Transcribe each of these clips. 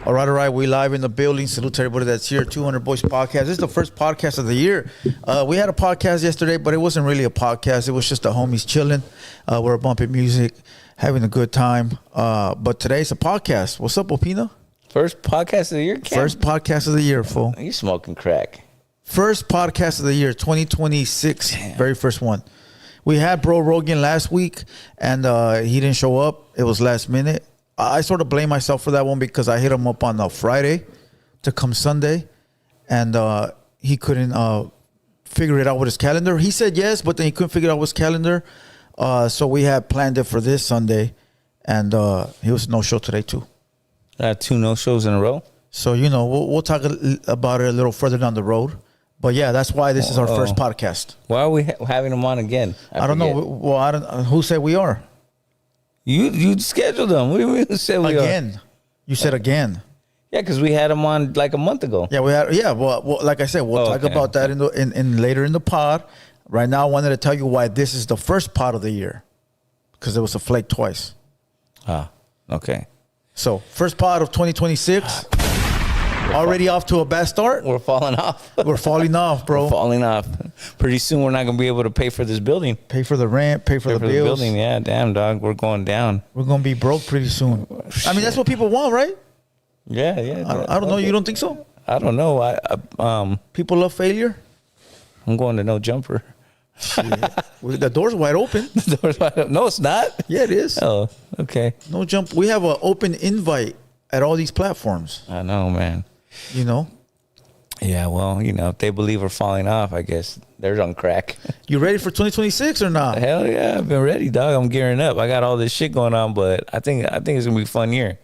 All right. We live in the building. Salute to everybody that's here. 200 Boys Podcast. This is the first podcast of the year. We had a podcast yesterday, but it wasn't really a podcast. It was just the homies chilling. We're bumping music, having a good time. But today's a podcast. What's up, Opina? First podcast of the year, Cam? First podcast of the year, fool. You smoking crack. First podcast of the year, 2026. Damn. Very first one. We had Bro Rogan last week, and he didn't show up. It was last minute. I sort of blame myself for that one because I hit him up on Friday to come Sunday, and he couldn't figure it out with his calendar. He said yes, but then he couldn't figure it out with his calendar. So we had planned it for this Sunday, and he was no show today too. Two no shows in a row. So we'll talk about it a little further down the road. But yeah, that's why this is our first podcast. Why are we having him on again? I don't know. Well, I don't. Who said we are? You scheduled them. What do you mean? Said we again? Are? You said again. Yeah, because we had him on like a month ago. Yeah, we had. Yeah, well, like I said, we'll talk about that in later in the pod. Right now, I wanted to tell you why this is the first pod of the year, because it was a flake twice. Okay. So first pod of 2026. Already off to a bad start. We're falling off. We're falling off, bro. We're falling off. Pretty soon, we're not gonna be able to pay for this building. Pay for the rent. Pay for the bills. Building. Yeah, damn, dog. We're going down. We're gonna be broke pretty soon. I mean, that's what people want, right? Yeah. I don't know. You don't think so? I don't know. People love failure. I'm going to no jumper. The door's wide open. The door's wide open. No, it's not. Yeah, it is. Oh, okay. No jump. We have an open invite at all these platforms. I know, man. Yeah, well, if they believe we're falling off, I guess they're on crack. You ready for 2026 or not? Hell yeah, I've been ready, dog. I'm gearing up. I got all this shit going on, but I think it's gonna be a fun year.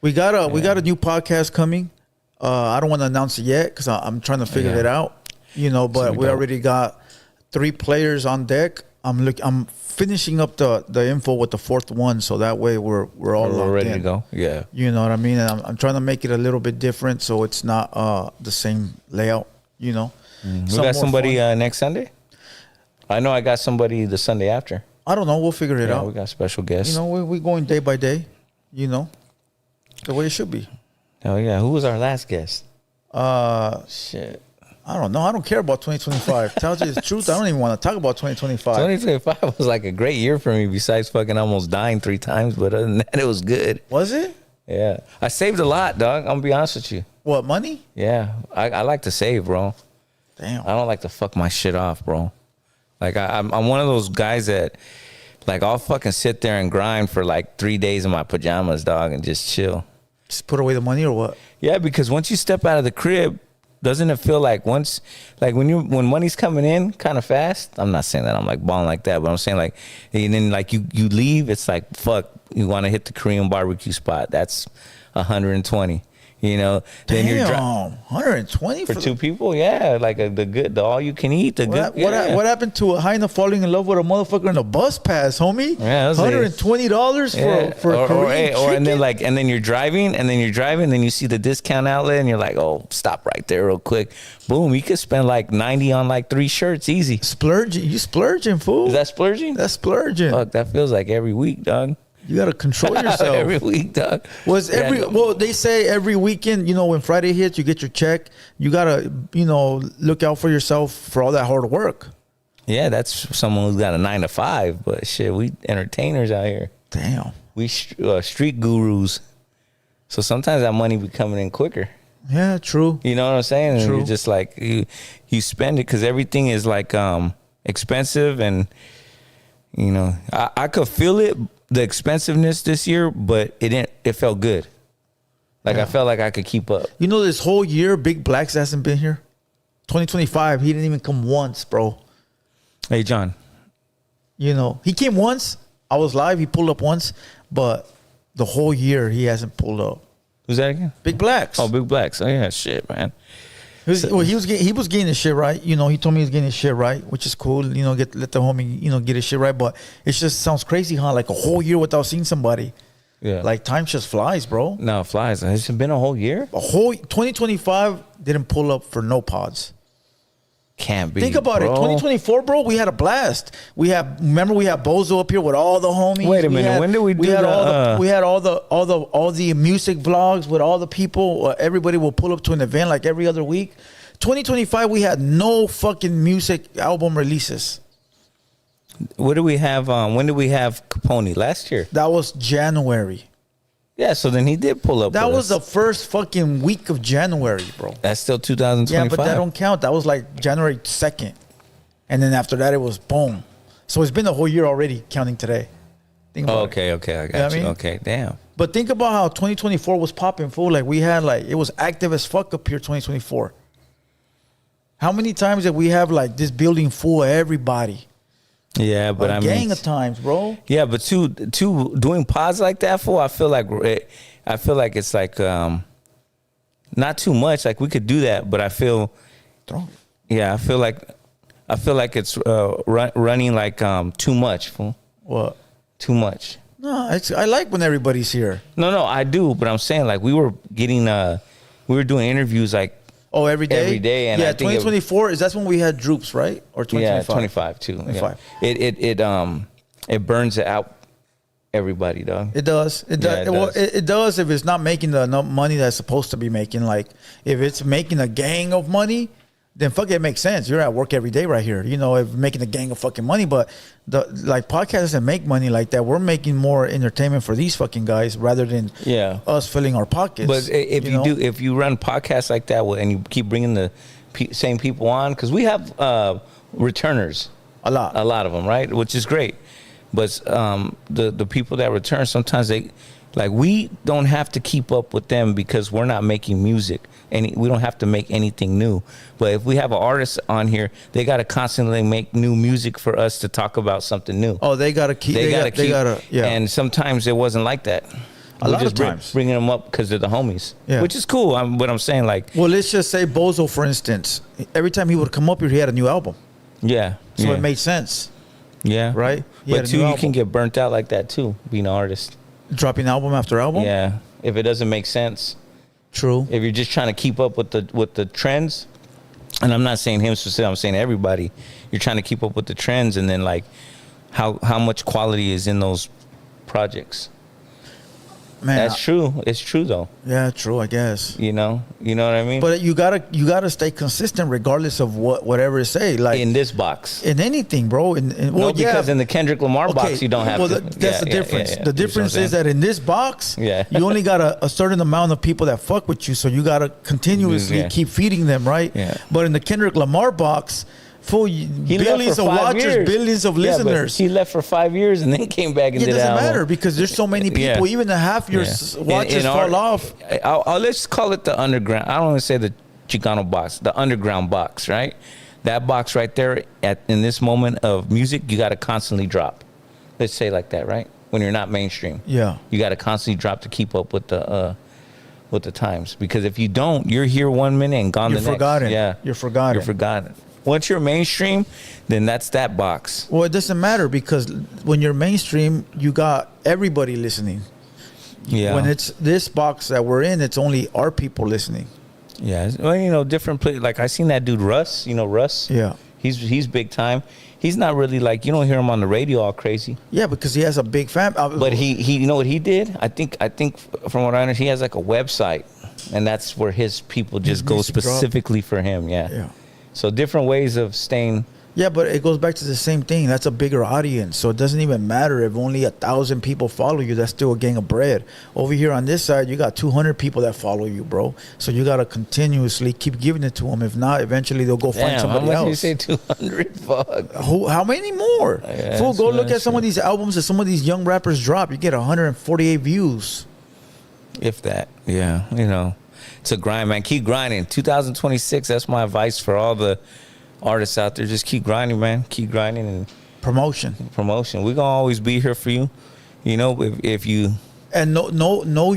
We got a new podcast coming. I don't want to announce it yet because I'm trying to figure it out. But we already got 3 players on deck. I'm finishing up the info with the 4th one, so that way we're all ready in. to go. Yeah, you know what I mean. And I'm trying to make it a little bit different, so it's not the same layout. We got somebody next Sunday. I know I got somebody the Sunday after. I don't know. We'll figure it out. We got special guests. We're going day by day. The way it should be. Oh yeah. Who was our last guest? Shit. I don't know. I don't care about 2025. Tell you the truth, I don't even want to talk about 2025. 2025 was like a great year for me, besides fucking almost dying 3 times. But other than that, it was good. Was it? Yeah. I saved a lot, dog. I'm going to be honest with you. What, money? Yeah. I like to save, bro. Damn. I don't like to fuck my shit off, bro. Like, I'm one of those guys that, like, I'll fucking sit there and grind for like 3 days in my pajamas, dog, and just chill. Just put away the money or what? Yeah, because once you step out of the crib, doesn't it feel like when money's coming in kind of fast? I'm not saying that I'm like balling like that, but I'm saying like, and then like you leave, it's like, fuck, you want to hit the Korean barbecue spot. That's 120. Then damn, you're 120 for 2 people. Yeah, like the all you can eat. What happened to a Heina falling in love with a motherfucker in a bus pass, homie? Yeah, $120 for a Korean chicken? and then you're driving, and then you see the discount outlet, and you're like, oh, stop right there real quick. Boom, you could spend like 90 on like 3 shirts, easy. Splurging, you splurging, fool? Is that splurging? That's splurging. Fuck, that feels like every week, dog. You got to control yourself. Every week, dog. Well, they say every weekend, when Friday hits, you get your check. You got to, look out for yourself for all that hard work. Yeah, that's someone who's got a 9 to 5. But shit, we entertainers out here. Damn. We street gurus. So sometimes that money be coming in quicker. Yeah, true. You know what I'm saying? And true. you're just like, you spend it because everything is like expensive. And, I could feel it. The expensiveness this year, but it felt good. Like, I felt like I could keep up. This whole year, Big Blacks hasn't been here. 2025, he didn't even come once, bro. Hey, John. He came once. I was live. He pulled up once, but the whole year he hasn't pulled up. Who's that again? Big Blacks. Oh, Big Blacks. Oh yeah, shit, man. He was getting his shit right. He told me he was getting his shit right, which is cool. Let the homie, get his shit right. But it just sounds crazy, huh? Like a whole year without seeing somebody. Yeah. Like time just flies, bro. No, it flies. Has it been a whole year? 2025 didn't pull up for no pods. Can't be. Think about it. 2024, bro. We had a blast. Remember we had Bozo up here with all the homies. Wait a minute. When did we do we had that? We had all the music vlogs with all the people. Everybody will pull up to an event like every other week. 2025, we had no fucking music album releases. What do we have? When did we have Capone? Last year. That was January. Yeah, so then he did pull up. That with was us. the first fucking week of January, bro. That's still 2025. Yeah, but that don't count. That was like January 2nd. And then after that, it was boom. So it's been a whole year already, counting today. Think about okay, I got You know you. what I mean? Okay, damn. But think about how 2024 was popping, fool. Like we had it was active as fuck up here 2024. How many times did we have like this building full of everybody? Yeah, but A gang of times, bro. Yeah, but two doing pods like that for I feel like it's like not too much. Like we could do that, but I feel yeah, I feel like it's running like too much. Fool. What? Too much. No, I like when everybody's here. No, I do, but I'm saying like we were doing interviews like every day. Every day, and yeah, I think 2024 that's when we had Droops, right? Or 2025? Yeah, 25 too. 25. Yeah. It burns out everybody, dog. It does. It does. Yeah, it Well, does. it does if it's not making the enough money that it's supposed to be making. Like if it's making a gang of money, then fuck it makes sense. You're at work every day right here. You know, if making a gang of fucking money, but podcasts doesn't make money like that. We're making more entertainment for these fucking guys rather than us filling our pockets. But if you run podcasts like that and you keep bringing the same people on, because we have returners, a lot of them, right? Which is great. But the people that return, sometimes we don't have to keep up with them because we're not making music. And we don't have to make anything new. But if we have an artist on here, they got to constantly make new music for us to talk about something new. Oh, they got to keep. They got to. Yeah. And sometimes it wasn't like that. A lot of times. Bringing them up because they're the homies. Yeah. Which is cool. But I'm saying like. Well, let's just say Bozo, for instance. Every time he would come up here, he had a new album. Yeah. So it made sense. Yeah. Right? But too, you can get burnt out like that too, being an artist. Dropping album after album? Yeah. If it doesn't make sense. True. If you're just trying to keep up with the trends, and I'm not saying him specifically, I'm saying everybody, you're trying to keep up with the trends, and then like how much quality is in those projects. Man, that's true. It's true though. Yeah, true. I guess. You know what I mean. But you gotta stay consistent regardless of whatever it say. Like in this box, in anything, bro. Because in the Kendrick Lamar box, you don't have. Well, that's the difference. The difference is that in this box, you only got a certain amount of people that fuck with you, so you gotta continuously keep feeding them, right? Yeah. But in the Kendrick Lamar box, billions of watchers, billions of listeners. He left for 5 years and then came back and did it doesn't album. matter because there's so many people. Even the half your watchers fall off. Let's call it the underground. I don't want to say the Chicano box, the underground box, right? That box right there in this moment of music, you got to constantly drop. Let's say like that, right? When you're not mainstream, you got to constantly drop to keep up with the times. Because if you don't, you're here 1 minute and gone the next. Forgotten. Yeah, you're forgotten. You're forgotten. Once you're mainstream, then that's that box. Well, it doesn't matter because when you're mainstream, you got everybody listening. Yeah. When it's this box that we're in, it's only our people listening. Yeah. Well, different play. Like I seen that dude Russ. Russ. Yeah. He's big time. He's not really like, you don't hear him on the radio all crazy. Yeah, because he has a big fan. But he you know what he did? I think from what I understand, he has like a website, and that's where his people just go specifically for him. Yeah. Yeah. So different ways of staying. Yeah, but it goes back to the same thing. That's a bigger audience. So it doesn't even matter if only 1,000 people follow you. That's still a gang of bread. Over here on this side, you got 200 people that follow you, bro. So you got to continuously keep giving it to them. If not, eventually they'll go find somebody else. How much did you say 200? Fuck. How many more? Yeah, Fool, go look at some of these albums that some of these young rappers drop. You get 148 views. If that. Yeah, It's a grind, man. Keep grinding. 2026, that's my advice for all the artists out there. Just keep grinding, man. Keep grinding and promotion. We're gonna always be here for you. If you and know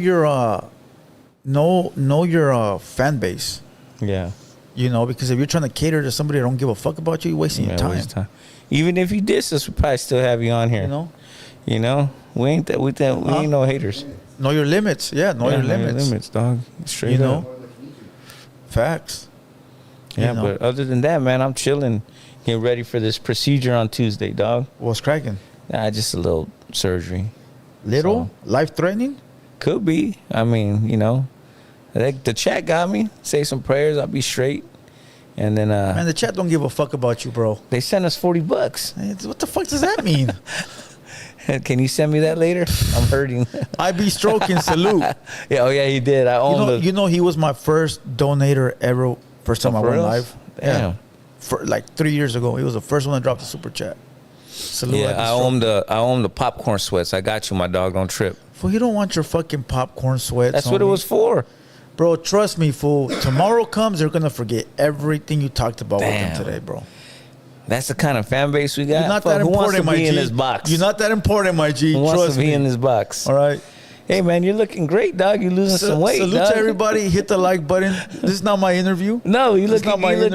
your fan base. Yeah. Because if you're trying to cater to somebody that don't give a fuck about you, you're wasting your time. Even if you diss us, we probably still have you on here. We ain't no haters. Know your limits. Yeah, know your limits. Dog. Straight up. Facts. Yeah, You know? but other than that, man, I'm chilling, getting ready for this procedure on Tuesday, dog. What's cracking? Nah, just a little surgery. Little? Life threatening? Could be. I mean, you know, the chat got me. Say some prayers, I'll be straight. And then Man, the chat don't give a fuck about you, bro. they sent us $40. Hey, what the fuck does that mean? Can you send me that later? I'm hurting. I be stroking salute. Yeah, oh yeah, he did. I own You know, he was my first donator ever. First time I for went reals? live. Damn. Yeah. For like 3 years ago. He was the first one that dropped the super chat. Salute. Yeah, be I own the popcorn sweats. I got you, my dog. Don't trip. Fool, he don't want your fucking popcorn sweats. That's what it homie. was for. Bro, trust me, fool. Tomorrow comes, they're gonna forget everything you talked about with Damn. them today, bro. That's the kind of fan base we got. You're not Fuck, that who wants to important, my be G. in this box? You're not that important, my G. Who wants Trust to be me. in this box? All right. Hey man, you're looking great, dog. You're losing some weight, Salute dog. to everybody. Hit the like button. This is not my interview. No, you This is looking not my good,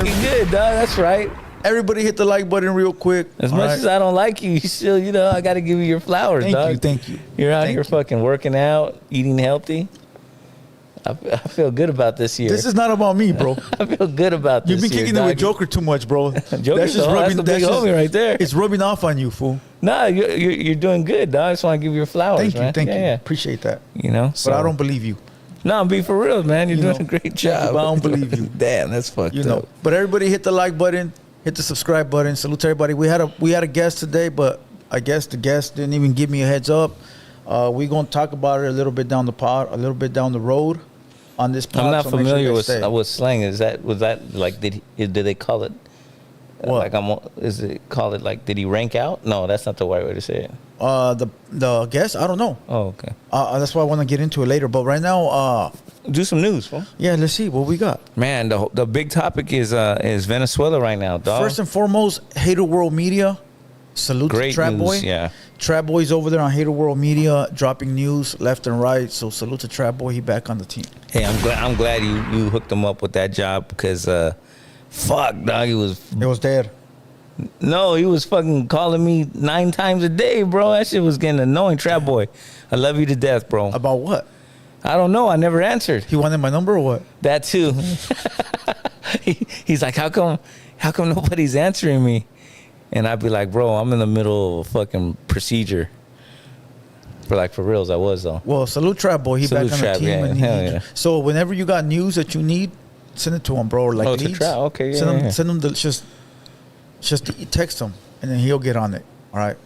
dog. That's right. Everybody hit the like button real quick. As All much right? as I don't like you still, you know, I got to give you your flowers, Thank dog. you, thank you. You're out Thank here you. fucking working out, eating healthy. I feel good about this year. This is not about me, bro. I feel good about this. You've been year, kicking it with dog. Joker too much, bro. Joker's that's the big homie right there. It's rubbing off on you, fool. Nah, you're doing good, dog. I just want to give you your flowers, Thank you, man. thank you. Yeah. Appreciate that. You know, But I don't believe you. No, be for real, man. You're You doing know, a great job. but I don't believe you. Damn, that's fucked You know. up. But everybody hit the like button, hit the subscribe button. Salute to everybody. We had a guest today, but I guess the guest didn't even give me a heads up. We're gonna talk about it a little bit down the pod, a little bit down the road on this pod. I'm not so make sure familiar you with guys stay. with slang. Was that like did they call it? What? Did he rank out? No, that's not the right way to say it. The guest, I don't know. Oh, okay. That's why I want to get into it later. But right now, Do some news, bro. yeah, let's see what we got. Man, the big topic is Venezuela right now, dog. First and foremost, Hater World Media. Salute Great to Trap news, Boy. yeah. Trap Boy's over there on Hater World Media, dropping news left and right. So salute to Trap Boy. He back on the team. Hey, I'm glad you hooked him up with that job because fuck, dog, he was dead. he was fucking calling me 9 times a day, bro. That shit was getting annoying. Trap Boy, I love you to death, bro. About what? I don't know. I never answered. He wanted my number or what? That too. He's like, how come nobody's answering me? And I'd be like, bro, I'm in the middle of a fucking procedure. For reals, I was though. Well, salute Trap Boy. He Salute back on Trap, the team. yeah, And hell yeah. So whenever you got news that you need, send it to him, bro. Like To leads. Trap, okay, yeah, Send him. yeah. Send him the just text him, and then he'll get on it. All right.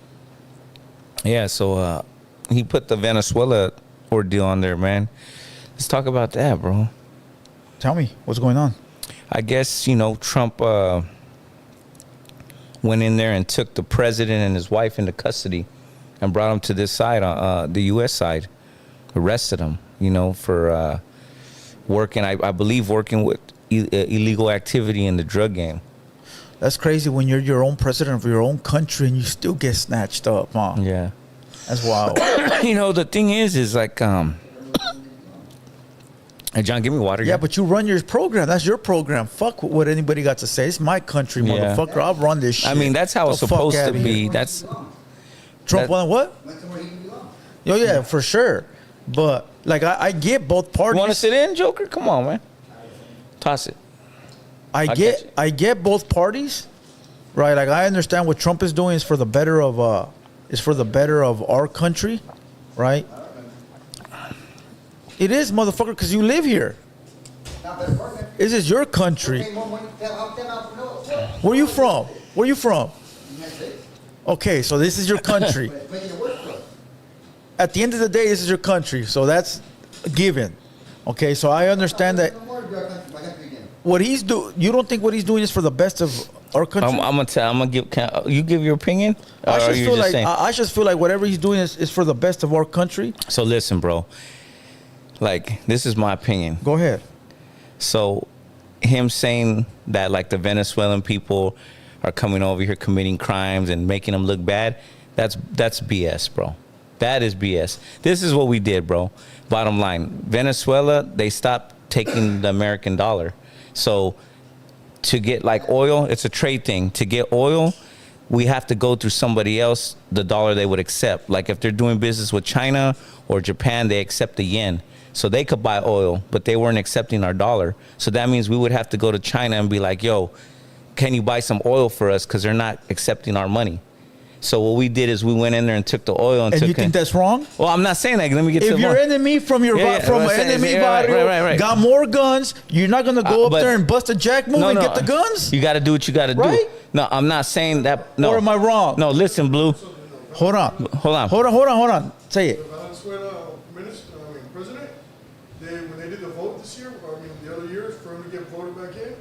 Yeah, so he put the Venezuela ordeal on there, man. Let's talk about that, bro. Tell me what's going on. I guess, Trump went in there and took the president and his wife into custody and brought them to this side, the U.S. side, arrested them, for working, I believe, working with illegal activity in the drug game. That's crazy when you're your own president of your own country and you still get snatched up, huh? Yeah. That's wild. The thing is like, hey, John, give me water. Yeah, but you run your program. That's your program. Fuck what anybody got to say. It's my country, Yeah. motherfucker. I'll run this shit. I mean, that's how it's The fuck supposed to outta be. here. That's Trump that- won what? Oh, yeah, for sure. But, like, I get both You parties. want to sit in, Joker? Come on, man. Toss it. I catch it. get both parties, right? Like I understand what Trump is doing is for the better of our country, right? It is, motherfucker, because you live here. This is your country. Where you from? Where you from? Okay, so this is your country. At the end of the day, this is your country, so that's a given. Okay, so I understand that. What he's doing, you don't think what he's doing is for the best of our country? I'm gonna give. You give your opinion? Or I are just you feel just like saying? I just feel like whatever he's doing is for the best of our country. So listen, bro. Like, this is my opinion. Go ahead. So, him saying that like the Venezuelan people are coming over here committing crimes and making them look bad, that's BS, bro. That is BS. This is what we did, bro. Bottom line, Venezuela, they stopped taking the American dollar. So to get like oil, it's a trade thing. To get oil, we have to go through somebody else, the dollar they would accept. Like if they're doing business with China or Japan, they accept the yen. so they could buy oil, but they weren't accepting our dollar. So that means we would have to go to China and be like, yo, can you buy some oil for us? Because they're not accepting our money. So what we did is we went in there and took the oil and took. You think that's wrong? Well, I'm not saying that. Let me get to if your enemy from your enemy barrio got more guns, you're not gonna go up there and bust a jack move and get the guns. You got to do what you got to do. No, I'm not saying that. No. Or am I wrong? No, listen, Blue. Hold on. Say it. Venezuela president, when they did the vote this year, the other years for him to get voted back in,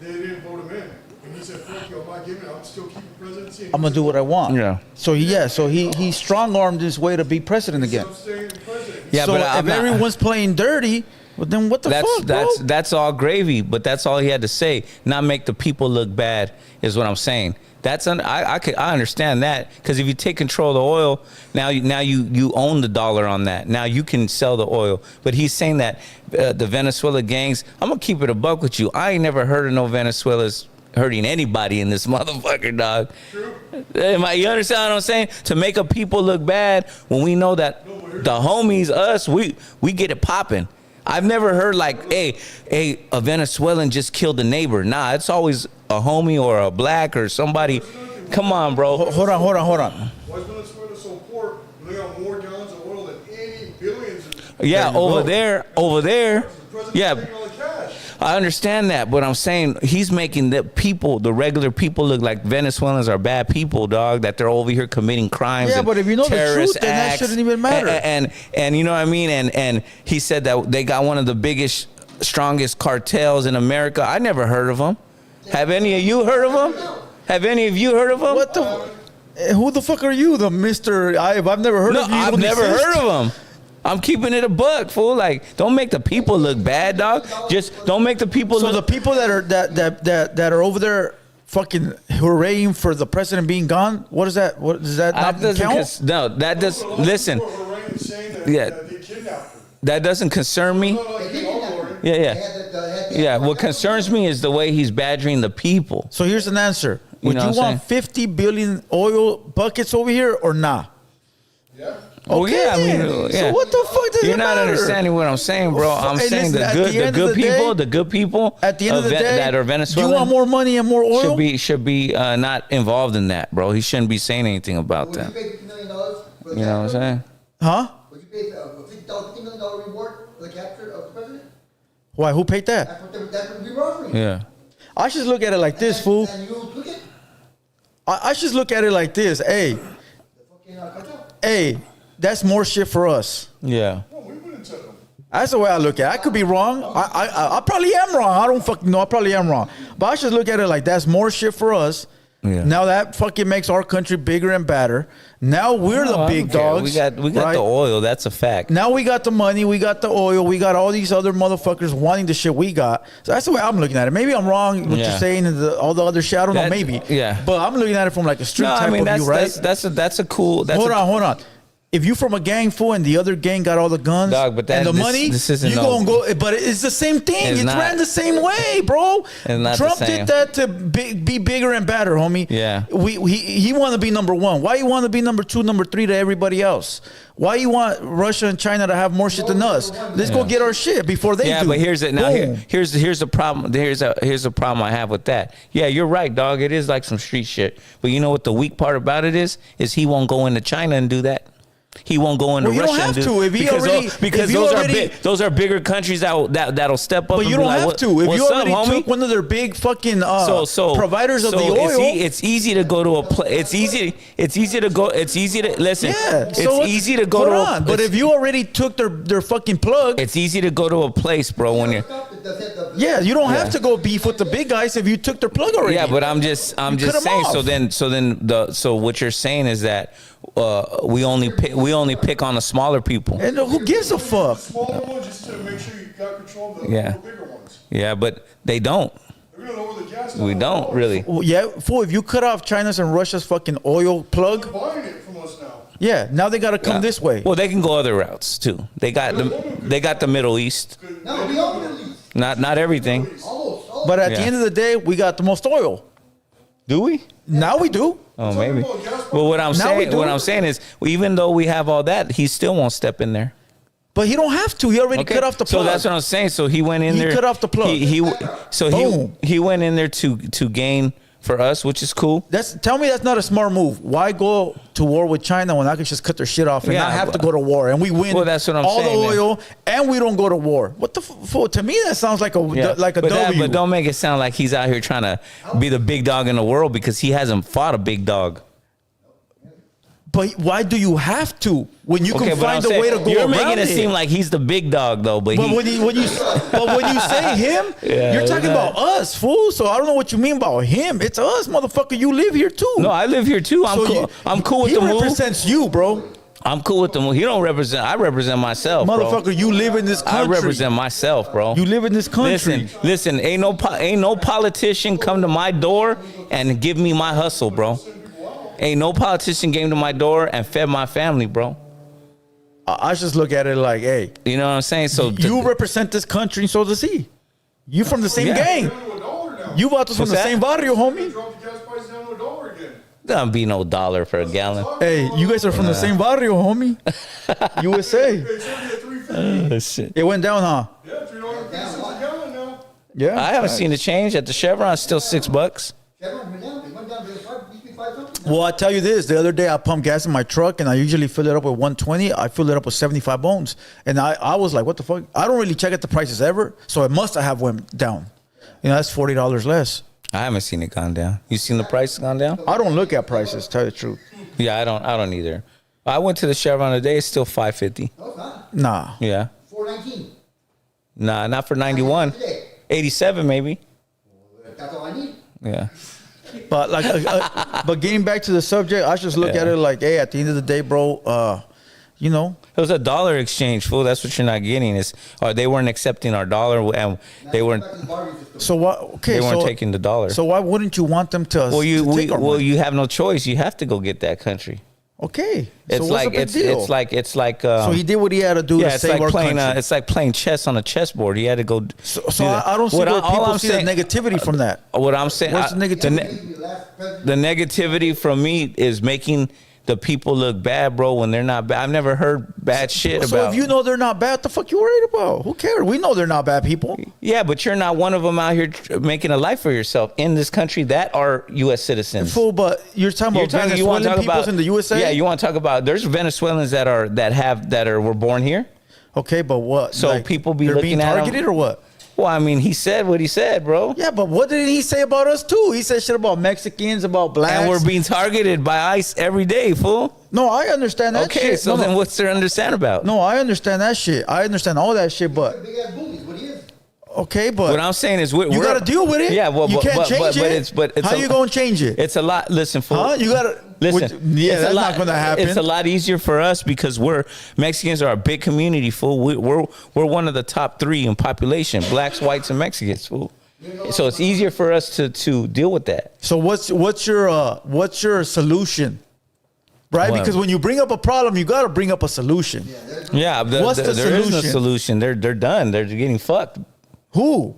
they didn't vote him in. And he said, fuck you, I'm not giving it. I'm still keeping presidency. I'm going to do what I want. Yeah. So he strong-armed his way to be president again. Yeah, so but if everyone's playing dirty, well, then what the fuck, bro? That's all gravy, but that's all he had to say. Not make the people look bad is what I'm saying. I understand that, because if you take control of the oil, now you own the dollar on that. Now you can sell the oil. But he's saying that the Venezuela gangs. I'm gonna keep it a buck with you. I ain't never heard of no Venezuela's hurting anybody in this motherfucker, dog. True. You understand what I'm saying? To make a people look bad when we know that the homies, us, we get it popping. I've never heard like, hey, a Venezuelan just killed a neighbor. Nah, it's always a homie or a black or somebody. Come on, bro. Hold on. Why is Venezuela so poor? They got more gallons of oil than any billions. Yeah, over there. Yeah. I understand that, but I'm saying he's making the regular people look like Venezuelans are bad people, dog, that they're over here committing crimes. Yeah, but if you know the truth, then that shouldn't even matter. And you know what I mean? And he said that they got one of the biggest, strongest cartels in America. I never heard of them. Have any of you heard of them? Have any of you heard of them? What the? Who the fuck are you, the Mister? I've never heard of you. I've never heard of them. I'm keeping it a buck, fool. Like, don't make the people look bad, dog. Just don't make the people. So the people that are over there fucking hurraying for the president being gone. What is that? What does that not count? No, that does. Listen. Yeah. That doesn't concern me. Yeah. What concerns me is the way he's badgering the people. So here's an answer. Would you want 50 billion oil buckets over here or not? Yeah. Oh yeah, I mean, so what the fuck does it matter? You're not understanding what I'm saying, bro. I'm saying the good people at the end of the day that are Venezuelan. You want more money and more oil? Should be not involved in that, bro. He shouldn't be saying anything about that. Would you pay $50 million for the You know what I'm saying? Huh? Would you pay $50 million reward for the capture of the president? Why? Who paid that? That's what we were offering. Yeah. I should look at it like this, fool. And you took it? I should look at it like this. Hey, that's more shit for us. Yeah. That's the way I look at it. I could be wrong. I probably am wrong. I don't fucking know. I probably am wrong. But I should look at it like that's more shit for us. Yeah. Now that fucking makes our country bigger and badder. Now we're the big dogs. We got the oil. That's a fact. Now we got the money. We got the oil. We got all these other motherfuckers wanting the shit we got. So that's the way I'm looking at it. Maybe I'm wrong. What you're saying and all the other shit. I don't know. Maybe. Yeah. But I'm looking at it from like a street type of view, right? That's a cool. Hold on. If you from a gang, fool, and the other gang got all the guns and the money, you gonna go. But it's the same thing. It's ran the same way, bro. Trump did that to be bigger and badder, homie. Yeah. He want to be number one. Why you want to be number two, number three to everybody else? Why you want Russia and China to have more shit than us? Let's go get our shit before they do. Yeah, but here's it now. Here's the problem. Here's a problem I have with that. Yeah, you're right, dog. It is like some street shit. But you know what the weak part about it is he won't go into China and do that. He won't go into Russia and do because those are bigger countries that'll step up. But you don't have to. If you already took one of their big fucking providers of the oil, it's easy to go to a place. It's easy to go. It's easy to listen. Yeah, it's easy to go to. But if you already took their fucking plug, it's easy to go to a place, bro. When you're you don't have to go beef with the big guys if you took their plug already. Yeah, but I'm just saying. So what you're saying is that we only pick on the smaller people. And who gives a fuck? Smaller ones just to make sure you got control of the bigger ones. Yeah, but they don't. They're gonna lower the gas. We don't really. Well, yeah, fool. If you cut off China's and Russia's fucking oil plug, they're buying it from us now. Yeah, now they got to come this way. Well, they can go other routes too. They got the Middle East. No, we all Middle East. Not everything. Almost. But at the end of the day, we got the most oil. Do we? Now we do. Oh, maybe. Well, what I'm saying is, even though we have all that, he still won't step in there. But he don't have to. He already cut off the plug. So that's what I'm saying. So he went in He there. cut off the plug. He went in there to gain for us, which is cool. Tell me that's not a smart move. Why go to war with China when I could just cut their shit off and not have to go to war and we win that's what I'm all saying, the oil and we don't go to war? What the fuck? To me, that sounds like a W. But don't make it sound like he's out here trying to be the big dog in the world because he hasn't fought a big dog. But why do you have to when you can find a way to go you're around making it seem like he's the big dog though. But when you say him, you're talking about us, fool. So I don't know what you mean about him. It's us, motherfucker. You live here too. No, I live here too. I'm cool with the move. He represents you, bro. I'm cool with the move. He don't represent. I represent myself, motherfucker. Bro. You live in this country. I represent myself, bro. You live in this country. Listen. Ain't no politician come to my door and give me my hustle, bro. Ain't no politician came to my door and fed my family, bro. I just look at it like, hey, you know what I'm saying? So you represent this country, and so does he. You from the same gang. You about to from the same barrio, homie. Drop the gas price down to $1 again. Don't be no dollar for a gallon. Hey, you guys are from the same barrio, homie. USA. Shit. It went down, huh? Yeah, $3.50 a gallon now. Yeah. I haven't seen the change at the Chevron. It's still $6. Chevron went down. It went down to 5 something. Well, I tell you this: the other day I pumped gas in my truck, and I usually fill it up with 120. I fill it up with 75 bones, and I was like, "What the fuck?" I don't really check at the prices ever, so it must have went down. You know, that's $40 less. I haven't seen it gone down. You seen the price gone down? I don't look at prices. Tell you the truth. Yeah, I don't either. I went to the Chevron today. It's still $5.50. No, it's not. Nah. Yeah. $4.19. Nah, not for 91. 87 maybe. That's all I need. Yeah. But but getting back to the subject, I just look at it like, hey, at the end of the day, bro, you know, it was a dollar exchange, fool. That's what you're not getting. They weren't accepting our dollar, and they weren't. So what? Okay, they weren't taking the dollar. So why wouldn't you want them to? Well, take our money? you have no choice. You have to go get that country. Okay, It's so like what's the big deal? it's like. So he did what he had to do to save our playing. country. It's like playing chess on a chessboard. He had to go. So I don't see where people see the negativity from that. What I'm saying, what's the negativity? The negativity from me is making the people look bad, bro, when they're not bad. I've never heard bad shit about. So if you know they're not bad, the fuck you worried about? Who cares? We know they're not bad people. Yeah, but you're not one of them out here making a life for yourself in this country that are U.S. citizens. Fool, but you're talking about Venezuelan people in the USA? Yeah, you want to talk about? There's Venezuelans that were born here. Okay, but what? So like, people be they're looking being at targeted them? or what? Well, I mean, he said what he said, bro. Yeah, but what did he say about us too? He said shit about Mexicans, about blacks. And we're being targeted by ICE every day, fool. No, I understand that shit. Okay, so then what's there to understand about? No, I understand that shit. I understand all that shit, but Big ass bullies, what he is. okay, but what I'm saying is you got to deal with it. Yeah, well, you can't change it. But it's how you gonna change it? It's a lot. Listen, fool. Huh? You gotta listen. Yeah, that's not gonna happen. It's a lot easier for us because Mexicans are a big community, fool. We're one of the top 3 in population: blacks, whites, and Mexicans, fool. So it's easier for us to deal with that. So what's your solution? Right, Well, because when you bring up a problem, you got to bring up a solution. Yeah, What's the there is no solution? solution. They're done. They're getting fucked. Who?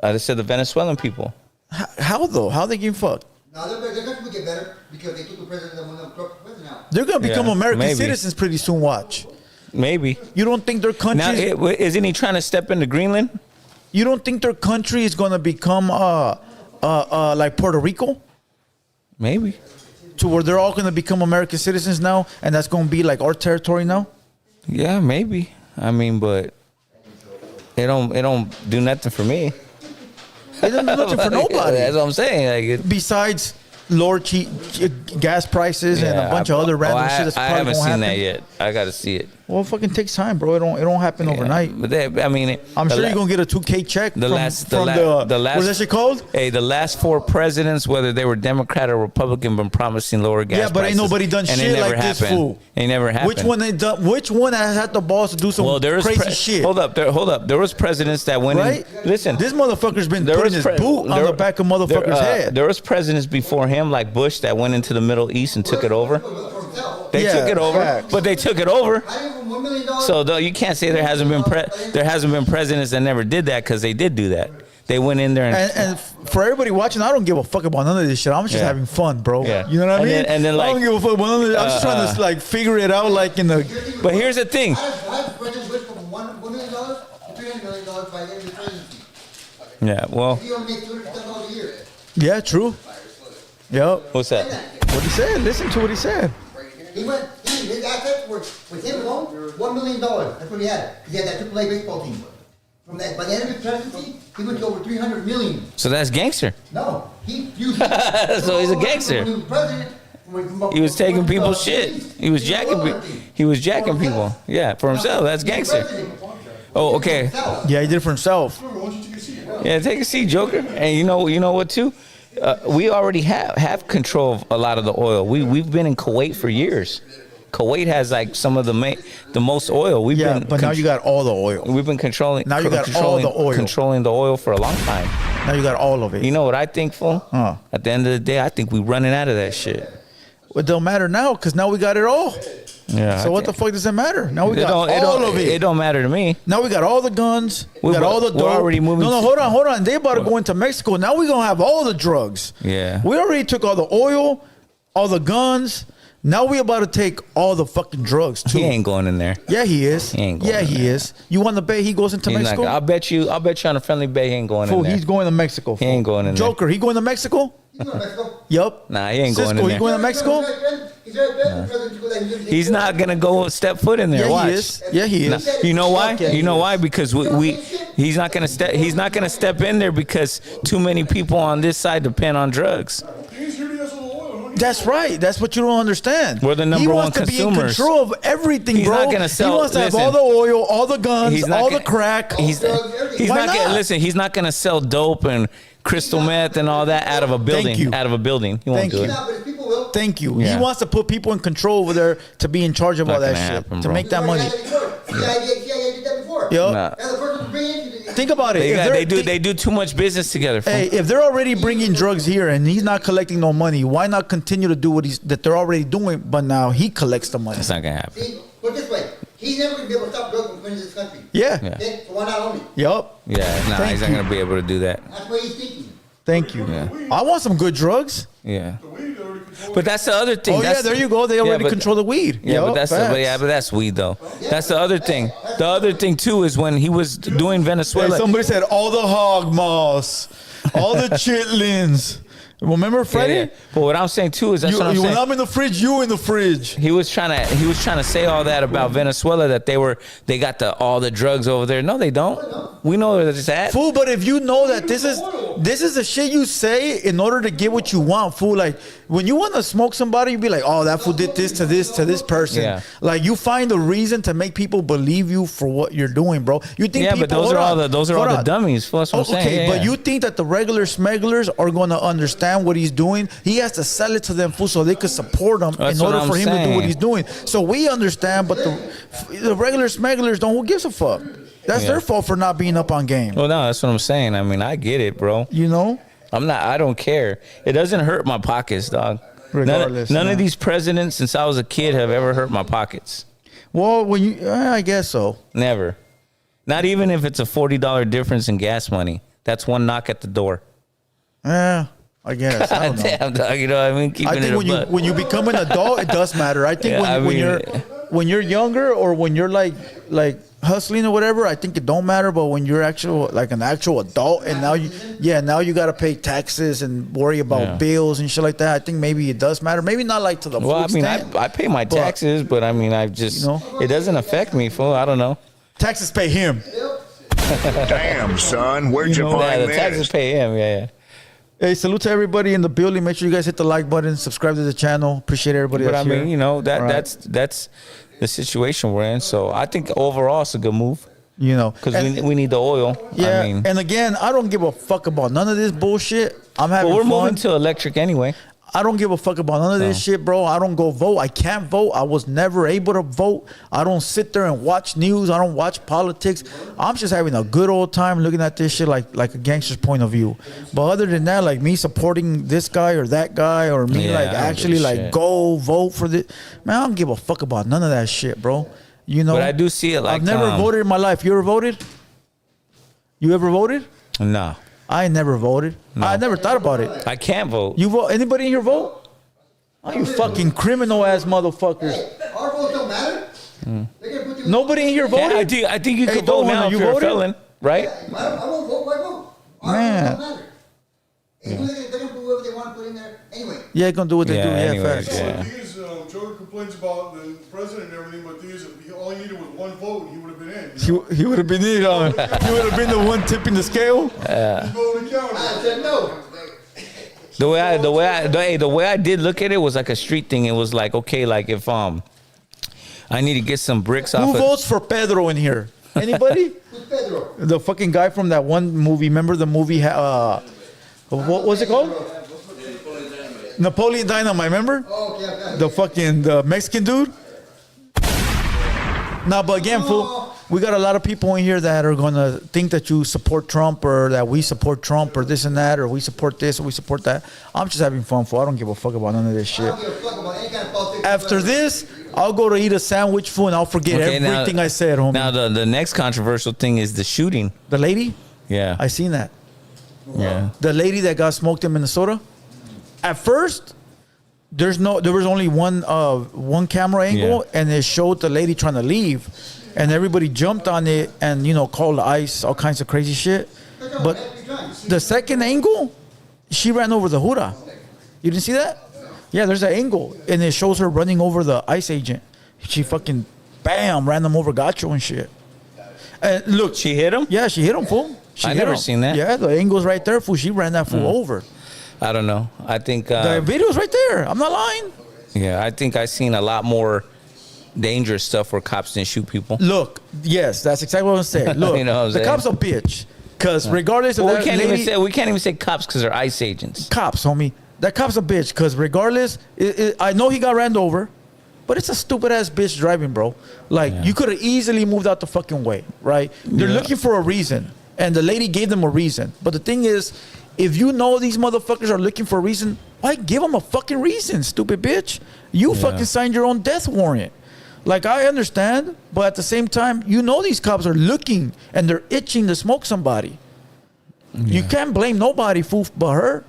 I just said the Venezuelan people. How though? How they getting fucked? Now, they're going to get better because they took the president and went up president now. They're gonna become Yeah, American maybe. citizens pretty soon. Watch. Maybe. You don't think their country? Now, isn't he trying to step into Greenland? You don't think their country is gonna become like Puerto Rico, Maybe. to where they're all gonna become American citizens now, and that's gonna be like our territory now? Yeah, maybe. I mean, but it don't do nothing for me. It doesn't do nothing for nobody. That's what I'm saying. Like Besides lower gas prices and a bunch of other random shit that's I probably haven't gonna seen happen. that yet. I got to see it. Well, it fucking takes time, bro. It don't happen overnight. But I mean, I'm the sure la- you're gonna get a 2K check the from last what's that shit called? Hey, the last 4 presidents, whether they were Democrat or Republican, been promising lower gas prices. Yeah, but ain't nobody done and shit it never like this, happened. fool. It never happened. Which one has had the balls to do some crazy shit? Hold up. There was presidents that went Right? in. Listen, This motherfucker's been there putting was his boot on the back of motherfucker's head. There was presidents before him, like Bush, that went into the Middle East and took it over. They Yeah, took it over, facts. but they took it over. I give him $1 million. So though you can't say there hasn't been presidents that never did that, because they did do that. They went in there And for everybody watching, I don't give a fuck about none of this shit. I'm just Yeah. having fun, bro. Yeah. You know what I mean? And then, I like, don't give a fuck about none of this. I'm just trying to like figure it out, like in the. But here's the thing. I have President Bush $1 million to $300 million by the end of the presidency. Yeah, well, He only makes $200,000 a year. Yeah, true. Yep. what's that? What he said. Listen to what he said. His assets were, with him alone, $1 million. That's what he had. He had that AAA baseball team. From that, by the end of his presidency, he went to over $300 million. So that's gangster. No, he used. So he's a gangster. When he was president, He was taking people's shit. He was jacking people. Yeah, for himself. That's gangster. Oh, okay. Yeah, he did it for himself. Yeah, take a seat, Joker. And you know what too? We already have control of a lot of the oil. We've been in Kuwait for years. Kuwait has like some of the most oil. But now you got all the oil. We've been controlling. Now you got all the oil. Controlling the oil for a long time. Now you got all of it. You know what I think, fool? At the end of the day, I think we're running out of that shit. It don't matter now because now we got it all. Yeah. So what the fuck does it matter? Now we got all of it. It don't matter to me. Now we got all the guns. We got all the dope. We're already moving. No, hold on. They about to go into Mexico. Now we gonna have all the drugs. Yeah. We already took all the oil, all the guns. Now we about to take all the fucking drugs too. He ain't going in there. Yeah, he is. He ain't going in there. is. You want to bet he goes into Mexico? I'll bet you on a friendly bet he ain't going Fool, in there. he's going to Mexico. He ain't going in there. Joker, he going to Mexico? He's going to Mexico. Yup. Nah, he ain't Cisco, going in there. he going to Mexico? He's not gonna go step foot in there. Yeah, Watch. he is. Yeah, he is. Nah, you know why? Yeah, You know why? Because he's not gonna step in there because too many people on this side depend on drugs. That's right. That's what you don't understand. We're the number one consumers. He wants to be in control of everything, He's bro. not gonna sell. He wants to have all the oil, all the guns, all the crack. He's Why not gonna listen. He's not gonna sell dope and crystal meth and all that out of a building. you. Out of a building, he won't Thank do you. it. Thank you. Yeah. He wants to put people in control over there to be in charge of Not all that gonna shit, happen, to bro. make that money. CIA did that before. Yo, Nah. think about it. They do too much business together. Hey, if they're already bringing drugs here and he's not collecting no money, why not continue to do that they're already doing? But now he collects the money. It's not gonna happen. See, put it this way, he's never going to be able to stop drugs from coming into this country. Yeah. Okay? So why not own it? Yup. Yeah, nah, Thank he's not you. gonna be able to do that. That's what he's thinking. Thank you. Yeah. I want some good drugs. Yeah. But that's the other thing. Oh That's yeah, there you go. They already control the weed. Yeah, Yup, but that's weed though. That's the other thing. The other thing too is when he was doing Venezuela. Hey, somebody said all the hog moss, all the chitlins. Remember Freddie? Yeah. But what I'm saying too is that's what I'm When saying. I'm in the fridge, you in the fridge. He was trying to say all that about Venezuela, that they got all the drugs over there. No, they don't. We know where it's at. Fool, but if you know that this is the shit you say in order to get what you want, fool. Like when you want to smoke somebody, you be like, oh, that fool did this to this person. Yeah. Like you find a reason to make people believe you for what you're doing, bro. You think Yeah, people, but those are all the dummies. That's what I'm saying. Okay, Yeah, but yeah. you think that the regular smugglers are going to understand what he's doing? He has to sell it to them, fool, so they could support him That's in order what I'm for him to do saying. what he's doing. So we understand, but the regular smugglers don't. Who gives a fuck? That's their fault for not being up on game. Well, no, that's what I'm saying. I mean, I get it, bro. You know? I don't care. It doesn't hurt my pockets, dog. Regardless, none yeah. of these presidents since I was a kid have ever hurt my pockets. Well, when you, I guess so. Never. Not even if it's a $40 difference in gas money. That's one knock at the door. Yeah, I guess. I don't know. Damn, dog. You know what I mean? Keeping I think when you become an adult, it does matter. I think Yeah, when you're younger or when you're like hustling or whatever, I think it don't matter. But when you're an actual adult, and now you got to pay taxes and worry about bills and shit like that. I think maybe it does matter. Maybe not like to the. Well, I mean, extent, I pay my taxes, but I mean, I just it doesn't affect me, fool. I don't know. taxes pay him. Damn, son, where'd you Yeah, find the this? taxes pay him. Yeah. Hey, salute to everybody in the building. Make sure you guys hit the like button, subscribe to the channel. Appreciate everybody. But I that's mean, here. that's the situation we're in. So I think overall it's a good move because And- we need the oil. Yeah, I mean, and again, I don't give a fuck about none of this bullshit. I'm having but we're fun. moving to electric anyway. I don't give a fuck about none of this shit, bro. I don't go vote. I can't vote. I was never able to vote. I don't sit there and watch news. I don't watch politics. I'm just having a good old time looking at this shit like a gangster's point of view. But other than that, like me supporting this guy or that guy or me Yeah, like I don't actually give a like shit. go vote for this, man, I don't give a fuck about none of that shit, bro. You know, But I do see it like I've never voted in my life. You ever voted? You ever voted? No, I ain't never voted. No. I never thought about it. I can't vote. You vote? Anybody in here vote? Oh, you fucking criminal ass motherfuckers. Hey, our votes don't matter. They're going to put Nobody in here Yeah, voted. I think you Hey, could vote Dolan, now if you you're a voted? felon, right? I won't vote. Why vote? Man. It doesn't matter. Anyway, they're gonna put whoever they want to put in there. Anyway. Yeah, gonna do what they Yeah, do. Yeah, anyways, facts. yeah. The thing is, Joker complains about the president and everything, but the thing is, all he needed was one vote and he would have been in. You know? He would have been in on. He would have been the one tipping the scale. His vote would count. I said no. The way I did look at it was like a street thing. It was like, okay, like if I need to get some bricks off Who of, votes for Pedro in here? Anybody? Who's Pedro? The fucking guy from that one movie. Remember the movie? What was it called? Napoleon Dynamite. Remember? Oh, okay. The Mexican dude. Nah, but again, fool, we got a lot of people in here that are gonna think that you support Trump or that we support Trump or this and that or we support this or we support that. I'm just having fun, fool. I don't give a fuck about none of this I shit. don't give a fuck about any kind of politics. After this, I'll go to eat a sandwich, fool, and I'll forget everything I said, homie. Now the next controversial thing is the shooting. The lady, Yeah, I seen that. yeah. The lady that got smoked in Minnesota. At first, there was only one camera angle, Yeah. and it showed the lady trying to leave, and everybody jumped on it and called the ICE, all kinds of crazy shit. But the second angle, she ran over the Huda. You didn't see that? Yeah, there's an angle, and it shows her running over the ICE agent. She fucking bam ran them over, got you and shit. And look, She hit him. yeah, she hit him, fool. She I hit never him. seen that. Yeah, the angle's right there, fool. She ran that fool over. I don't know. I think The video's right there. I'm not lying. yeah, I think I seen a lot more dangerous stuff where cops didn't shoot people. Look, yes, that's exactly what I'm saying. Look, You know what I'm the saying? cop's a bitch. Because regardless of Well, that we can't lady, even say cops because they're ICE agents. cops, homie. That cop's a bitch. Because regardless, I know he got ran over, but it's a stupid ass bitch driving, bro. Like you could have easily moved out the fucking way, right? They're Yeah. looking for a reason, and the lady gave them a reason. But the thing is, if you know these motherfuckers are looking for a reason, why give them a fucking reason, stupid bitch? You fucking signed your own death warrant. Like, I understand, but at the same time, these cops are looking and they're itching to smoke somebody. You can't blame nobody, fool, but her.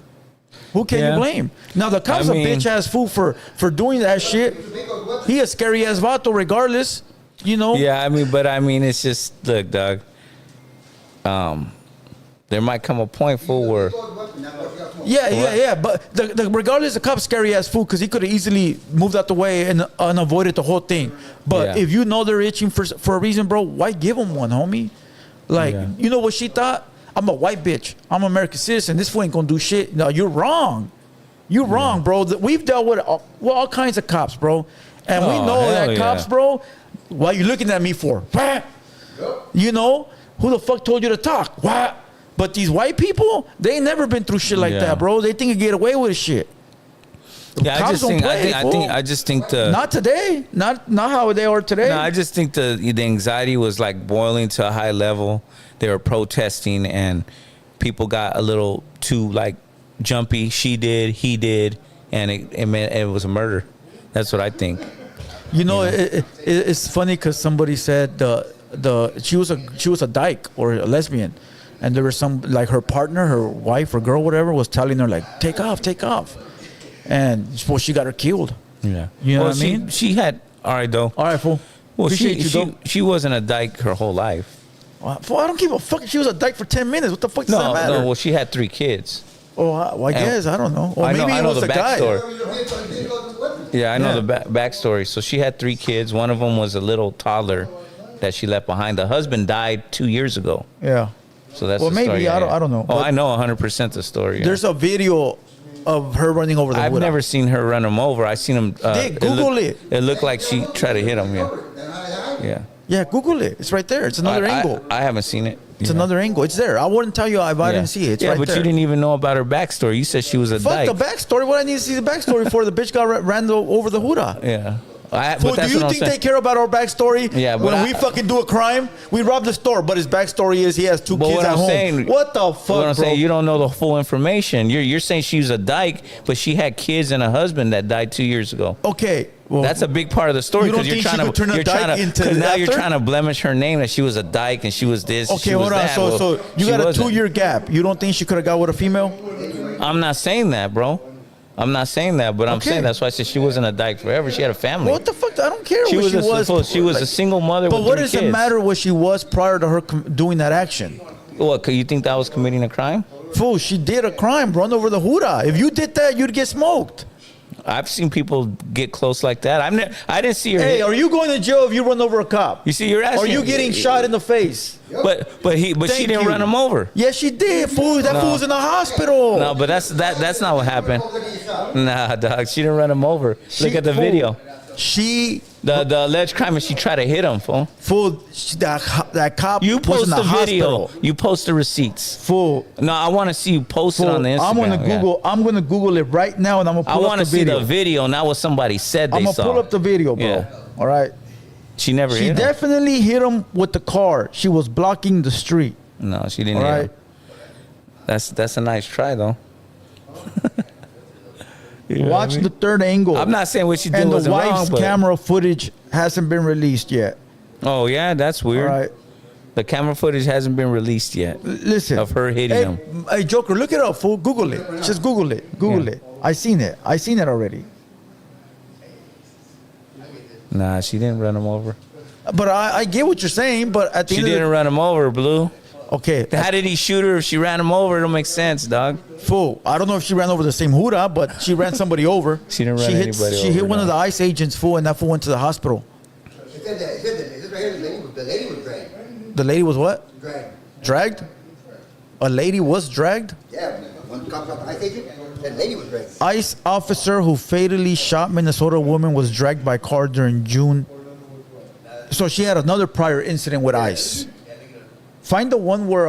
Who can Yeah. you blame? Now, the cop's I mean- a bitch ass fool for doing that shit. He a scary ass vato regardless, Yeah, it's just look, dog. There might come a point where Yeah. But the regardless, the cop's scary ass fool because he could have easily moved out the way and avoided the whole thing. But Yeah. if you know they're itching for a reason, bro, why give them one, homie? Like, Yeah. you know what she thought? I'm a white bitch. I'm an American citizen. This fool ain't gonna do shit. No, you're wrong. You're wrong, bro. We've dealt with all kinds of cops, bro. And we Oh, know hell that yeah. cops, bro, what you looking at me for? What? You know? Who the fuck told you to talk? What? But these white people, they ain't never been through shit like Yeah. that, bro. They think you get away with shit. yeah, Cops don't play, fool. I just think the Not today. Not how they are today. no, I just think the anxiety was like boiling to a high level. They were protesting and people got a little too like jumpy. She did, he did, and it was a murder. That's what I think. It's funny because somebody said she was a dyke or a lesbian, and there was some like her partner, her wife or girl, whatever, was telling her like take off, and she got her killed. Yeah, You know what I mean? She had all right though. All right, fool. Well, Appreciate you, though. she wasn't a dyke her whole life. Fool, I don't give a fuck. She was a dyke for 10 minutes. What the fuck does that matter? No. Well, she had 3 kids. I guess I don't know. Or I know- maybe I it know was the the guy. backstory. Yeah, I know Yeah. the backstory. So she had 3 kids. One of them was a little toddler that she left behind. The husband died 2 years ago. Yeah. So that's Well, the maybe, story. I don't know. Oh, But I know 100% the story. Yeah. There's a video of her running over the I've Buddha. never seen her run him over. I seen him. Dick, Google it. It looked like she tried to hit him. Yeah. Yeah. Yeah, Google it. It's right there. It's another angle. I haven't seen it. It's another angle. It's there. I wouldn't tell you if I didn't see it. It's yeah, right but there. you didn't even know about her backstory. You said she was a Fuck dyke. the backstory. What I need to see the backstory for? The bitch got ran over the Huda. Yeah. But But do that's you what I'm think saying. they care about our backstory? Yeah, but when we fucking do a crime, we rob the store, but his backstory is he has 2 But kids what at I'm home. saying- What the fuck, What I'm bro? saying, you don't know the full information. You're saying she was a dyke, but she had kids and a husband that died 2 years ago. Okay, well, That's a big part of the story You don't because you're think she trying could to turn a you're dyke trying to into because now you're after? trying to blemish her name that she was a dyke and she was this. and okay, she was hold on. that. So Well, you she got a wasn't. 2-year gap. You don't think she could have got with a female? I'm not saying that, bro. I'm not saying that, but I'm Okay. saying that's why I said she wasn't a dyke forever. She had a family. What the fuck? I don't care She what was she a was. she was a single mother. But with what 3 does kids. it matter what she was prior to her doing that action? What? Could you think that was committing a crime? Fool, she did a crime. Run over the huda. If you did that, you'd get smoked. I've seen people get close like that. I didn't see her. Hey, hit. are you going to jail if you run over a cop? You see, you're asking. Are you getting shot in the face? But she Thank didn't you. run him over. Yes, she did. Fool, that No. fool's in the hospital. No, but that's not what happened. Nah, dog. She didn't run him over. Look at the fool, video. She, The alleged crime is she tried to hit him, fool. fool, that cop You was post in the the video. hospital. You post the receipts. Fool, No, I want to see you post it fool, on the Instagram. I'm gonna Google it right now, and I'm gonna I pull up want the to see video. the video, not what somebody said they I'm gonna saw. pull up the video, bro. Yeah. All right. She never She hit him. definitely hit him with the car. She was blocking the street. No, she didn't All hit right. him. That's a nice try, though. You know what Watch I mean? the third angle. I'm not saying what she did and the wasn't wrong, wife's but camera footage hasn't been released yet. oh yeah, that's All weird. right. The camera footage hasn't been released yet. Listen. Of her hitting hey, him. Hey, Joker, look it up, fool. Google it. Just Google it. Google Yeah. it. I seen it. I seen it already. Nah, she didn't run him over. But I get what you're saying. But at the She end didn't of run him over, Blue. the okay, How did he shoot her if she ran him over? It don't make sense, dog. fool. I don't know if she ran over the same huda, but she ran somebody over. She didn't run anybody She hit over, one no. of the ICE agents, fool, and that fool went to the hospital. It said that, it said right here, the lady was dragged. The lady was what? Dragged. Dragged? A lady was dragged? Yeah, one cop shot the ICE agent, that lady was dragged. ICE officer who fatally shot Minnesota woman was dragged by car during June. So she had another prior incident with ICE. Find the one where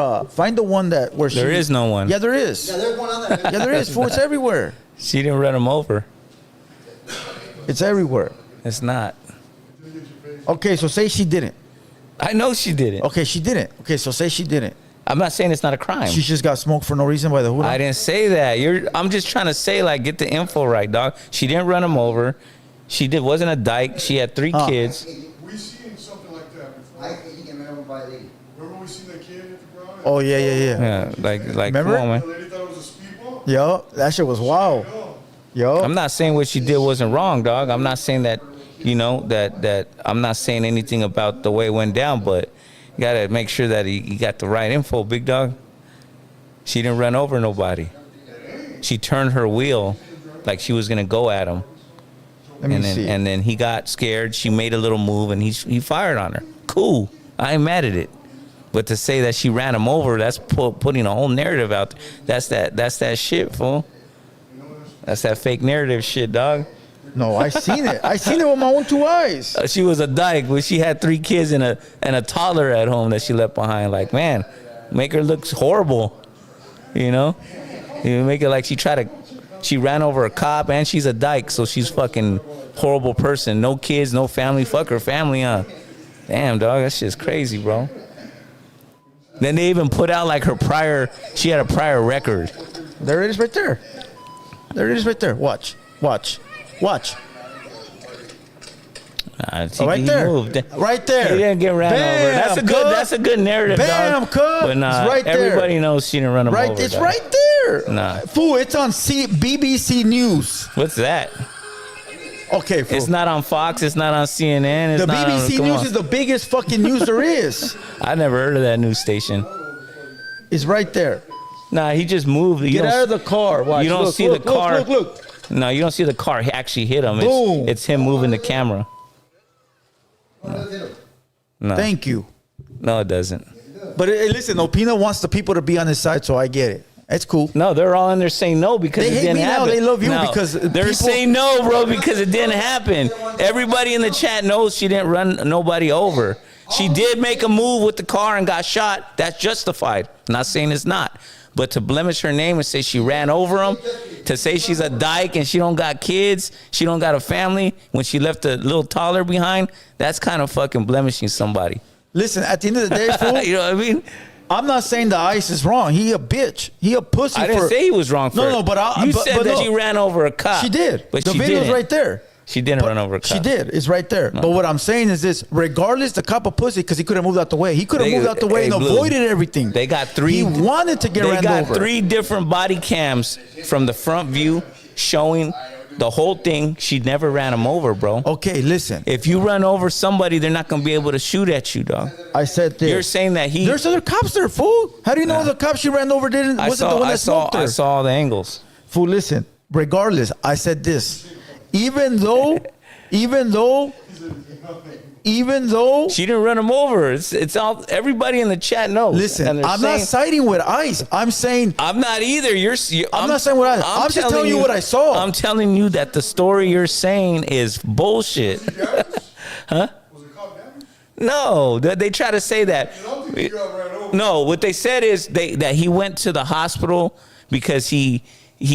she. There is no one. Yeah, there is. Yeah, there's one on there. Yeah, there is. Fool, it's everywhere. She didn't run him over. It's everywhere. It's not. Okay, so say she didn't. I know she didn't. Okay, she didn't. Okay, so say she didn't. I'm not saying it's not a crime. She just got smoked for no reason by the hood. I didn't say that. I'm just trying to say, like, get the info right, dog. She didn't run him over. Wasn't a dyke. She had 3 kids. We seen something like that before. ICE agent get ran over by a lady. Remember we seen that kid hit the ground? Oh yeah. Yeah, like Remember? come on, The man. lady thought it was a speedball? Yo, that shit was wild. Yo. I'm not saying what she did wasn't wrong, dog. I'm not saying that, that I'm not saying anything about the way it went down, but you gotta make sure that you got the right info, big dog. She didn't run over nobody. She turned her wheel like she was gonna go at him. Let me see. And then he got scared. She made a little move and he fired on her. Cool. I ain't mad at it. But to say that she ran him over, that's putting a whole narrative out there. That's that shit, fool. That's that fake narrative shit, dog. No, I seen it. I seen it with my own 2 eyes. She was a dyke, but she had 3 kids and a toddler at home that she left behind. Like, man, make her look horrible. You make it like she ran over a cop and she's a dyke, so she's fucking horrible person. No kids, no family. Fuck her family, huh? Damn, dog, that shit's crazy, bro. Then they even put out like she had a prior record. There it is right there. There it is right there. Watch. See, Right he there. moved. Right there. He didn't get ran Bam, over. cuz. That's a good narrative, Bam, dog. cuz. But nah, It's right there. everybody knows she didn't run him Right, over. it's dog. right there. Nah. Fool, it's on BBC News. What's that? Okay, fool. It's not on Fox. It's not on CNN. It's The not BBC come News on. is the biggest fucking news there is. I never heard of that news station. It's right there. Nah, he just moved. Get out of the car. Watch. You don't Look, see look, the car. Look. No, you don't see the car actually hit him. Boom. It's him moving the camera. No, Thank you. no, it doesn't. But listen, Opina wants the people to be on his side, so I get it. It's cool. No, they're all in there saying no because They it hate didn't me now, happen. they love you No, because they're people- saying no, bro, because it didn't happen. Everybody in the chat knows she didn't run nobody over. She did make a move with the car and got shot. That's justified. Not saying it's not. But to blemish her name and say she ran over him, to say she's a dyke and she don't got kids, she don't got a family, when she left a little toddler behind, that's kind of fucking blemishing somebody. Listen, at the end of the day, fool, You know what I mean? I'm not saying the ICE is wrong. He a bitch. He a pussy. I didn't say he was wrong for No, it. no, but you said that she ran over a cop. She did. But the she video's didn't. right there. She didn't run over a cop. She did. It's right there. But what I'm saying is this: regardless, the cop a pussy because he could have moved out the way. He could have They- moved out the way hey, and Blue, avoided everything. They got 3. He wanted to get They ran got over. 3 different body cams from the front view showing the whole thing. She never ran him over, bro. Okay, listen. If you run over somebody, they're not gonna be able to shoot at you, dog. I said this. You're saying that There's other cops there, fool. How do you know the cop she ran over wasn't the one that smoked her? I saw all the angles. Fool, listen. Regardless, I said this. Even though She didn't run him over. It's all, everybody in the chat knows. listen, I'm not siding with ICE. I'm saying I'm not either. I'm not saying what I'm just telling you what I saw. I'm telling you that the story you're saying is bullshit. Huh? Was the cop damaged? No, they try to say that. I don't think he got ran over. No, what they said is that he went to the hospital because he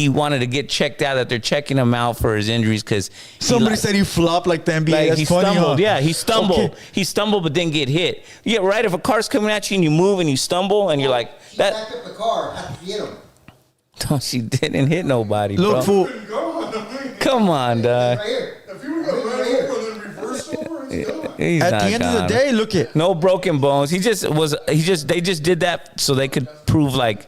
wanted to get checked out. That they're checking him out for his injuries because Somebody said he flopped like the NBA. like That's he funny, stumbled. huh? Yeah, he stumbled. Okay. He stumbled, but didn't get hit. Yeah, right. If a car's coming at you and you move and you stumble and you're like She that, backed up the car after she hit him. no, she didn't hit nobody. Look, bro. fool. Come on, dog. Right here. If he would have ran over and then reversed over, it's gone. He's At not the end of the gone. day, look it. No broken bones. They just did that so they could prove like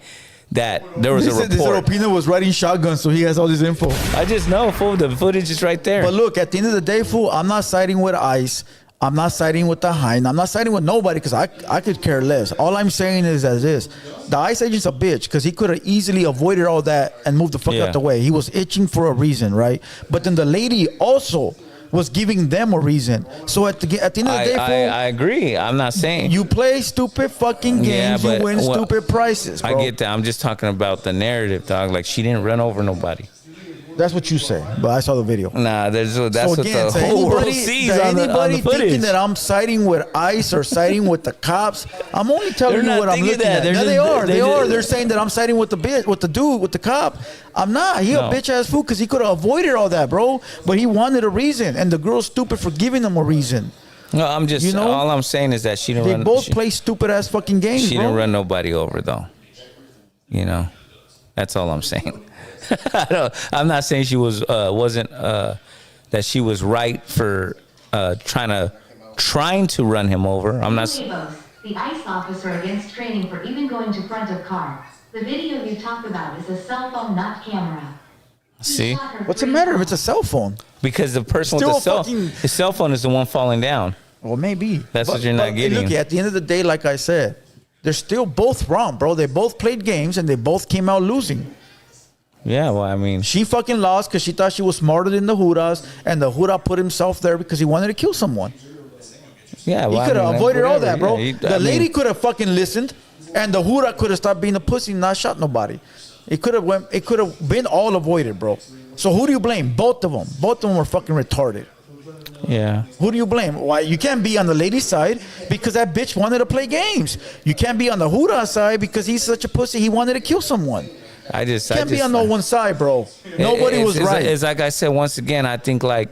that there was They a said this report. Filipino was riding shotgun, so he has all this info. I just know, fool. The footage is right there. But look, at the end of the day, fool, I'm not siding with ICE. I'm not siding with the Hind. I'm not siding with nobody because I could care less. All I'm saying is as this. The ICE agent's a bitch because he could have easily avoided all that and moved the fuck Yeah. out the way. He was itching for a reason, right? But then the lady also was giving them a reason. So at the end of the day, fool, I agree. I'm not saying you play stupid fucking Yeah, games, but you win what- stupid prices, bro. I get that. I'm just talking about the narrative, dog. Like she didn't run over nobody. That's what you say, but I saw the video. Nah, that's So what the to whole world anybody, sees to on the anybody footage. thinking that I'm siding with ICE or siding with the cops, I'm only telling They're you not what I'm thinking looking that. at. They're No, just- they are. they They are. just- They're saying that I'm siding with the bitch, with the dude, with the cop. I'm not. He No. a bitch ass fool because he could have avoided all that, bro. But he wanted a reason, and the girl's stupid for giving him a reason. No, I'm just. You know? All I'm saying is that she didn't They run. both she, play stupid ass fucking games, she bro. didn't run nobody over though. You know, that's all I'm saying. I'm not saying she wasn't that she was right for trying to run him over. I'm not. The ICE officer against training for even going to front of car. The video you talk about is a cell phone, not camera. He See? shot her What's the 3 matter if times. it's a cell phone? Because the person with Still the cell, fucking- his cell phone is the one falling down. Well, maybe. That's what you're not getting. Look, at the end of the day, like I said, they're still both wrong, bro. They both played games and they both came out losing. Yeah, well, I mean, She fucking lost because she thought she was smarter than the Huras, and the Hura put himself there because he wanted to kill someone. yeah, He well, could I have mean, avoided all whatever. that, bro. Yeah, The lady could have fucking listened, and the Hura could have stopped being a pussy and not shot nobody. It could have been all avoided, bro. So who do you blame? Both of them. Both of them were fucking retarded. Yeah. Who do you blame? Why you can't be on the lady's side because that bitch wanted to play games. You can't be on the Hura side because he's such a pussy. He wanted to kill someone. Can't be on no one side, bro. Nobody was right. It's like I said once again. I think like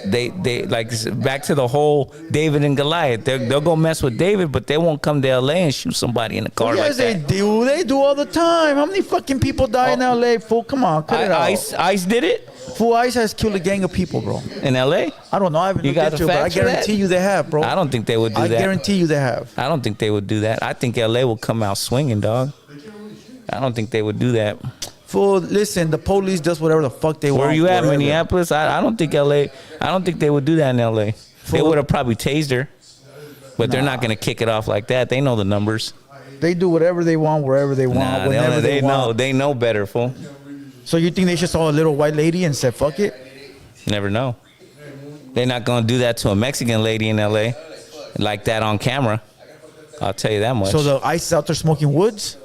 they like back to the whole David and Goliath. They'll go mess with David, but they won't come to L.A. and shoot somebody in the car Yes, like that. they do. They do all the time. How many fucking people die in L.A., fool? Come on, cut it out. Ice did it Fool, ICE has killed a gang of people, bro. in L.A. I don't know. I haven't You looked got into the it, but I facts for that? guarantee you they have, bro. I don't think they would do I that. guarantee you they have. I don't think they would do that. I think L.A. will come out swinging, dog. I don't think they would do that. Fool, listen, the police does whatever the fuck they want. Where you at, wherever. Minneapolis? I don't think L.A. I don't think they would do that in L.A. They Fool. would have probably tased her, but they're not going to kick it off like that. They know the numbers. They do whatever they want, wherever they want, Nah, whenever they know. want. They know better, fool. So you think they just saw a little white lady and said, fuck it? Never know. They're not going to do that to a Mexican lady in L.A. like that on camera. I'll tell you that much. So the ICE is out there smoking woods?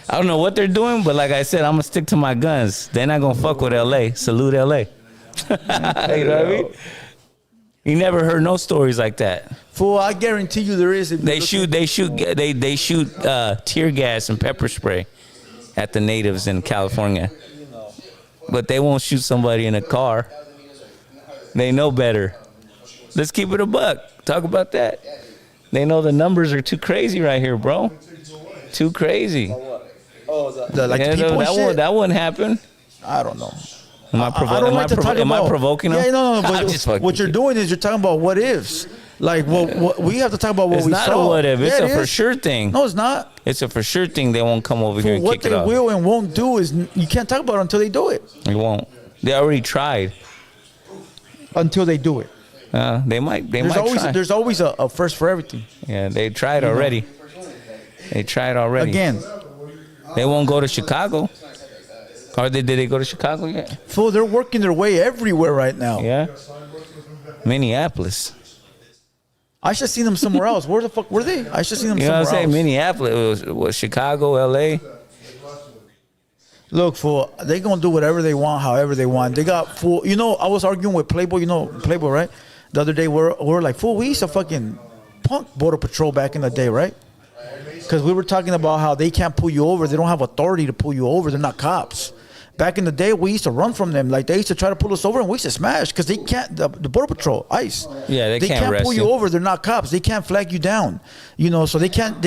I don't know what they're doing, but like I said, I'm going to stick to my guns. They're not going to fuck with L.A. Salute L.A. You know what I mean? You never heard no stories like that. Fool, I guarantee you there is. If you They look shoot tear gas and pepper spray at the natives in California. But they won't shoot somebody in a car. They know better. Let's keep it a buck. Talk about that. They know the numbers are too crazy right here, bro. Too crazy. like Yeah, people and shit. that wouldn't happen. I don't know. Am I, I don't like to talk am I about. provoking them? Yeah, no. I'm But just fucking what you're kidding. doing is you're talking about what ifs. Like, what we have to talk about what It's we not saw. a what if. It's Yeah, a it for is. sure thing. No, it's not. It's a for sure thing. They won't come over here and What kick they it off. will and won't do is you can't talk about it until they do it. They won't. They already tried. Until they do it. They might. They might try. There's always a first for everything. Yeah, they tried already. They tried already. Again, They won't go to Chicago. Or did they go to Chicago yet? fool, they're working their way everywhere right now. Yeah. Minneapolis. I should have seen them somewhere else. Where the fuck were they? I should have seen them You know what I'm somewhere saying? else. Minneapolis. It was Chicago, LA. Look, fool, they gonna do whatever they want, however they want. They got fool. You know, I was arguing with Playboy. You know Playboy, right? The other day, we're like, fool, we used to fucking punk border patrol back in the day, right? Because we were talking about how they can't pull you over. They don't have authority to pull you over. They're not cops. Back in the day, we used to run from them. Like, they used to try to pull us over, and we used to smash because they can't. The border patrol, ICE. Yeah, they can't pull arrest you you. over. They're not cops. They can't flag you down. You know, so they can't.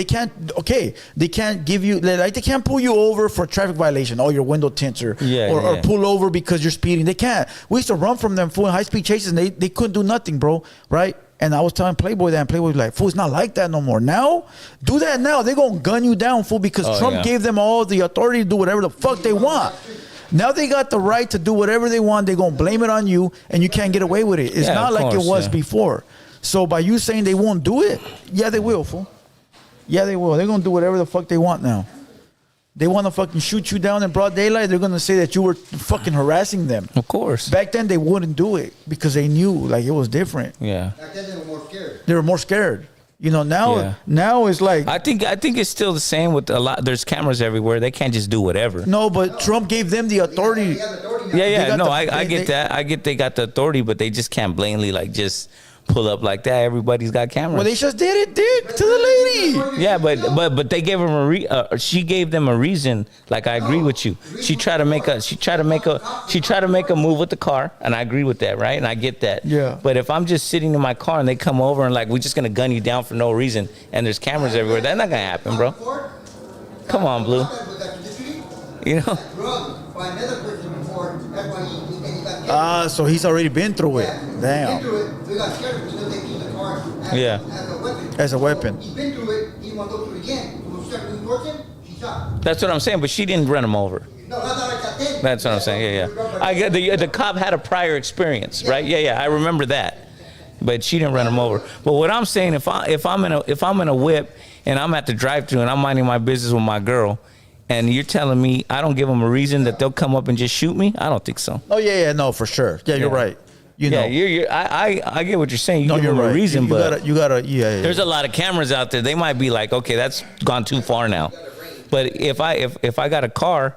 Okay, they can't give you like they can't pull you over for a traffic violation. Oh, your window tints or or pull over because you're speeding. They can't. We used to run from them for high speed chases, and they couldn't do nothing, bro. Right? And I was telling Playboy that, and Playboy was like, fool, it's not like that no more. Now, do that now. They're going to gun you down, fool, because Trump gave them all the authority to do whatever the fuck they want. Now they got the right to do whatever they want. They're going to blame it on you, and you can't get away with it. It's not like it was before. So by you saying they won't do it, yeah, they will, fool. Yeah, they will. They're going to do whatever the fuck they want now. They want to fucking shoot you down in broad daylight. They're going to say that you were fucking harassing them. Of course. Back then, they wouldn't do it because they knew like it was different. Yeah. Back then they were more scared. They were more scared. You know, now it's like I think it's still the same with a lot. There's cameras everywhere. They can't just do whatever. no, but Trump gave them the authority. They have authority now. Yeah. got No, the- I get that. I get they got the authority, but they just can't blatantly like just pull up like that. Everybody's got cameras. Well, they just did it, dick, to the lady. Yeah, but they gave him she gave them a reason. Like I agree with you. She tried to make a move with the car, and I agree with that, right? And I get that. Yeah. But if I'm just sitting in my car and they come over and like we're just gonna gun you down for no reason, and there's cameras everywhere, that's not gonna happen, bro. Come on, Blue. You know. Drugged by another person before. That's why he got killed. So he's already been through it. Been Damn. through it. We got scared because they used the car as a weapon. As a weapon. He's been through it. He didn't want to go through it again. So when she started moving towards him, she shot. That's what I'm saying. But she didn't run him over. No, that's not like that then. That's what I'm saying. Yeah. I get the cop had a prior experience, right? Yeah. I remember that, but she didn't run him over. But what I'm saying, if I'm in a whip and I'm at the drive-thru and I'm minding my business with my girl, and you're telling me I don't give them a reason that they'll come up and just shoot me, I don't think so. Oh yeah, no, for sure. Yeah, you're right. You know. I get what you're saying. You No, give you're them right. a reason, but you gotta. Yeah. there's a lot of cameras out there. They might be like, okay, that's gone too far now. But if I got a car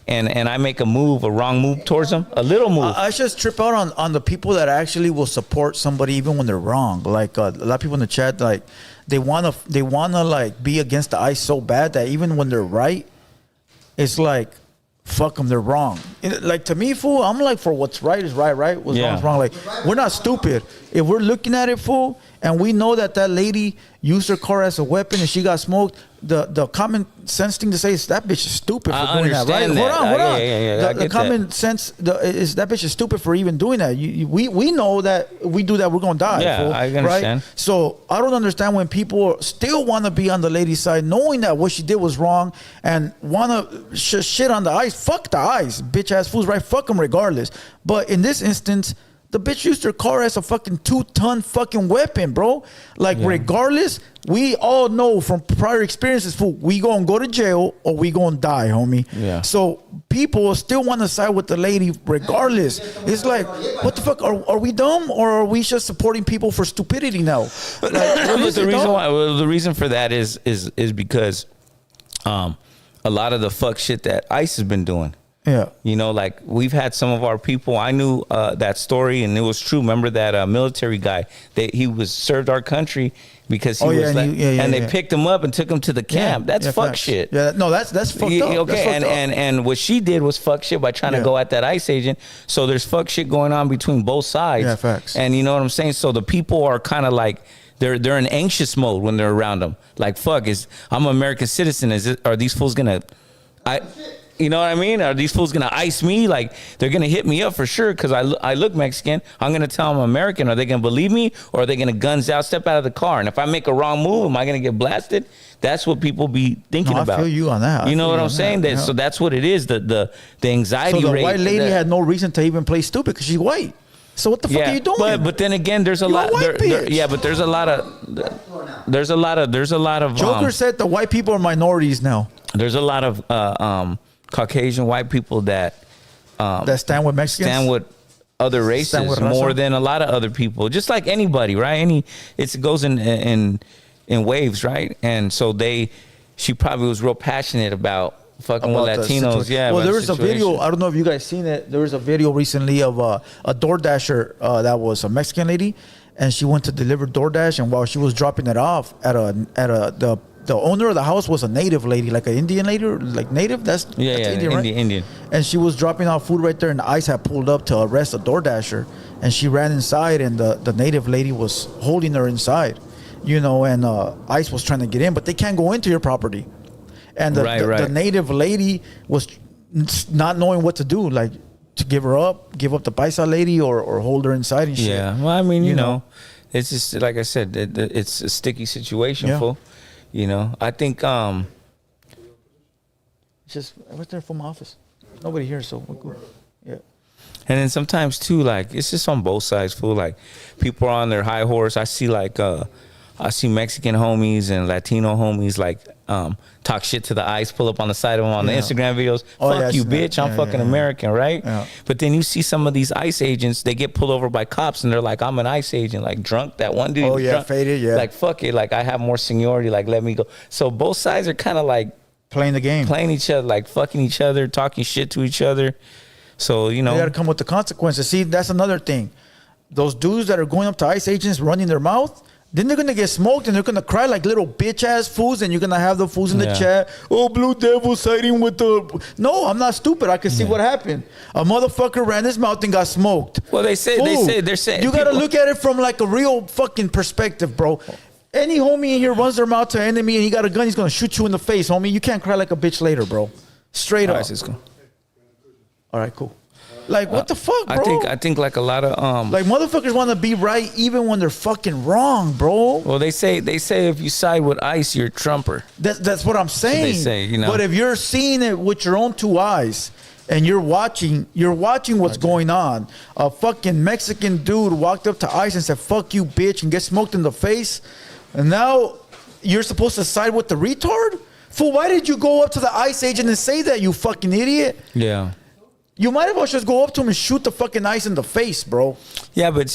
and I make a wrong move towards them, a little move. I just trip out on the people that actually will support somebody even when they're wrong. Like a lot of people in the chat, like they wanna like be against the ICE so bad that even when they're right, it's like fuck them, they're wrong. Like to me, fool, I'm like for what's right is right, what's wrong is wrong. Like we're not stupid. If we're looking at it, fool, and we know that lady used her car as a weapon and she got smoked, the common sense thing to say is that bitch is stupid for doing that, right? understand that. Hold on. Yeah, I The get common that. sense is that bitch is stupid for even doing that. We know that if we do that, we're gonna die. Yeah, fool, I understand. Right? So I don't understand when people still want to be on the lady's side, knowing that what she did was wrong, and want to shit on the ICE. Fuck the ICE, bitch ass fools, right? Fuck them regardless. But in this instance, the bitch used her car as a fucking 2-ton fucking weapon, bro. Like regardless, we all know from prior experiences, fool, we gonna go to jail or we gonna die, homie. Yeah. So people still want to side with the lady regardless. It's like, what the fuck? Are we dumb or are we just supporting people for stupidity now? Like, what is it, dog? The reason for that is because a lot of the fuck shit that ICE has been doing. Yeah. You know, like we've had some of our people. I knew that story, and it was true. Remember that military guy? He was served our country because he was, and they picked him up and took him to the camp. That's fuck facts. shit. Yeah, no, that's fucked up. Okay, That's fucked up. and what she did was fuck shit by trying to go at that ICE agent. So there's fuck shit going on between both sides. Yeah, facts. And you know what I'm saying? So the people are kind of like they're in anxious mode when they're around them. Like fuck, I'm an American citizen. Are these fools gonna? You know what I mean? Are these fools gonna ice me? Like they're gonna hit me up for sure because I look Mexican. I'm gonna tell them I'm American. Are they gonna believe me, or are they gonna guns out, step out of the car? And if I make a wrong move, am I gonna get blasted? That's what people be thinking about. I feel you on that. You know what I'm saying? That, so that's what it is. The anxiety So the rate. white lady had no reason to even play stupid because she's white. So what the fuck are you doing? But then again, there's a lot. But there's a lot of. Joker said the white people are minorities now. There's a lot of Caucasian white people that stand with Mexicans, stand with other races more than a lot of other people. Just like anybody, right? It goes in waves, right? And so she probably was real passionate about fucking with Latinos. Yeah. Well, there was a video. I don't know if you guys seen it. There was a video recently of a DoorDasher that was a Mexican lady, and she went to deliver DoorDash, and while she was dropping it off the owner of the house was a native lady, like an Indian lady, like native. That's Indian, right? Indian. And she was dropping off food right there, and the ICE had pulled up to arrest a DoorDasher, and she ran inside, and the native lady was holding her inside, and ICE was trying to get in, but they can't go into your property. And the native lady was not knowing what to do, like to give up the paisa lady or hold her inside and shit. Yeah, well, I mean, you know, it's just like I said, it's a sticky situation, fool. I think it's just right there from my office. Nobody here, so we're good. Yeah. And then sometimes too, like it's just on both sides, fool. Like people are on their high horse. I see Mexican homies and Latino homies like talk shit to the ICE, pull up on the side of them on the Instagram videos. Fuck you, bitch. I'm fucking American, right? Yeah. But then you see some of these ICE agents, they get pulled over by cops and they're like, I'm an ICE agent, like drunk. That one dude. Oh, yeah, drunk. faded, yeah. Like, fuck it. Like, I have more seniority. Like, let me go. So both sides are kind of like playing the game, playing each other, like fucking each other, talking shit to each other. So, you got to come with the consequences. See, that's another thing. Those dudes that are going up to ICE agents running their mouth, then they're going to get smoked and they're going to cry like little bitch-ass fools, and you're going to have the fools in the chat, oh, Blue Devil siding with the... No, I'm not stupid. I can see what happened. A motherfucker ran his mouth and got smoked. Well, they're saying... You got to look at it from like a real fucking perspective, bro. Any homie in here runs their mouth to an enemy and he got a gun, he's going to shoot you in the face, homie. You can't cry like a bitch later, bro. Straight up. All right, cool. Like, what the fuck, bro? I think like a lot of like motherfuckers want to be right even when they're fucking wrong, bro. Well, they say if you side with ICE, you're a Trumper. That's what I'm saying. So they say, But if you're seeing it with your own two eyes and you're watching what's going on, a fucking Mexican dude walked up to ICE and said, "Fuck you, bitch," and get smoked in the face, and now you're supposed to side with the retard? Fool, why did you go up to the ICE agent and say that, you fucking idiot? Yeah. You might as well just go up to him and shoot the fucking ICE in the face, bro. Yeah, but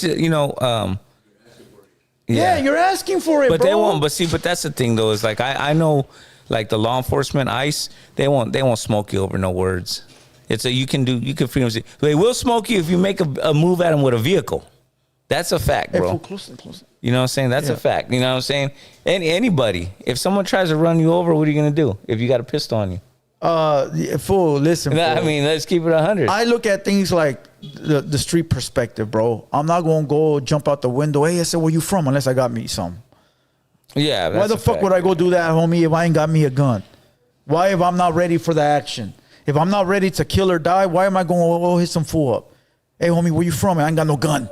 yeah, you're asking for it, but bro. They won't. But that's the thing, though. Is like I know, like the law enforcement, ICE, they won't smoke you over no words. You can freedom. They will smoke you if you make a move at them with a vehicle. That's a fact, bro. Hey, closer. You know what I'm saying? That's a fact. You know what I'm saying? Anybody, if someone tries to run you over, what are you gonna do if you got a pistol on you? Fool, listen. Fool. I mean, let's keep it 100. I look at things like the street perspective, bro. I'm not gonna go jump out the window. Hey, I said, where you from? Unless I got me some. Yeah. Why the fuck would I go do that, homie, if I ain't got me a gun? Why, if I'm not ready for the action? If I'm not ready to kill or die, why am I going to hit some fool up? Hey, homie, where you from? I ain't got no gun.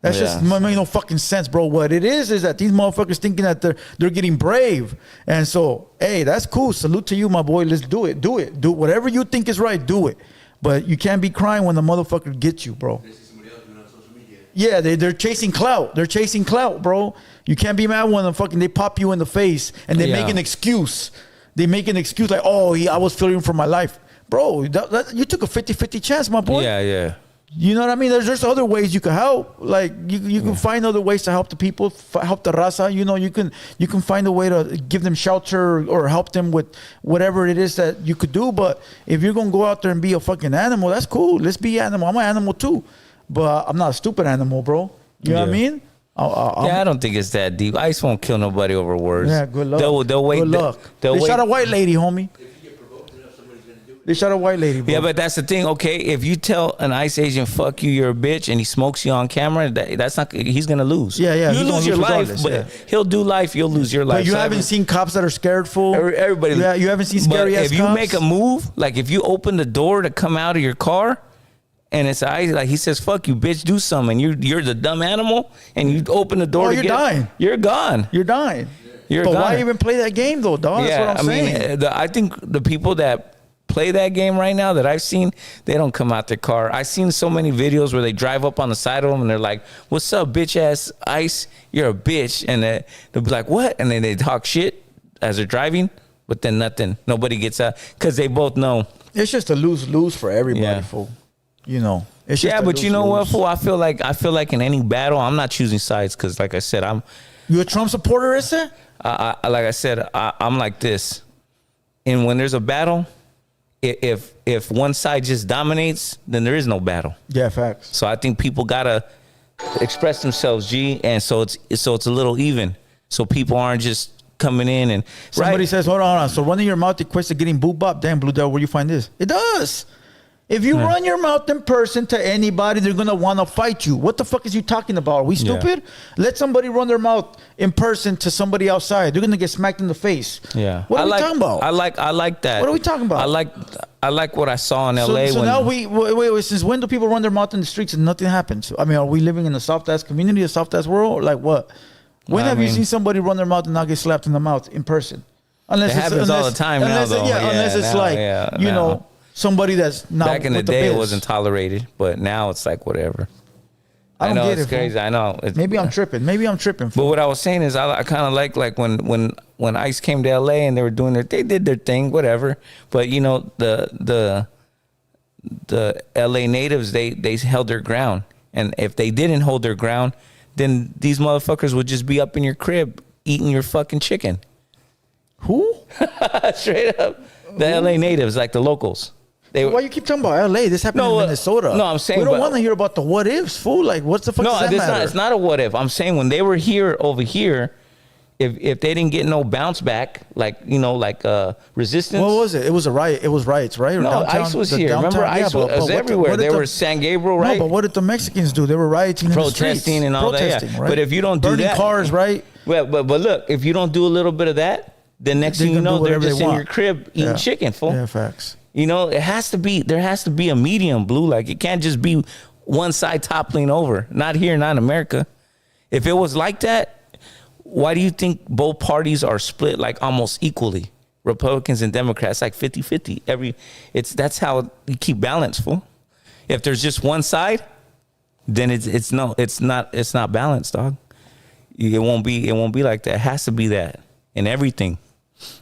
That's just make no fucking sense, bro. What it is that these motherfuckers thinking that they're getting brave. And so, hey, that's cool. Salute to you, my boy. Let's do it. Do whatever you think is right. Do it. But you can't be crying when the motherfucker gets you, bro. Yeah, they're chasing clout. They're chasing clout, bro. You can't be mad when they pop you in the face and they make an excuse. They make an excuse like, oh, I was fearing for my life. Bro, you took a 50-50 chance, my boy. Yeah. You know what I mean? There's other ways you can help. Like you can find other ways to help the people, help the raza. You can find a way to give them shelter or help them with whatever it is that you could do. But if you're gonna go out there and be a fucking animal, that's cool. Let's be animal. I'm an animal too, but I'm not a stupid animal, bro. You know what I mean? I don't think it's that deep. ICE won't kill nobody over words. Yeah, good luck. They'll wait. Good luck. They shot a white lady, homie. They shot a white lady, bro. Yeah, but that's the thing. Okay, if you tell an ICE agent "fuck you, you're a bitch," and he smokes you on camera, that's not. He's gonna lose. Yeah, You he's lose your gonna life, lose but regardless, he'll do life. You'll lose your life. But you So haven't seen cops that are scared, fool. everybody. Yeah, you haven't seen scary But ass if you cops? make a move, like if you open the door to come out of your car, and it's ICE, like he says, "Fuck you, bitch, do something." You're the dumb animal, and you open the door. Oh, to you're get dying. You're gone. You're dying. You're but gone. why even play that game though, dog? That's what I'm saying. I think the people that play that game right now that I've seen, they don't come out their car. I've seen so many videos where they drive up on the side of them and they're like, "What's up, bitch ass ICE? You're a bitch," and they'll be like, "What?" And then they talk shit as they're driving, but then nothing. Nobody gets out because they both know. It's just a lose for everybody, Yeah. fool. You know. It's just Yeah, a but you know what, lose-lose. fool? I feel like in any battle, I'm not choosing sides because, like I said, You a Trump supporter, is it? like I said, I'm like this. And when there's a battle, if one side just dominates, then there is no battle. Yeah, facts. So I think people gotta express themselves, G, and so it's a little even. So people aren't just coming in and Somebody right. says, hold on. So running your mouth equates to getting boob bop. Damn, Blue Devil, where you find this? It does. If you run your mouth in person to anybody, they're going to want to fight you. What the fuck is you talking about? Are we stupid? Let somebody run their mouth in person to somebody outside. They're going to get smacked in the face. Yeah. What are we talking about? I like that. What are we talking about? I like what I saw in LA. So when, now wait, since when do people run their mouth in the streets and nothing happens? I mean, are we living in a soft-ass community, a soft-ass world? Like what? When have you seen somebody run their mouth and not get slapped in the mouth in person? Unless It happens all the time now, though. Unless it's now, like, you know, somebody that's not back in the with day, biz. it wasn't tolerated, but now it's like whatever. I don't know get it's it, fool. crazy. I know. Maybe I'm tripping. But what I was saying is, I kind of like when ICE came to LA and they were doing they did their thing, whatever. But you know, the LA natives, they held their ground, and if they didn't hold their ground, then these motherfuckers would just be up in your crib eating your fucking chicken. Who? Straight up, the LA natives, like the locals. Why you keep talking about LA? This happened in Minnesota. No, I'm saying we don't want to hear about the what ifs, fool. Like, what's the fuck? No, does that matter? it's not a what if. I'm saying when they were over here, if they didn't get no bounce back, like resistance. What was it? It was a riot. It was riots, right? Or No, downtown, ICE was the here. downtown- Remember, ICE yeah, was everywhere. They were San Gabriel, right? No, but what did the Mexicans do? They were rioting, in the Protesting streets. and all that, yeah. Protesting, right? But if you don't do burning that- cars, right? Well, but look, if you don't do a little bit of that, then next They thing you can do know, they're whatever they just in want. your crib eating Yeah. chicken, fool. Yeah, facts. You know, there has to be a medium, Blue. Like it can't just be one side toppling over. Not here, not in America. If it was like that, why do you think both parties are split like almost equally? Republicans and Democrats, like 50-50. That's how you keep balance, fool. If there's just one side, then it's not balanced, dog. It won't be like that. It has to be that in everything.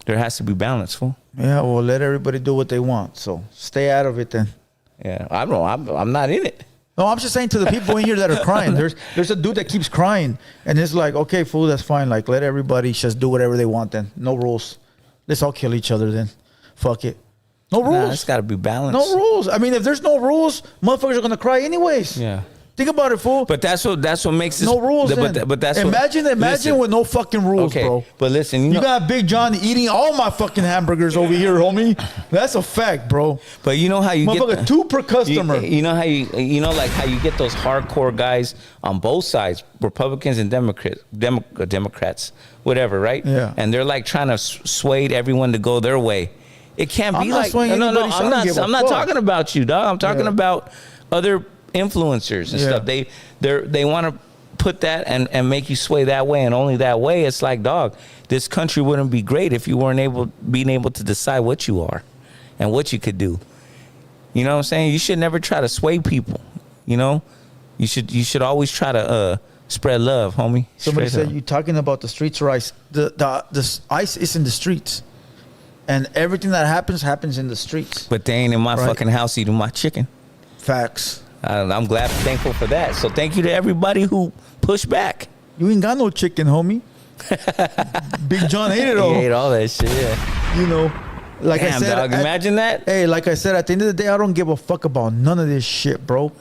There has to be balance, fool. Yeah, well, let everybody do what they want. So stay out of it then. Yeah, I don't know. I'm not in it. No, I'm just saying to the people in here that are crying. There's a dude that keeps crying, and it's like, okay, fool, that's fine. Like, let everybody just do whatever they want. Then no rules. Let's all kill each other. Then, fuck it. No rules. Nah, it's got to be balanced. No rules. I mean, if there's no rules, motherfuckers are gonna cry anyways. Yeah. Think about it, fool. But that's what makes this no rules. But that's imagine listen, with no fucking rules, okay, bro. But listen, you got Big John eating all my fucking hamburgers over here, homie. That's a fact, bro. But you know how you motherfucker, get 2 per customer. You know how how you get those hardcore guys on both sides, Republicans and Democrats, whatever, right? Yeah. And they're like trying to sway everyone to go their way. It can't be like no. I'm not talking about you, dog. I'm talking about other influencers and stuff. They want to put that and make you sway that way and only that way. It's like, dog, this country wouldn't be great if you weren't being able to decide what you are and what you could do. You know what I'm saying? You should never try to sway people. You know, you should always try to spread love, homie. Somebody Straight said up. you talking about the streets or ICE. The ICE is in the streets, and everything that happens in the streets. But they ain't in my Right. fucking house eating my chicken. Facts. I'm thankful for that. So thank you to everybody who pushed back. You ain't got no chicken, homie. Big John ate it all. He ate all that shit. Yeah. You know, like Damn, I said, dog, imagine that. Hey, like I said, at the end of the day, I don't give a fuck about none of this shit, bro.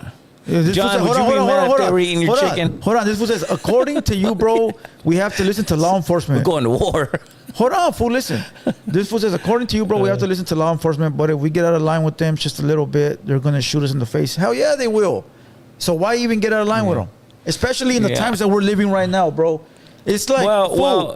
This John, fool would said- you be mad if they were eating your hold on, chicken? Hold on. This fool says, according to you, bro, we have to listen to law enforcement. We're going to war. Hold on, fool. Listen, this fool says, according to you, bro, we have to listen to law enforcement. But if we get out of line with them just a little bit, they're gonna shoot us in the face. Hell yeah, they will. So why even get out of line with them? Especially in the times that we're living right now, bro. It's like,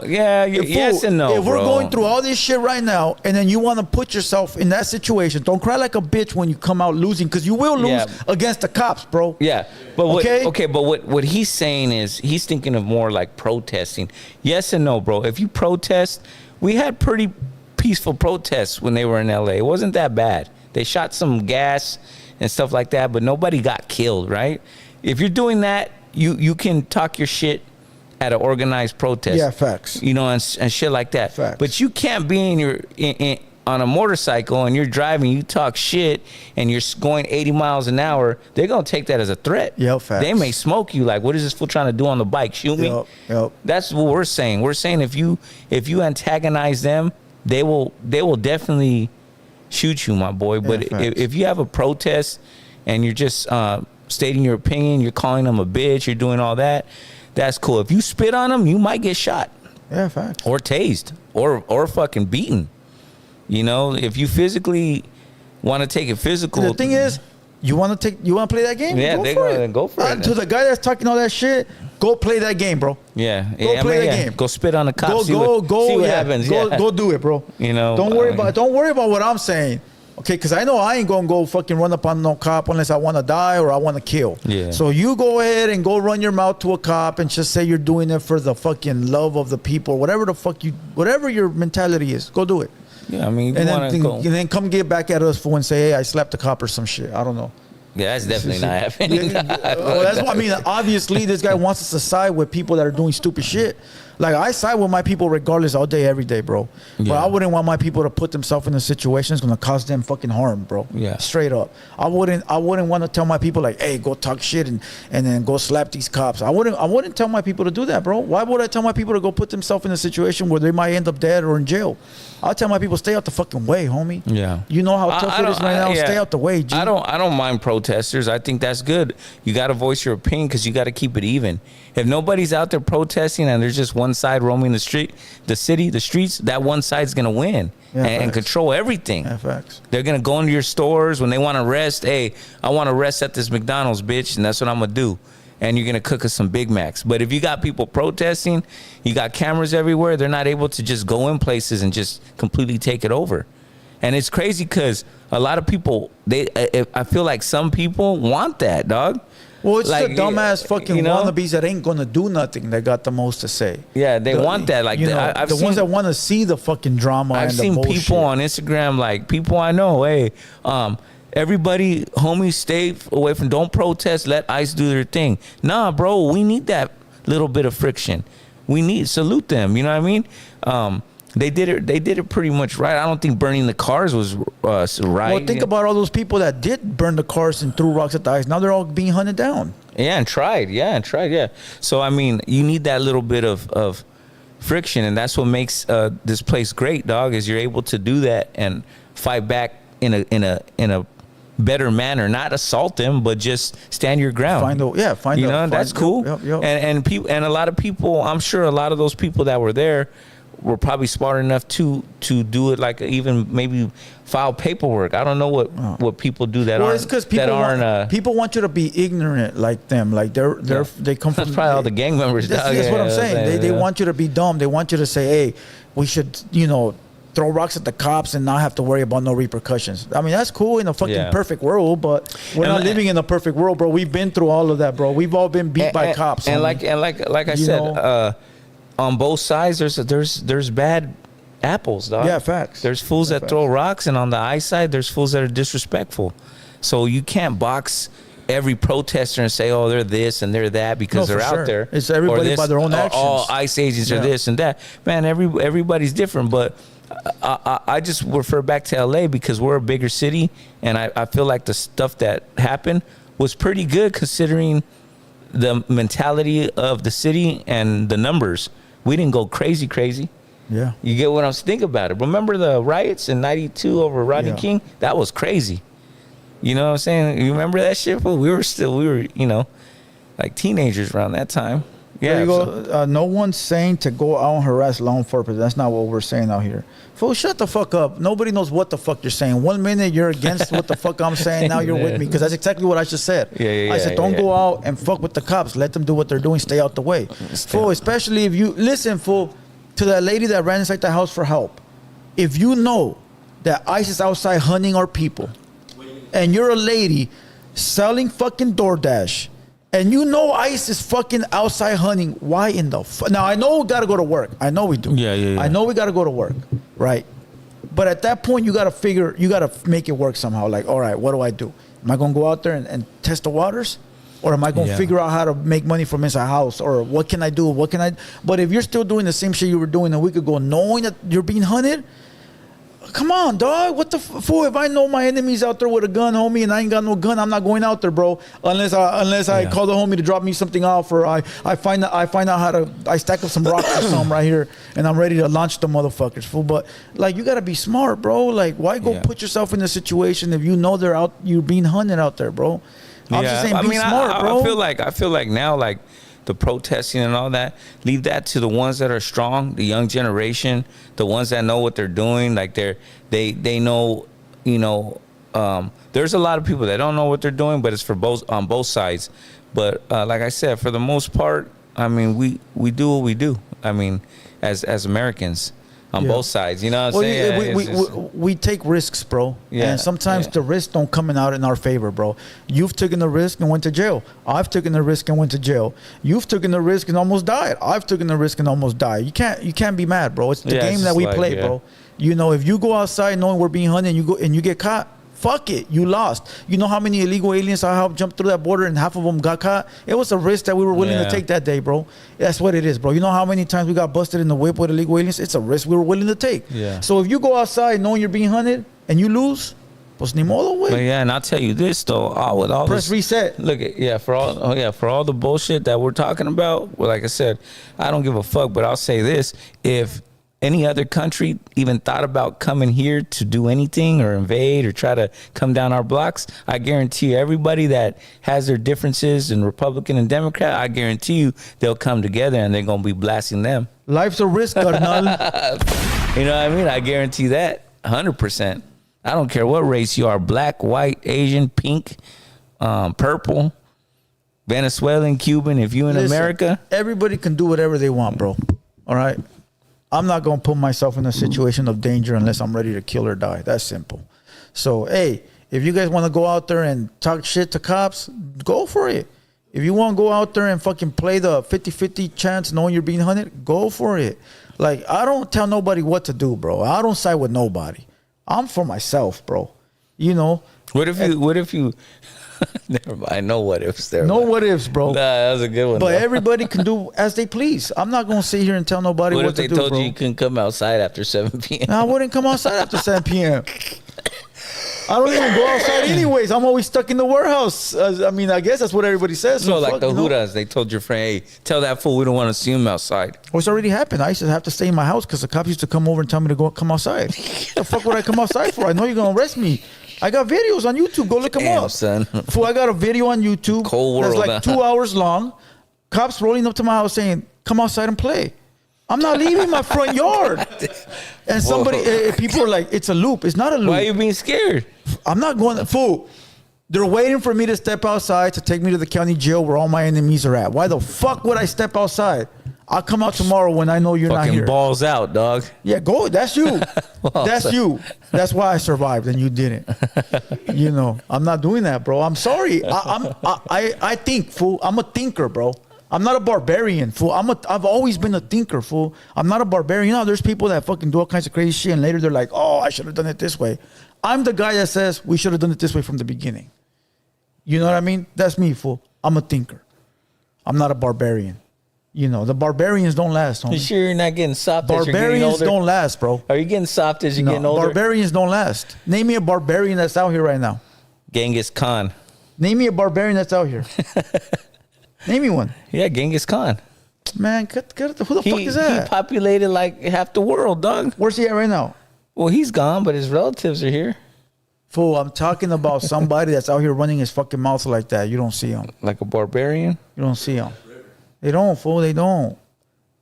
yes and no. If we're bro. going through all this shit right now, and then you want to put yourself in that situation, don't cry like a bitch when you come out losing, because you will lose against the cops, bro. Yeah, but what he's saying is he's thinking of more like protesting. Yes and no, bro. If you protest, we had pretty peaceful protests when they were in LA. It wasn't that bad. They shot some gas and stuff like that, but nobody got killed, right? If you're doing that, you can talk your shit at an organized protest. Yeah, facts. You know, and shit like that. Facts. But you can't be on a motorcycle and you're driving, you talk shit, and you're going 80 miles an hour. They're going to take that as a threat. Yep, facts. They may smoke you. Like, what is this fool trying to do on the bike? Shoot me? Yep. That's what we're saying. We're saying if you antagonize them, they will definitely shoot you, my boy. But if you have a protest and you're just stating your opinion, you're calling them a bitch, you're doing all that, that's cool. If you spit on them, you might get shot. Yeah, facts. Or tased. Or fucking beaten. You know, if you physically want to take it physical. The thing is, you want to play that game? Yeah, go for it. To the guy that's talking all that shit, go play that game, bro. Yeah. Go play the game. Go spit on the cops. See what happens. Go do it, bro. You know, don't worry about what I'm saying. Okay, because I know I ain't gonna go fucking run up on no cop unless I want to die or I want to kill. Yeah. So you go ahead and go run your mouth to a cop and just say you're doing it for the fucking love of the people, whatever your mentality is. Go do it. Yeah, I mean, and then come get back at us for and say, hey, I slapped a cop or some shit. I don't know. Yeah, that's definitely not happening. Well, that's what I mean. Obviously, this guy wants us to side with people that are doing stupid shit. Like, I side with my people regardless all day, every day, bro. Yeah. But I wouldn't want my people to put themselves in a situation that's going to cause them fucking harm, bro. Yeah. Straight up. I wouldn't want to tell my people, like, hey, go talk shit and then go slap these cops. I wouldn't tell my people to do that, bro. Why would I tell my people to go put themselves in a situation where they might end up dead or in jail? I'll tell my people, stay out the fucking way, homie. Yeah. You know how tough it is right now? Stay out the way, G. I don't mind protesters. I think that's good. You got to voice your opinion because you got to keep it even. If nobody's out there protesting and there's just one side roaming the streets, that one side's going to win and control everything. Yeah, facts. They're going to go into your stores when they want to rest. Hey, I want to rest at this McDonald's, bitch, and that's what I'm going to do. And you're going to cook us some Big Macs. But if you got people protesting, you got cameras everywhere, they're not able to just go in places and just completely take it over. And it's crazy because a lot of people, I feel like some people want that, dog. Well, it's like the dumbass fucking wannabes that ain't gonna do nothing that got the most to say. Yeah, they want that. Like, I've seen ones that want to see the fucking drama. I've seen people on Instagram, like people I know. Hey, everybody, homies, stay away from. Don't protest. Let ICE do their thing. Nah, bro, we need that little bit of friction. We need salute them. You know what I mean? They did it pretty much right. I don't think burning the cars was right. Well, think about all those people that did burn the cars and threw rocks at the ICE. Now they're all being hunted down. Yeah, and tried. So, I mean, you need that little bit of friction, and that's what makes this place great, dog, is you're able to do that and fight back in a better manner. Not assault them, but just stand your ground. That's cool. Yep. And a lot of people, I'm sure a lot of those people that were there were probably smart enough to do it, like even maybe file paperwork. I don't know what people do that aren't. Well, it's because people want you to be ignorant like them. Like they come from. That's probably all the gang members. That's what I'm saying. They want you to be dumb. They want you to say, hey, we should throw rocks at the cops and not have to worry about no repercussions. I mean, that's cool in a fucking perfect world, but we're not living in a perfect world, bro. We've been through all of that, bro. We've all been beat by cops. And like I said. On both sides, there's bad apples, dog. Yeah, facts. There's fools that throw rocks, and on the ICE side, there's fools that are disrespectful. So you can't box every protester and say, oh, they're this and they're that because they're out there. It's everybody by their own actions. All ICE agents are this and that. Man, everybody's different, but I just refer back to LA because we're a bigger city, and I feel like the stuff that happened was pretty good considering the mentality of the city and the numbers. We didn't go crazy. Yeah. You get what I'm saying? Think about it. Remember the riots in 92 over Rodney King? That was crazy. You know what I'm saying? You remember that shit? We were like teenagers around that time. There Yeah. you go. No one's saying to go out and harass law enforcement. That's not what we're saying out here. Fool, shut the fuck up. Nobody knows what the fuck you're saying. 1 minute you're against what the fuck I'm saying. Now you're with me because that's exactly what I just said. Yeah, I said don't go out and fuck with the cops. Let them do what they're doing. Stay out the way. Fool, especially if you listen, fool, to that lady that ran inside the house for help. If you know that ICE is outside hunting our people, and you're a lady selling fucking DoorDash, and you know ICE is fucking outside hunting, why in the now I know we gotta go to work. I know we do. Yeah. I know we gotta go to work, right? But at that point, you gotta make it work somehow. Like, all right, what do I do? Am I gonna go out there and test the waters? Or am I gonna figure out how to make money from inside house? Or what can I do? But if you're still doing the same shit you were doing a week ago, knowing that you're being hunted, come on, dog. What the fool? If I know my enemy's out there with a gun, homie, and I ain't got no gun, I'm not going out there, bro. Unless I call the homie to drop me something off, or I find out how to I stack up some rocks or something right here, and I'm ready to launch the motherfuckers, fool. But like, you gotta be smart, bro. Like, why go put yourself in a situation if you know you're being hunted out there, bro? I'm just saying, be smart, bro. I feel like now, like, the protesting and all that, leave that to the ones that are strong, the young generation, the ones that know what they're doing. Like they know, you know, there's a lot of people that don't know what they're doing, but it's for on both sides. But like I said, for the most part, I mean, we do what we do. I mean, as Americans on both sides, you know what I'm saying? We take risks, bro. Yeah, and sometimes the risks don't come out in our favor, bro. You've taken the risk and went to jail. I've taken the risk and went to jail. You've taken the risk and almost died. I've taken the risk and almost died. You can't be mad, bro. It's the game that we play, bro. You know, if you go outside knowing we're being hunted and you get caught, fuck it, you lost. You know how many illegal aliens I helped jump through that border and half of them got caught? It was a risk that we were willing to take that day, bro. That's what it is, bro. You know how many times we got busted in the whip with illegal aliens? It's a risk we were willing to take. Yeah. So if you go outside knowing you're being hunted and you lose, pues ni modo, güey. But yeah, and I'll tell you this though, with all Press this, reset. Look, for all the bullshit that we're talking about, well, like I said, I don't give a fuck. But I'll say this: if any other country even thought about coming here to do anything or invade or try to come down our blocks, I guarantee you, everybody that has their differences in Republican and Democrat, I guarantee you they'll come together and they're going to be blasting them. Life's a risk, carnal. You know what I mean? I guarantee that 100%. I don't care what race you are, black, white, Asian, pink, purple, Venezuelan, Cuban. If you in America, everybody can do whatever they want, bro. All right? I'm not going to put myself in a situation of danger unless I'm ready to kill or die. That's simple. So, hey, if you guys want to go out there and talk shit to cops, go for it. If you want to go out there and fucking play the 50-50 chance knowing you're being hunted, go for it. Like, I don't tell nobody what to do, bro. I don't side with nobody. I'm for myself, bro. You know? What if you never mind. No what ifs there. No what ifs, bro. Nah, that was a good one. But though. Everybody can do as they please. I'm not going to sit here and tell nobody what to do, bro. What if they told you couldn't come outside after 7 p.m.? No, I wouldn't come outside after 7 p.m. I don't even go outside anyways. I'm always stuck in the warehouse. I mean, I guess that's what everybody says. So like fuck, the Hudas, they told your friend, hey, tell that fool we don't want to see him outside. What's already happened? I used to have to stay in my house because the cops used to come over and tell me to come outside. The fuck would I come outside for? I know you're going to arrest me. I got videos on YouTube. Go look them up. Son. Fool, I got a video on YouTube. Cold world. That's like 2 hours long. Cops rolling up to my house saying, come outside and play. I'm not leaving my front yard. And people are like, it's a loop. It's not a loop. Why are you being scared? I'm not going, fool. They're waiting for me to step outside to take me to the county jail where all my enemies are at. Why the fuck would I step outside? I'll come out tomorrow when I know you're not here. Fucking balls out, dog. Yeah, go. That's you. That's you. That's why I survived and you didn't. You know, I'm not doing that, bro. I'm sorry. I think, fool. I'm a thinker, bro. I'm not a barbarian, fool. I've always been a thinker, fool. I'm not a barbarian. You know, there's people that fucking do all kinds of crazy shit and later they're like, oh, I should have done it this way. I'm the guy that says we should have done it this way from the beginning. You know what I mean? That's me, fool. I'm a thinker. I'm not a barbarian. You know, the barbarians don't last, homie. You sure you're not getting soft as you're getting Barbarians older? don't last, bro. Are you getting soft as you're getting older? Barbarians don't last. Name me a barbarian that's out here right now. Genghis Khan. Name me a barbarian that's out here. Name me one. Yeah, Genghis Khan. Man, who the fuck is that? He populated like half the world, dog. Where's he at right now? Well, he's gone, but his relatives are here. Fool, I'm talking about somebody that's out here running his fucking mouth like that. You don't see him. Like a barbarian? You don't see him. They don't, fool. They don't.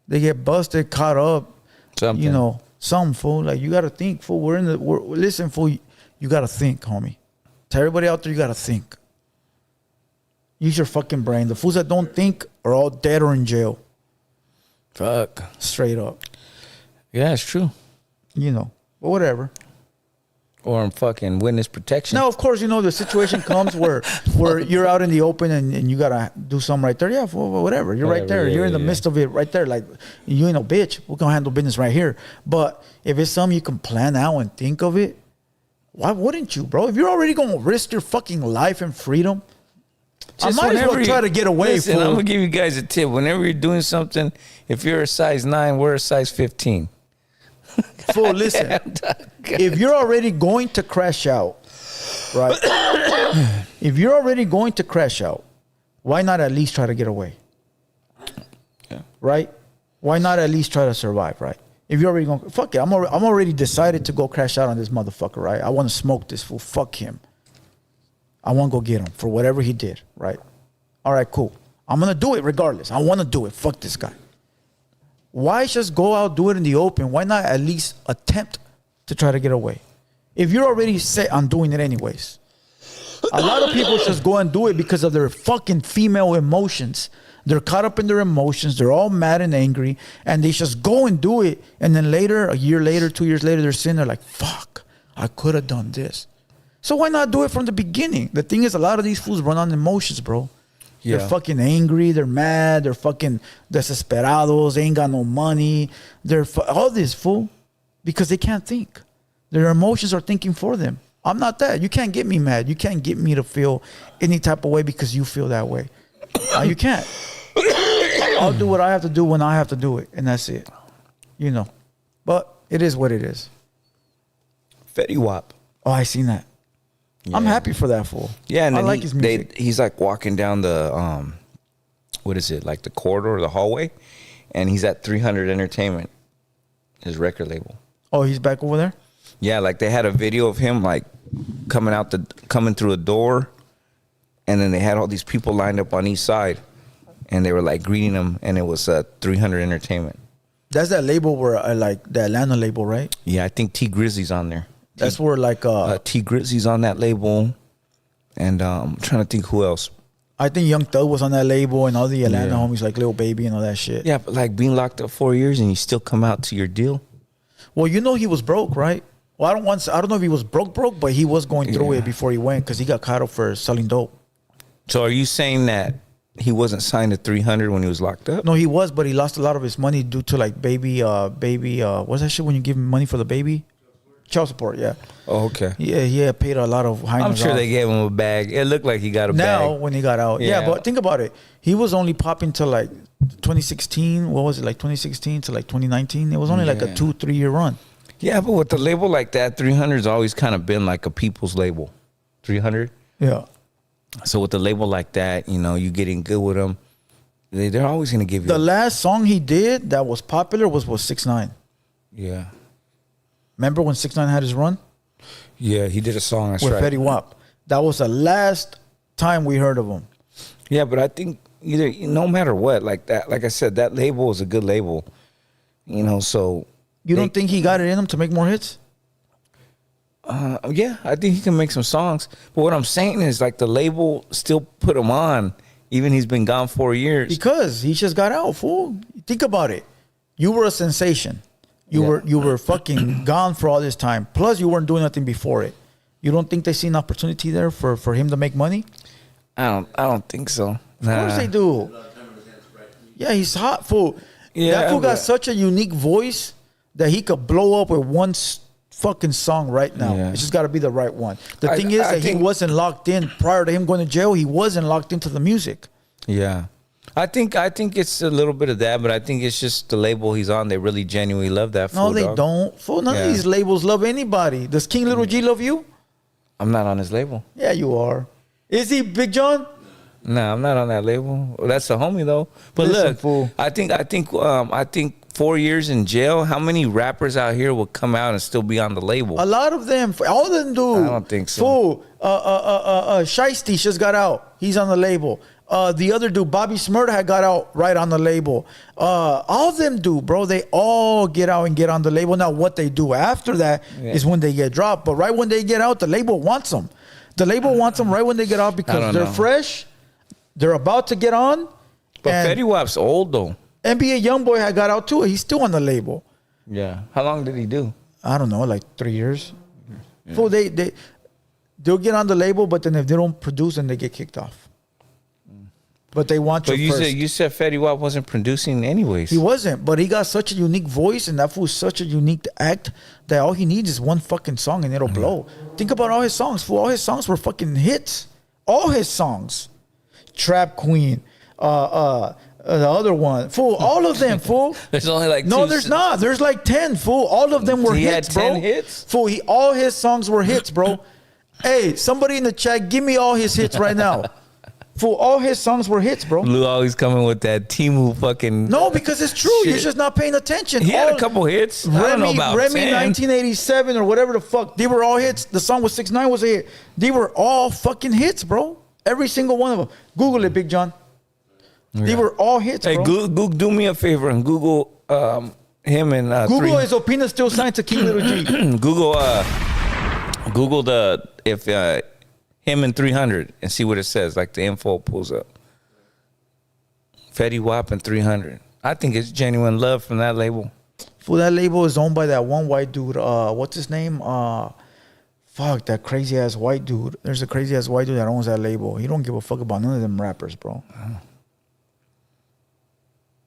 They get busted, caught up. Something. You know, some fool. Like, you got to think, fool. Listen, fool. You got to think, homie. To everybody out there, you got to think. Use your fucking brain. The fools that don't think are all dead or in jail. Fuck. Straight up. Yeah, it's true. You know, but whatever. Or in fucking witness protection. Now, of course, you know, the situation comes where you're out in the open and you got to do something right there. Yeah, whatever. You're right there. Yeah, You're in the yeah. midst of it right there. Like, you ain't no bitch. We're going to handle business right here. But if it's something you can plan out and think of it, why wouldn't you, bro? If you're already going to risk your fucking life and freedom, I might as well try to get away. Listen, fool. I'm going to give you guys a tip. Whenever you're doing something, if you're a size 9, wear a size 15. Fool, listen. If you're already going to crash out, right? If you're already going to crash out, why not at least try to get away? Yeah. Right? Why not at least try to survive, right? If you're already going, fuck it. I'm already decided to go crash out on this motherfucker, right? I want to smoke this fool. Fuck him. I want to go get him for whatever he did, right? All right, cool. I'm going to do it regardless. I want to do it. Fuck this guy. Why just go out, do it in the open? Why not at least attempt to try to get away? If you're already set on doing it anyways. A lot of people just go and do it because of their fucking female emotions. They're caught up in their emotions. They're all mad and angry. And they just go and do it. And then later, a year later, 2 years later, they're sitting there like, fuck, I could have done this. So why not do it from the beginning? The thing is, a lot of these fools run on emotions, bro. Yeah. They're fucking angry. They're mad. They're fucking desesperados. They ain't got no money. They're all this, fool. Because they can't think. Their emotions are thinking for them. I'm not that. You can't get me mad. You can't get me to feel any type of way because you feel that way. You can't. I'll do what I have to do when I have to do it. And that's it. You know. But it is what it is. Fetty Wap. Oh, I seen that. I'm Yeah. happy for that fool. Yeah, and I then like his music. he's like walking down the what is it, like the corridor, the hallway, and he's at 300 Entertainment, his record label. Oh, he's back over there? Yeah, like they had a video of him like coming through a door, and then they had all these people lined up on each side, and they were like greeting him, and it was 300 Entertainment. That's that label where like the Atlanta label, right? Yeah, I think T Grizzly's on there. That's where like T Grizzly's on that label, and I'm trying to think who else. I think Young Thug was on that label and all the Atlanta Yeah. homies like Lil Baby and all that shit. Yeah, but like being locked up 4 years and you still come out to your deal. Well, you know he was broke, right? Well, I don't know if he was broke, but he was going through Yeah. it before he went because he got caught up for selling dope. So are you saying that he wasn't signed to 300 when he was locked up? No, he was, but he lost a lot of his money due to like baby, what's that shit when you give him money for the baby? Child support, yeah. Oh, okay. Yeah, he had paid a lot of high. I'm sure they gave him a bag. It looked like he got a now bag. when he got out. Yeah. Yeah. But think about it. He was only popping till like 2016. What was it, like 2016 to like 2019? It was only like a Yeah. 2-3 year run. Yeah, but with a label like that, 300's always kind of been like a people's label. 300. Yeah. So with a label like that, you know, you getting good with them, they're always going to give you. The last song he did that was popular was 6ix9ine. Yeah. Remember when 6ix9ine had his run Yeah, he did a song. That's with right. Fetty Wap? That was the last time we heard of him. Yeah, but I think either, no matter what, like that, like I said, that label is a good label, you know. So You don't think he got it in him to make more hits? yeah, I think he can make some songs. But what I'm saying is, like, the label still put him on, even he's been gone 4 years. Because he just got out, fool. Think about it. You were a sensation. You were fucking gone for all this time. Plus, you weren't doing nothing before it. You don't think they see an opportunity there for him to make money? I don't think so. Of course they do. Yeah, he's hot, fool. Yeah, that fool got but- such a unique voice that he could blow up with one fucking song right now. Yeah. It's just got to be the right one. The I- thing is I that he think- wasn't locked in prior to him going to jail. He wasn't locked into the music. Yeah. I think it's a little bit of that, but I think it's just the label he's on. They really genuinely love that fool, No, they dog. don't. Fool, none Yeah. of these labels love anybody. Does King Little G love you? I'm not on his label. Yeah, you are. Is he Big John? No, I'm not on that label. Well, that's a homie though. But Listen, look, fool. I think 4 years in jail. How many rappers out here will come out and still be on the label? A lot of them, all of them do. I don't think so. Fool, Shiesty just got out. He's on the label. The other dude, Bobby Smurda, had got out right on the label. All of them do, bro. They all get out and get on the label. Now, what they do after that is when they get dropped. But right when they get out, the label wants them. The label wants them right when they get out because they're fresh. They're about to get on. But Fetty Wap's old, though. NBA Youngboy had got out, too. He's still on the label. Yeah. How long did he do? I don't know, like 3 years. Yeah. Fool, they'll get on the label, but then if they don't produce, then they get kicked off. But they want you first. You said Fetty Wap wasn't producing anyways. He wasn't, but he got such a unique voice, and that fool's such a unique act that all he needs is one fucking song and it'll blow. Think about all his songs, fool. All his songs were fucking hits. All his songs. Trap Queen, the other one, fool. All of them, fool. There's only like no, there's not. There's like 10, fool. All of them were hits, bro. He had 10 hits? Fool, all his songs were hits, bro. Hey, somebody in the chat, give me all his hits right now. Fool, all his songs were hits, bro. Lou always coming with that Timu fucking. No, because it's true. Shit. You're just not paying attention. He had a couple hits. Remy, I don't know about Remy 10. 1987 or whatever the fuck. They were all hits. The song with 6ix9ine was a hit. They were all fucking hits, bro. Every single one of them. Google it, Big John. Yeah. They were all hits, hey, bro. Google, do me a favor and Google him and Google is Opina still signed to King Little G. Google him and 300 and see what it says. Like the info pulls up. Fetty Wap and 300. I think it's genuine love from that label. Fool, that label is owned by that one white dude. What's his name? Fuck, that crazy ass white dude. There's a crazy ass white dude that owns that label. He don't give a fuck about none of them rappers, bro.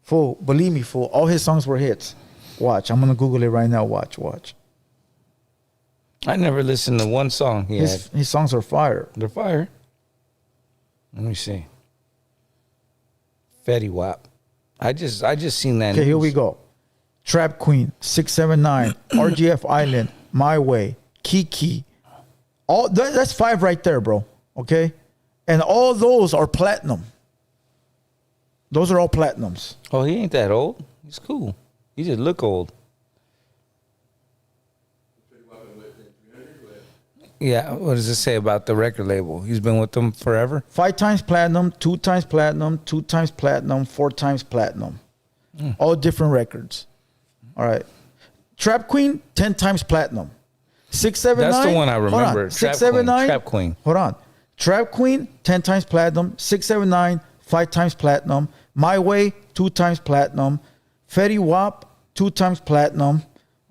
Fool, believe me, fool. All his songs were hits. Watch, I'm gonna Google it right now. Watch. I never listened to one song he had. His songs are fire. They're fire. Let me see. Fetty Wap. I just seen that. Okay, here we go. Trap Queen, 679, RGF Island, My Way, Kiki. All that's 5 right there, bro. Okay, and all those are platinum. Those are all platinums. Oh, he ain't that old. He's cool. He just look old. Yeah, what does it say about the record label? He's been with them forever? 5 times platinum, 2 times platinum, 2 times platinum, 4 times platinum. All different records. All right. Trap Queen, 10 times platinum. 679. That's the one I remember. 679. Trap Queen. Hold on. Trap Queen, 10 times platinum. 679, 5 times platinum. My Way, 2 times platinum. Fetty Wap, 2 times platinum.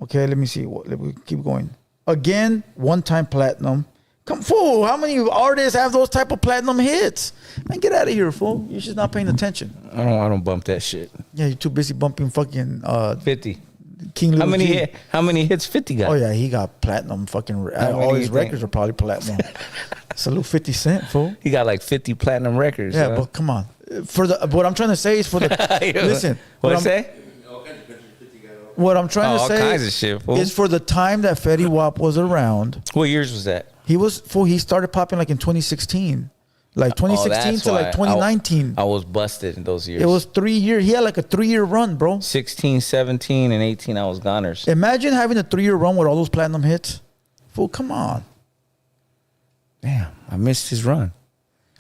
Okay, let me see. Let me keep going. Again, 1 time platinum. Come, fool. How many artists have those type of platinum hits? Man, get out of here, fool. You're just not paying attention. I don't bump that shit. Yeah, you're too busy bumping fucking 50. King Little G. How many hits 50 got? Oh yeah, he got platinum. Fucking all his records are probably platinum. Salute 50 Cent, fool. He got like 50 platinum records. Yeah, but come on. What I'm trying to say is for the listen. What I say? What I'm trying to all say kinds of shit, fool. is for the time that Fetty Wap was around. What years was that? He started popping like in 2016. Like 2016 to like 2019. I was busted in those years. It was 3 years. He had like a 3-year run, bro. 16, 17, and 18, I was goners. Imagine having a 3-year run with all those platinum hits. Fool, come on. Damn, I missed his run.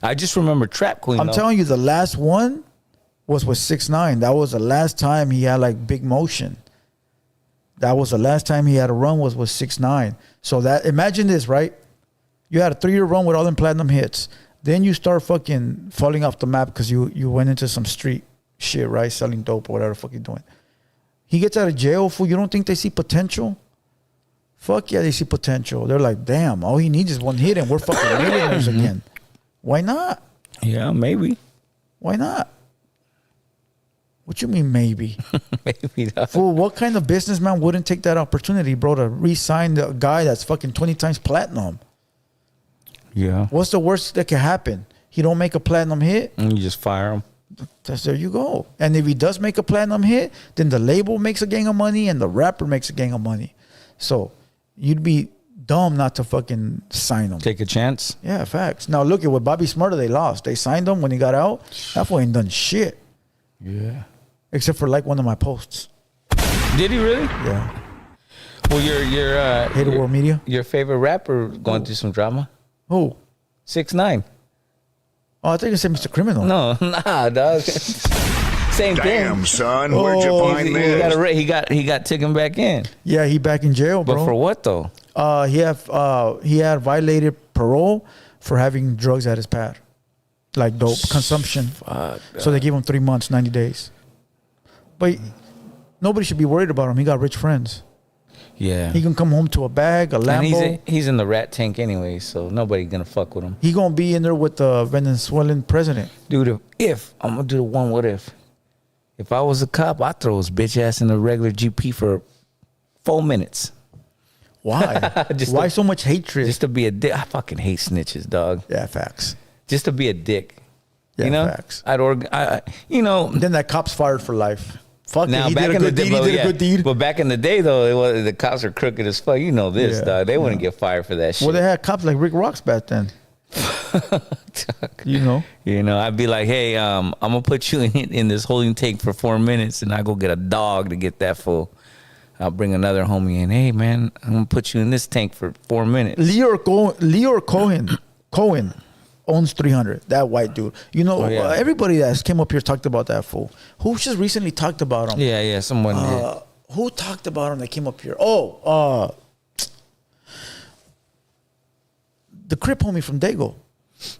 I just remember Trap Queen. I'm telling you, the last one was with 6ix9ine. That was the last time he had like big motion. That was the last time he had a run was with 6ix9ine. So that, imagine this, right? You had a 3-year run with all them platinum hits. Then you start fucking falling off the map because you went into some street shit, right? Selling dope or whatever the fuck you're doing. He gets out of jail, fool. You don't think they see potential? Fuck yeah, they see potential. They're like, damn, all he needs is one hit and we're fucking millionaires again. Why not? Yeah, maybe. Why not? What you mean maybe? Maybe not. Fool, what kind of businessman wouldn't take that opportunity, bro, to re-sign the guy that's fucking 20 times platinum? Yeah. What's the worst that can happen? He don't make a platinum hit? And you just fire him. There you go. And if he does make a platinum hit, then the label makes a gang of money and the rapper makes a gang of money. So you'd be dumb not to fucking sign him. Take a chance. Yeah, facts. Now look at what Bobby Smurda, they lost. They signed him when he got out. That fool ain't done shit. Yeah. Except for like one of my posts. Did he really? Yeah. Well, Hater World Media. Your favorite rapper going through some drama? Who? 6ix9ine. Oh, I think you said Mr. Criminal. No, nah, dog. Same Damn, thing. son, where'd you find He this? he got taken back in. Yeah, he back in jail, bro. But for what though? He had violated parole for having drugs at his pad, like dope consumption. Fuck, So they gave him 3 months, 90 days. But nobody should be worried about him. He got rich friends. Yeah. He can come home to a bag, a And Lambo. he's in the rat tank anyway, so nobody gonna fuck with him. He gonna be in there with the Venezuelan president. Dude, if I'm gonna do the one what if I was a cop, I'd throw his bitch ass in a regular GP for 4 minutes. Why? Just Why to- so much hatred? Just to be a dick. I fucking hate snitches, dog. Yeah, facts. Just to be a dick. Yeah, you know? facts. You know, Then that cop's fired for life. Fuck now it. He back did a in the good day, deed. He did a good deed. But back in the day though, it was the cops are crooked as fuck. You know this, Yeah, dog. They wouldn't get fired for that shit. Well, they had cops like Rick Rocks back then. You know? You know, I'd be like, hey, I'm gonna put you in this holding tank for 4 minutes, and I go get a dog to get that full. I'll bring another homie in. Hey, man, I'm gonna put you in this tank for 4 minutes. Leo Cohen owns 300. That white dude. You know, Oh, yeah. everybody that came up here talked about that fool. Who just recently talked about him? Yeah, someone did. Who talked about him that came up here? The Crip homie from Dago.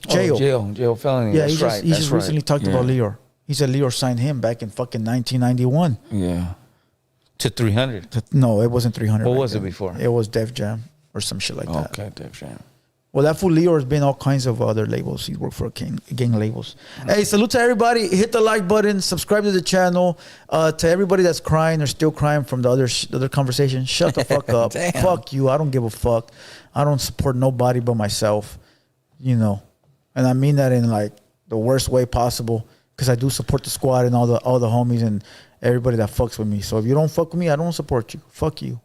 Jail felony. Yeah, That's he just recently talked about Leor. He said Leor signed him back in fucking 1991. Yeah. To 300. No, it wasn't 300. What back was it then. before? It was Def Jam or some shit like that. Okay, Def Jam. Well, that fool Leo has been all kinds of other labels. He's worked for gang labels. Hey, salute to everybody. Hit the like button. Subscribe to the channel. To everybody that's crying or still crying from the other conversation, shut the fuck up. Damn. Fuck you. I don't give a fuck. I don't support nobody but myself. You know, and I mean that in like the worst way possible, because I do support the squad and all the homies and everybody that fucks with me. So if you don't fuck with me, I don't support you. Fuck you.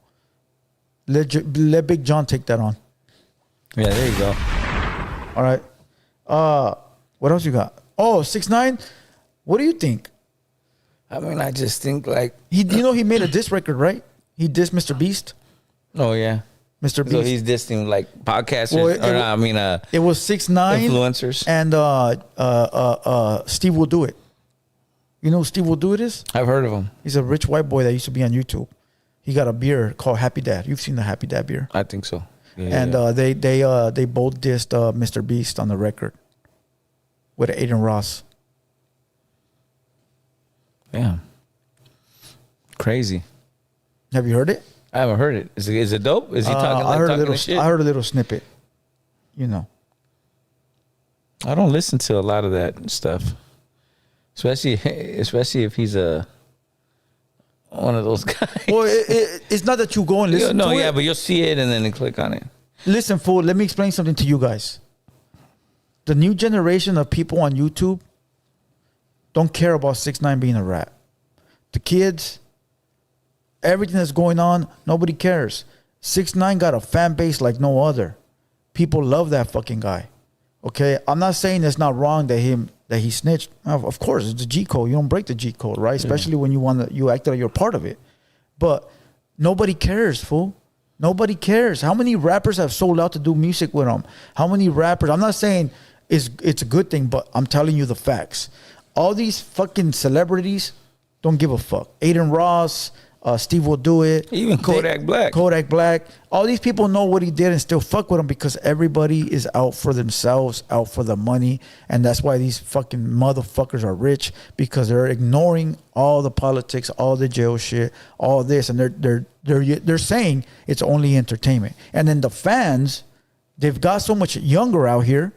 Let Big John take that on. Yeah, there you go. All right. What else you got? Oh, 6ix9ine. What do you think? I mean, I just think like, He made a diss record, right? He dissed Mr. Beast. oh yeah. Mr. Beast. So he's dissing like podcasters, Well, it was 6ix9ine influencers. and Steve Will Do It. You know who Steve Will Do It is? I've heard of him. He's a rich white boy that used to be on YouTube. He got a beer called Happy Dad. You've seen the Happy Dad beer. I think so. Yeah, And yeah. they both dissed Mr. Beast on the record with Aiden Ross. Yeah. Crazy. Have you heard it? I haven't heard it. Is it dope? Is he talking like talking this shit? I heard a little snippet. You know. I don't listen to a lot of that stuff, especially if he's one of those guys. Well, it's not that you go and listen to it. But you'll see it and then click on it. Listen, fool, let me explain something to you guys. The new generation of people on YouTube don't care about 6ix9ine being a rat. The kids, everything that's going on, nobody cares. 6ix9ine got a fan base like no other. People love that fucking guy. Okay, I'm not saying it's not wrong that he snitched. Of course, it's a G code. You don't break the G code, right? Especially when you act like you're part of it. But nobody cares, fool. Nobody cares. How many rappers have sold out to do music with him? How many rappers? I'm not saying it's a good thing, but I'm telling you the facts. All these fucking celebrities don't give a fuck. Aiden Ross, Steve Will Do It. Even Kodak Black. Kodak Black. All these people know what he did and still fuck with him because everybody is out for themselves, out for the money. And that's why these fucking motherfuckers are rich, because they're ignoring all the politics, all the jail shit, all this. And they're saying it's only entertainment. And then the fans, they've got so much younger out here,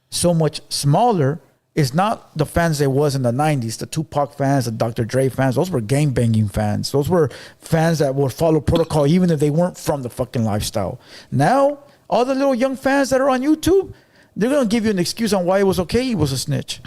so much smaller. It's not the fans there was in the 90s, the Tupac fans, the Dr. Dre fans. Those were gang-banging fans. Those were fans that would follow protocol even if they weren't from the fucking lifestyle. Now, all the little young fans that are on YouTube, they're going to give you an excuse on why it was okay he was a snitch.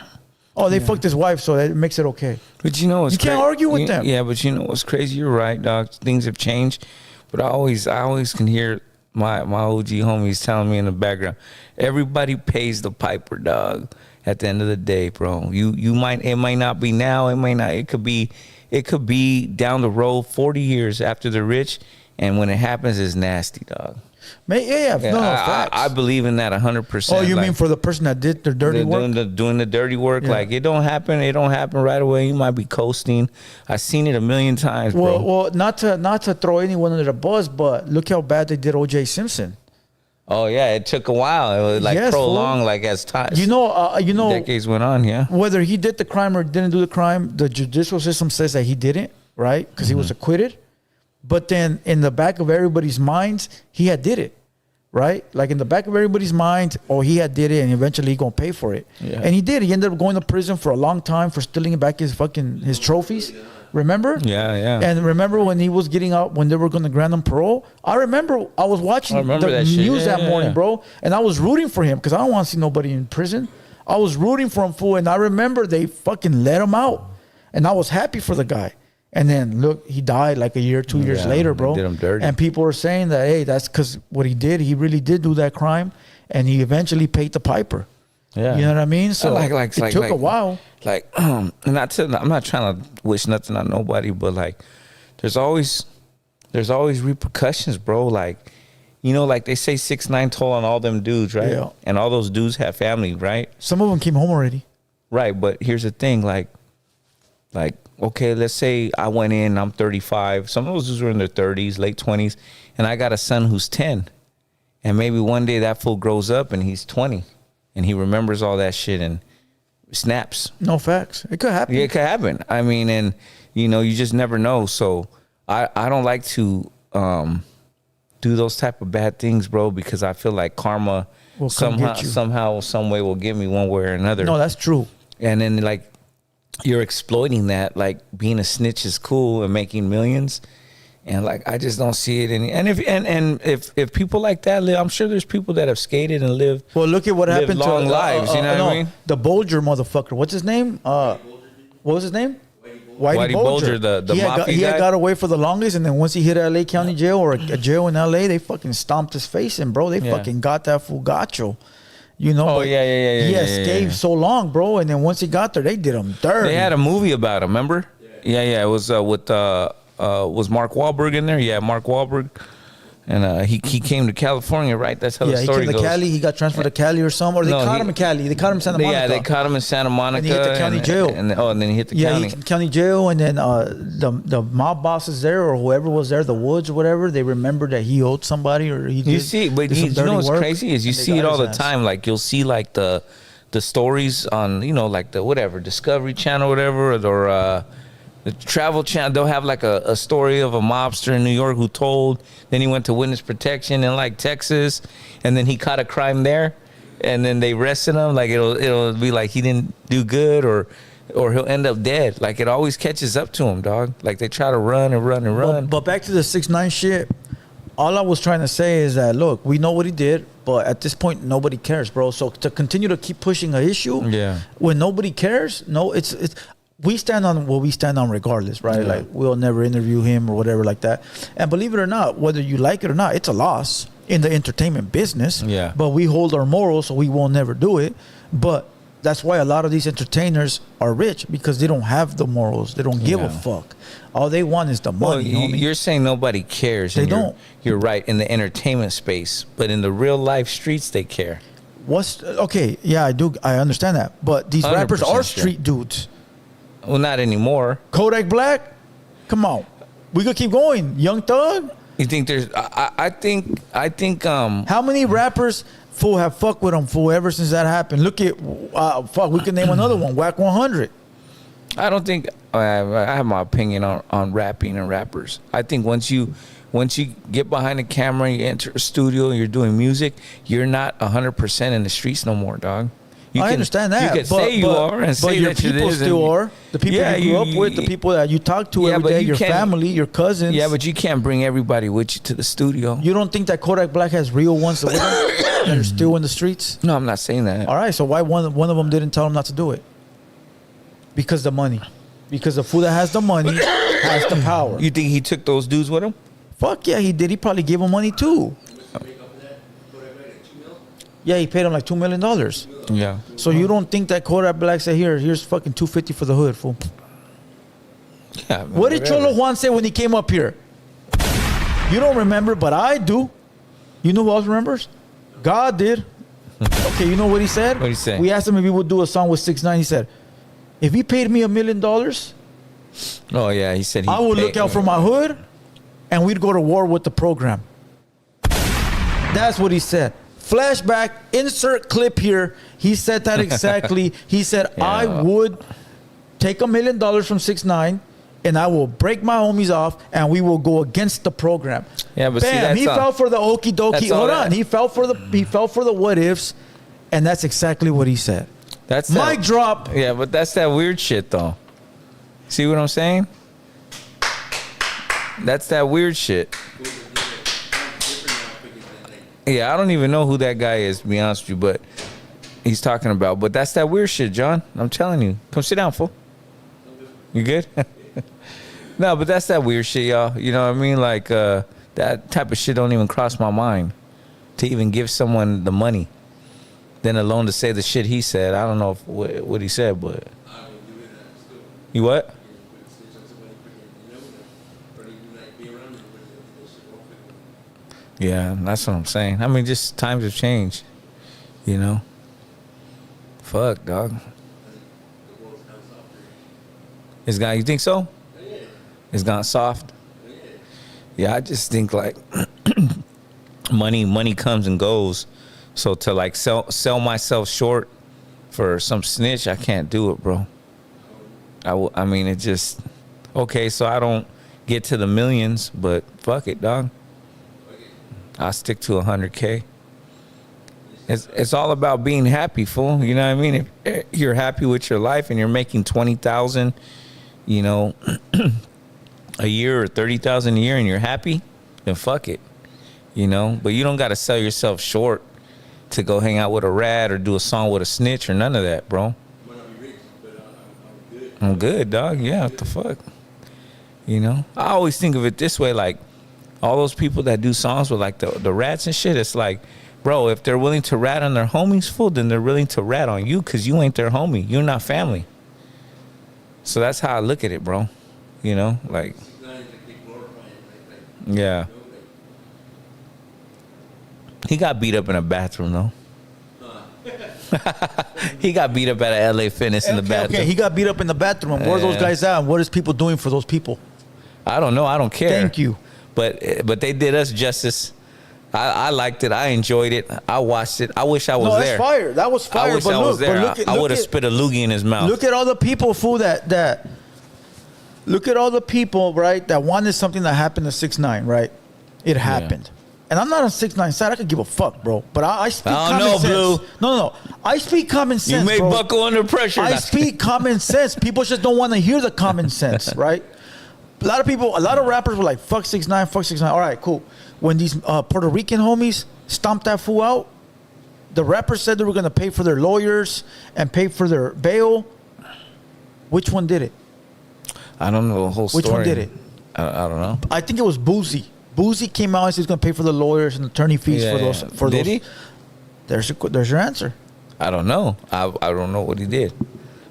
Oh, they fucked his wife, so that makes it okay. But you know what's You can't argue with them. Yeah, but you know what's crazy? You're right, dog. Things have changed. But I always can hear my OG homies telling me in the background, everybody pays the piper, dog. At the end of the day, bro, it might not be now, it could be down the road 40 years after they're rich, and when it happens, it's nasty, dog. Facts. I believe in that 100%. Oh, you mean for the person that did their dirty work? Doing the dirty work. Yeah. Like, it don't happen right away. You might be coasting. I've seen it a million times, bro. Well, not to throw anyone under the bus, but look how bad they did O.J. Simpson. Oh, yeah, it took a while. It was like prolonged, like as time. Decades went on, yeah. Whether he did the crime or didn't do the crime, the judicial system says that he didn't, right? Because he was acquitted. But then in the back of everybody's minds, he had did it, right? Like in the back of everybody's mind, he had did it, and eventually he gonna pay for it. Yeah. And he did. He ended up going to prison for a long time for stealing back his trophies. Remember? Yeah. And remember when he was getting out, when they were going to grant him parole? I remember I was watching the news that morning, bro. And I was rooting for him because I don't want to see nobody in prison. I was rooting for him, fool. And I remember they fucking let him out. And I was happy for the guy. And then, look, he died like a year, 2 years later, bro. They did him dirty. And people are saying that, hey, that's because what he did, he really did do that crime. And he eventually paid the piper. Yeah. You know what I mean? So it took a while. Like, I'm not trying to wish nothing on nobody, but like, there's always repercussions, bro. Like, like they say 6ix9ine toll on all them dudes, right? Yeah. And all those dudes have family, right? Some of them came home already. Right, but here's the thing, like, okay, let's say I went in, I'm 35. Some of those dudes were in their 30s, late 20s, and I got a son who's 10. And maybe one day that fool grows up and he's 20, and he remembers all that shit and snaps. No facts. It could happen. Yeah, it could happen. I mean, and you just never know. So I don't like to do those type of bad things, bro, because I feel like karma will somehow, some way will get me one way or another. No, that's true. And then like you're exploiting that, like being a snitch is cool and making millions. And like I just don't see it. And if people like that live, I'm sure there's people that have skated and lived. Well, look at what happened to long lives. You know what I mean? The Bolger motherfucker. What's his name? What was his name? Whitey Bulger, the mafia guy. He had got away for the longest, and then once he hit LA County Jail or a jail in LA, they fucking stomped his face in, bro. They fucking got that fool gacho. Oh, yeah. He escaped so long, bro, and then once he got there, they did him dirty. They had a movie about him, remember? Yeah. It was with was Mark Wahlberg in there? Yeah, Mark Wahlberg. And he came to California, right? That's how the story goes. He came to Cali. He got transferred to Cali or something. Or they caught him in Cali. They caught him in Santa Monica. Yeah, they caught him in Santa Monica. And he hit the county jail. And then he hit the county. Yeah, county jail. And then the mob bosses there or whoever was there, the Woods or whatever, they remembered that he owed somebody or he did. You see, but you know what's crazy is you see it all the time. Like you'll see like the stories on, like the whatever, Discovery Channel or whatever, or the Travel Channel. They'll have like a story of a mobster in New York who told, then he went to witness protection in like Texas, and then he caught a crime there, and then they arrested him. Like it'll be like he didn't do good or he'll end up dead. Like it always catches up to him, dog. Like they try to run and run and run. But back to the 6ix9ine shit. All I was trying to say is that, look, we know what he did, but at this point, nobody cares, bro. So to continue to keep pushing an issue, when nobody cares, it's we stand on what we stand on regardless, right? Like we'll never interview him or whatever like that. And believe it or not, whether you like it or not, it's a loss in the entertainment business. Yeah. But we hold our morals, so we won't never do it. But that's why a lot of these entertainers are rich, because they don't have the morals. They don't give a fuck. All they want is the money. Well, you're saying nobody cares. They don't. You're right in the entertainment space, but in the real life streets, they care. Okay? Yeah, I do. I understand that. But these rappers are street dudes. Well, not anymore. Kodak Black, come on, we could keep going. Young Thug. You think there's? I think. How many rappers have fucked with him ever since that happened? Look at we can name another one. Whack 100. I don't think I have my opinion on rapping and rappers. I think once you get behind the camera, you enter a studio, and you're doing music, you're not 100% in the streets no more, dog. I understand that. You can say you are, and say your that people still are. The people you grew up with, the people that you talk to every day, your family, your cousins. Yeah, but you can't bring everybody with you to the studio. You don't think that Kodak Black has real ones that are still in the streets? No, I'm not saying that. All right, so why one of them didn't tell him not to do it? Because the money. Because the fool that has the money has the power. You think he took those dudes with him? Fuck yeah, he did. He probably gave him money too. Yeah, he paid him like $2 million. Yeah. So you don't think that Kodak Black said, here's fucking $250 for the hood, fool? Yeah. What did Cholo Juan say when he came up here? You don't remember, but I do. You know who else remembers? God did. Okay, you know what he said? What'd he say? We asked him if he would do a song with 6ix9ine. He said, if he paid me $1 million, Oh yeah, he said he I would look out for my hood, and we'd go to war with the program. That's what he said. Flashback, insert clip here. He said that exactly. He said, Yeah. I would take $1 million from 6ix9ine, and I will break my homies off, and we will go against the program. Yeah, but see, Bam, that's he all- fell for the okie dokie. that's all Hold that- on. He fell for the what ifs, and that's exactly what he said. That's Mic that, drop. Yeah, but that's that weird shit though. See what I'm saying? That's that weird shit. Yeah, I don't even know who that guy is, to be honest with you, but he's talking about. But that's that weird shit, John. I'm telling you. Come sit down, fool. You good? No, but that's that weird shit, y'all. You know what I mean? Like, that type of shit don't even cross my mind. To even give someone the money. Then alone to say the shit he said. I don't know if, what he said, but. You what? Yeah, that's what I'm saying. I mean, just times have changed, you know. Fuck, dog. It's gone. You think so? It's gone soft. Yeah, I just think like money comes and goes. So to like sell myself short for some snitch, I can't do it, bro. I mean, it just okay. So I don't get to the millions, but fuck it, dog. I'll stick to 100K. It's all about being happy, fool. You know what I mean? If you're happy with your life and you're making 20,000, you know, a year or 30,000 a year, and you're happy, then fuck it. You know, but you don't got to sell yourself short to go hang out with a rat or do a song with a snitch or none of that, bro. I'm good, dog. Yeah, what the fuck? You know, I always think of it this way, like all those people that do songs with like the rats and shit. It's like, bro, if they're willing to rat on their homies, fool, then they're willing to rat on you because you ain't their homie. You're not family. So that's how I look at it, bro. You know, like, yeah. He got beat up in a bathroom, though. He got beat up at a LA Fitness in the bathroom. Okay, he got beat up in the bathroom. Where are those Yeah. guys at? And what is people doing for those people? I don't know. I don't care. Thank you. But they did us justice. I liked it. I enjoyed it. I watched it. I wish I was No, there. that's fire. That was fire. I wish but I look, was there. but look at- I look would have at- spit a loogie in his mouth. Look at all the people, fool, that look at all the people, right, that wanted something that happened to 6ix9ine, right? It happened. And I'm not on 6ix9ine side. I could give a fuck, bro. But I speak I don't common know, sense. Blue. No. I speak common sense, you may bro. buckle under pressure. I speak common sense. People just don't want to hear the common sense, right? A lot of rappers were like, fuck 6ix9ine, fuck 6ix9ine. All right, cool. When these Puerto Rican homies stomped that fool out, the rappers said they were going to pay for their lawyers and pay for their bail. Which one did it? I don't know the whole story. Which one did it? I don't know. I think it was Boozy. Boozy came out and said he's going to pay for the lawyers and attorney fees Yeah, for those. yeah. For Did those. he? There's your answer. I don't know. I don't know what he did.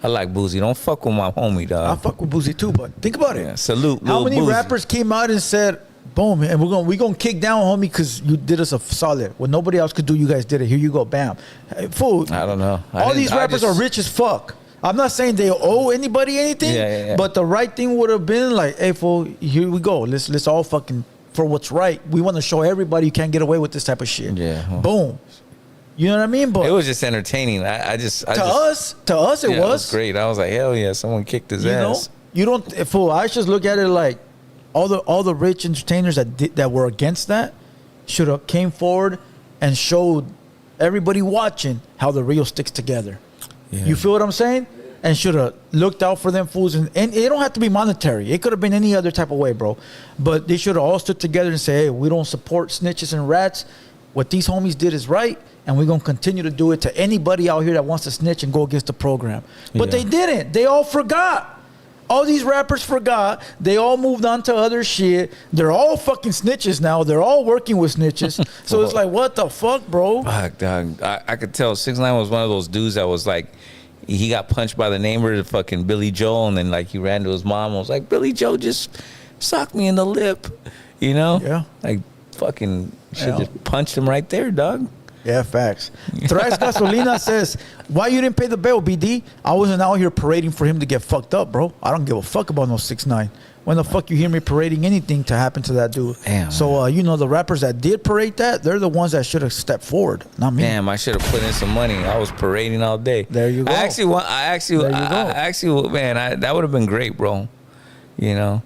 I like Boozy. Don't fuck with my homie, I dog. fuck with Boozy too, but think about it. Yeah, salute, How Lil many Boozy. rappers came out and said, "Boom, and we're gonna kick down, homie, because you did us a solid. What nobody else could do, you guys did it. Here you go, bam." Hey, fool. I don't know. All these rappers are rich as fuck. I'm not saying they owe anybody anything, Yeah. but the right thing would have been like, "Hey, fool, here we go. Let's all fucking for what's right. We want to show everybody you can't get away with this type of shit." Yeah, well. Boom. You know what I mean? But It was just entertaining. to us, it yeah, was great. I was like, hell yeah, someone kicked his You know, ass. you don't. Fool, I just look at it like all the rich entertainers that were against that should have came forward and showed everybody watching how the real sticks together. Yeah. You feel what I'm saying? And should have looked out for them fools. And it don't have to be monetary. It could have been any other type of way, bro. But they should have all stood together and say, hey, we don't support snitches and rats. What these homies did is right. And we're going to continue to do it to anybody out here that wants to snitch and go against the program. But Yeah. they didn't. They all forgot. All these rappers forgot. They all moved on to other shit. They're all fucking snitches now. They're all working with snitches. So it's like, what the fuck, bro? Fuck, dog. I could tell 6ix9ine was one of those dudes that was like, he got punched by the neighbor, the fucking Billy Joel, and then like he ran to his mom and was like, Billy Joe just socked me in the lip, you know? Yeah. Like, fucking should Yeah. just punched him right there, dog. Yeah, facts. Thrax Gasolina says, why you didn't pay the bail, BD? I wasn't out here parading for him to get fucked up, bro. I don't give a fuck about no 6ix9ine. When the fuck you hear me parading anything to happen to that dude? Damn, so, you know, the rappers that did parade that, they're the ones that should have stepped forward, not me. Damn, I should have put in some money. I was parading all day. There you go. I actually, man, that would have been great, bro. You know,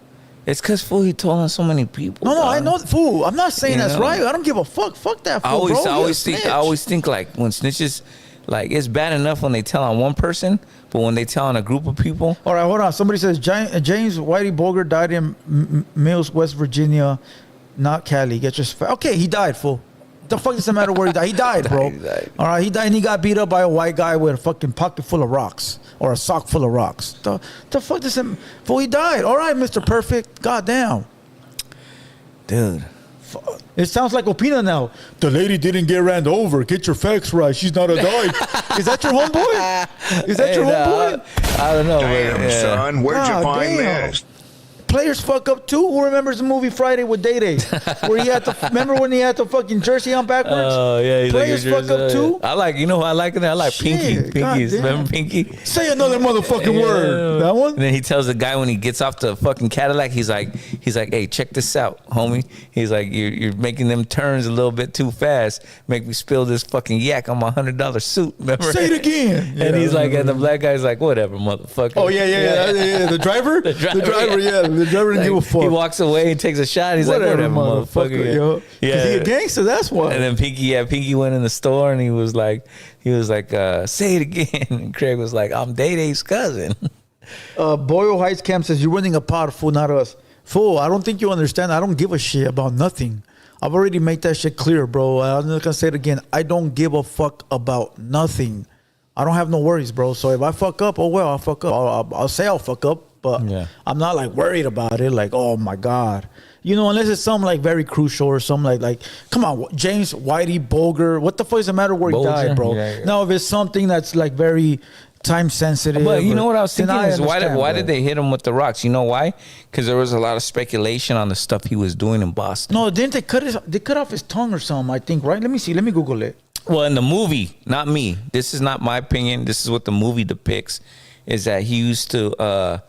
it's because fool, he told on so many people. No, dog. I know, fool. I'm not saying You that's know? right. I don't give a fuck. Fuck that fool, bro. I always think like when snitches, like it's bad enough when they tell on one person, but when they tell on a group of people. All right, hold on. Somebody says James Whitey Bulger died in Mills, West Virginia, not Cali. Get your okay. He died, fool. The fuck does it matter where he died? He died, bro. He died. All right, he died and he got beat up by a white guy with a fucking pocket full of rocks or a sock full of rocks. The fuck does it? Fool, he died. All right, Mr. Perfect. Goddamn. Dude. It sounds like Opina now. The lady didn't get ran over. Get your facts right. She's not a dyke. Is that your homeboy? Is that your homeboy? I don't know. Damn, but, yeah. son, where'd you find damn. this? Players fuck up too. Who remembers the movie Friday with Day Day? Where he had to remember when he had the fucking jersey on backwards? Oh yeah, Players fuck up too. I like, you know who I like in there? I like Shit, Pinky. Pinky's. goddamn. Remember Pinky? Say another motherfucking word. That one? And then he tells the guy when he gets off the fucking Cadillac, he's like, hey, check this out, homie. He's like, you're making them turns a little bit too fast. Make me spill this fucking yak on my $100 suit. Remember? Say it again. And he's like, and the black guy's like, whatever, motherfucker. Oh yeah. The driver. The driver. Yeah. The driver didn't give a fuck. He walks away and takes a shot. He's like, whatever, motherfucker. Yo. Yeah. He a gangster. That's why. And then Pinky went in the store and he was like, say it again. And Craig was like, I'm Day Day's cousin. Boyle Heights Camp says, you're running a pod, fool, not us. Fool, I don't think you understand. I don't give a shit about nothing. I've already made that shit clear, bro. I'm not gonna say it again. I don't give a fuck about nothing. I don't have no worries, bro. So if I fuck up, oh well, I'll fuck up. I'll say I'll fuck up, but Yeah. I'm not like worried about it. Like, oh my God. You know, unless it's something like very crucial or something like, come on, James Whitey Bulger. What the fuck does it matter where Bulger? he died, bro? Yeah. Now, if it's something that's like very time sensitive. But you know what I was then thinking is why understand, did bro. they hit him with the rocks? You know why? Because there was a lot of speculation on the stuff he was doing in Boston. No, didn't they cut off his tongue or something, I think, right? Let me see. Let me Google it. Well, in the movie, not me. This is not my opinion. This is what the movie depicts, is that he used to